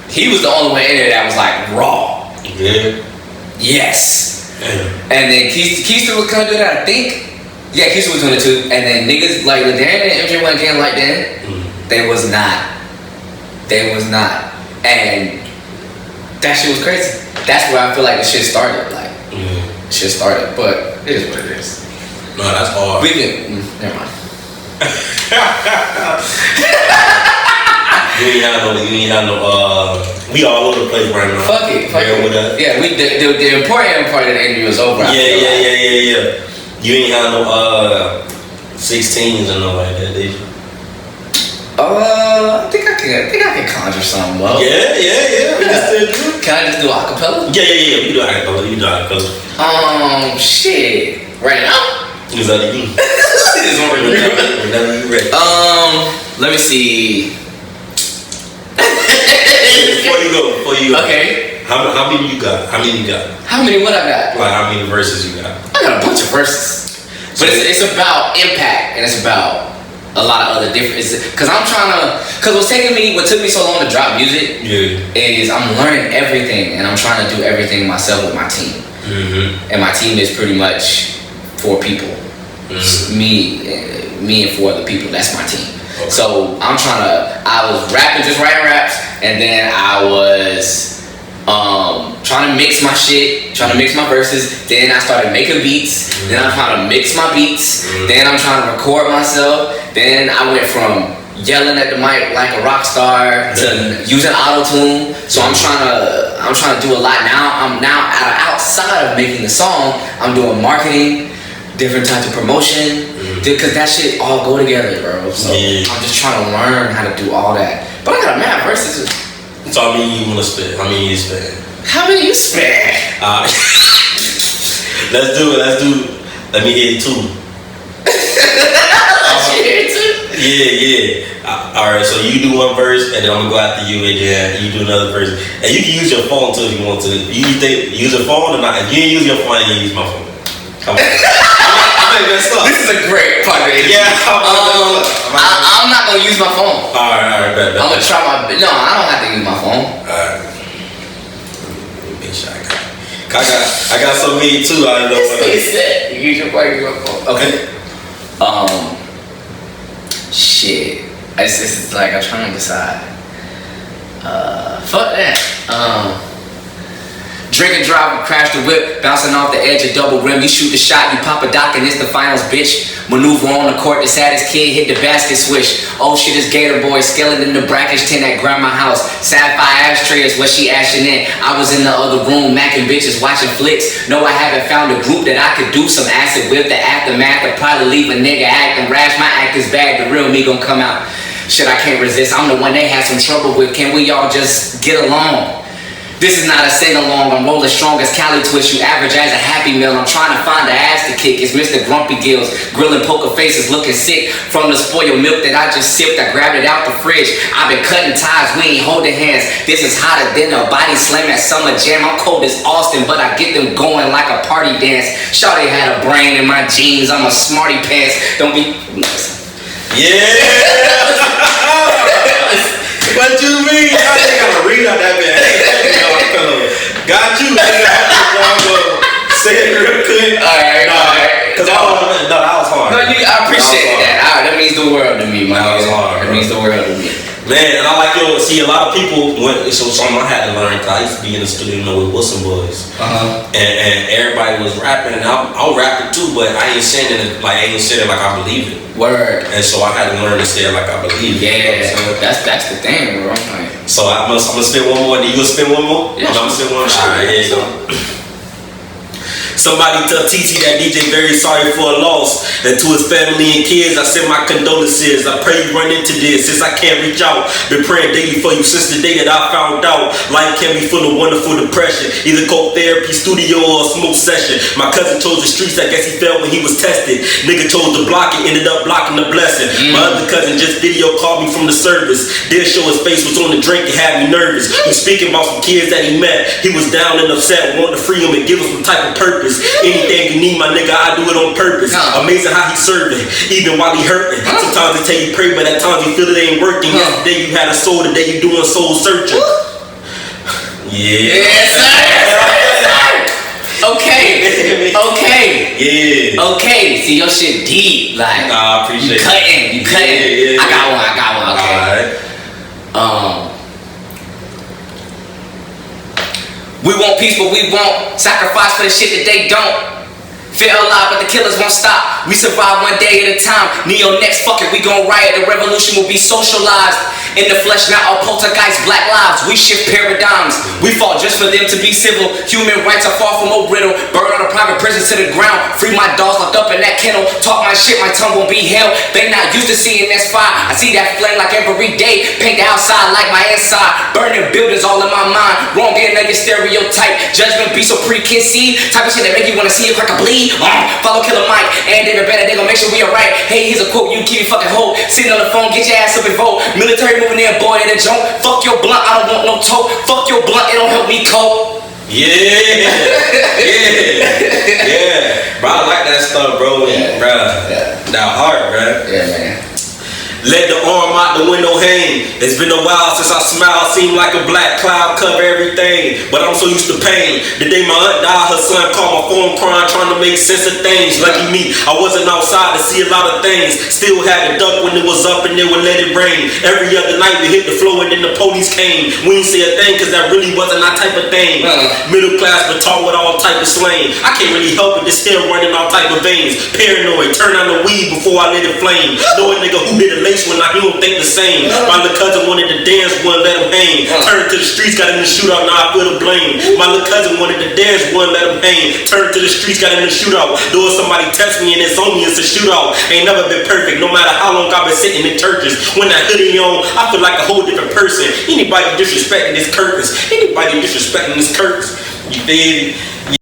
He was the only one in there that was like raw. Yeah. Yes. Yeah. And then Keister was gonna do that, I think. Yeah, Keister was doing it too. And then niggas like LeDarren and MJ wasn't getting like that. They was not. And that shit was crazy. That's where I feel like the shit started. Like, shit started. But it is what it is. No, that's hard. We can. Never mind. You ain't have no. We all over the place right now. Fuck it. Yeah, the important part of the interview is over. Yeah. You ain't have no 16s or no like that, did you? I think I can conjure something up. Yeah. We can still do it. Can I just do acapella? Yeah. We do acapella. Shit. Right now? It's up to you. Whenever you ready. Let me see. Before you go. Okay. How many you got? How many what I got? Like how many verses you got? I got a bunch of verses. But it's about impact and it's about a lot of other different, cause what took me so long to drop music is I'm learning everything and I'm trying to do everything myself with my team. And my team is pretty much 4 people. Me and 4 other people, that's my team. Okay. So I was rapping, just writing raps, and then I was trying to mix my shit, trying to mix my verses. Then I started making beats. Then I'm trying to mix my beats. Then I'm trying to record myself. Then I went from yelling at the mic like a rock star to using auto-tune. So I'm trying to do a lot now. I'm now outside of making the song, I'm doing marketing, different types of promotion, because that shit all go together, bro. So I'm just trying to learn how to do all that. But I got a mad verses. So how many you wanna spit? How many you spit? How many you spit? Let's do it. Let me hear 2. Yeah. Alright, so you do one verse and then I'm gonna go after you and then you do another verse. And you can use your phone too if you want to. Use your phone or not? If you ain't use your phone, you can use my phone. Come on. This is a great part of it. Yeah. I'm not gonna use my phone. Alright, bet. I'm gonna try my. No, I don't have to use my phone. Alright. Make sure I got so many too. I don't know what. You use your phone. Okay. Shit. It's just like I'm trying to decide. Fuck that. Drink and drive, crash the whip, bouncing off the edge of double rim. You shoot the shot, you pop a dock, and it's the finals, bitch. Maneuver on the court, the saddest kid hit the basket swish. Oh shit, it's Gator Boy, skeleton in the brackets, 10 at grandma house. Sapphire ashtray is what she ashing in. I was in the other room, macking bitches, watching flicks. No, I haven't found a group that I could do some acid with. The aftermath will probably leave a nigga acting rash. My act is bad, the real me gon' come out. Shit, I can't resist. I'm the one they had some trouble with. Can we all just get along? This is not a sing-along, I'm rolling strong as Cali Twist. You average as a Happy Meal, I'm trying to find the ass to kick. It's Mr. Grumpy Gills, grilling poker faces, looking sick. From the spoiled milk that I just sipped, I grabbed it out the fridge. I've been cutting ties, we ain't holding hands. This is hotter than a body slam at Summer Jam. I'm cold as Austin, but I get them going like a party dance. Shawty had a brain in my jeans, I'm a smarty pants. Don't be... Yeah! What you mean? I ain't gotta read out that bad. Got you, nigga. Say it real quick. Alright. Cause that was hard. No, I appreciate that. Alright, that means the world to me, man. That was hard. That means the world to me. Man, and I like see a lot of people so something I had to learn, cause I used to be in the studio with Wilson Boys. And everybody was rapping, and I'm rapping too, but I ain't saying it like I believe it. Word. And so I had to learn to say it like I believe it. Yeah, that's the thing, bro. So I'm gonna spin one more. You gonna spin one more? Yeah. I'm gonna spin one. Alright, here you go. Somebody tell TT that DJ very sorry for a loss. And to his family and kids, I send my condolences. I pray you run into this since I can't reach out. Been praying daily for you since the day that I found out. Life can be full of wonderful depression. Either cold therapy, studio, or a smoke session. My cousin chose the streets, I guess he felt when he was tested. Nigga chose to block it, ended up blocking the blessing. My other cousin just video called me from the service. Did show his face was on the drink, it had me nervous. He was speaking about some kids that he met. He was down and upset, wanted to free him and give him some type of purpose. Anything you need, my nigga, I do it on purpose. Amazing how he serving, even while he hurting. Sometimes they tell you pray, but at times you feel it ain't working. Yesterday you had a soul, today you doing soul searching. Yeah. Yes, sir. Okay. Yeah. Okay. See, your shit deep. Like, I appreciate it. You cutting. Yeah. I got one. Okay. Alright. We want peace, but we won't sacrifice for the shit that they don't. Feel alive, but the killers won't stop. We survive one day at a time. Neo next, fuck it, we gon' riot. The revolution will be socialized. In the flesh, not all poltergeist, black lives. We shift paradigms. We fought just for them to be civil. Human rights are far from no brittle. Burn out of private prisons to the ground. Free my dogs locked up in that kennel. Talk my shit, my tongue won't be held. They not used to seeing this fire. I see that flame like every day. Paint the outside like my inside. Burning buildings all in my mind. Wrong in your stereotype. Judgment be so preconceived. Type of shit that make you wanna see it like a bleed. Follow Killer Mike and David Banner, they gon' make sure we alright. Hey, here's a quote, you keep your fucking hold. Sitting on the phone, get your ass up and vote. Military moving in, boy, in a joke. Fuck your blunt, I don't want no tote. Fuck your blunt, it don't help me cope. Yeah. Bro, I like that stuff, bro. Bro, that heart, bro. Yeah, man. Let the arm out the window hang. It's been a while since I smiled. Seemed like a black cloud cover everything. But I'm so used to pain. The day my aunt died, her son called my phone crying, trying to make sense of things. Lucky me, I wasn't outside to see a lot of things. Still had to duck when it was up and then would let it rain. Every other night we hit the floor and then the police came. We ain't say a thing cause that really wasn't our type of thing. Middle class but taught with all type of slang. I can't really help it, it's still running all type of veins. Paranoid, turn on the weed before I let it flame. Know a nigga who hit a lace when he don't think the same. My little cousin wanted to dance, wouldn't let him hang. Turned to the streets, got in the shootout, now I feel the blame. My little cousin wanted to dance, wouldn't let him hang. Turned to the streets, got in the shootout. Though somebody test me and it's on me, it's a shootout. Ain't never been perfect, no matter how long I've been sitting in churches. When that hoodie on, I feel like a whole different person. Anybody disrespecting this curtains, you feel me?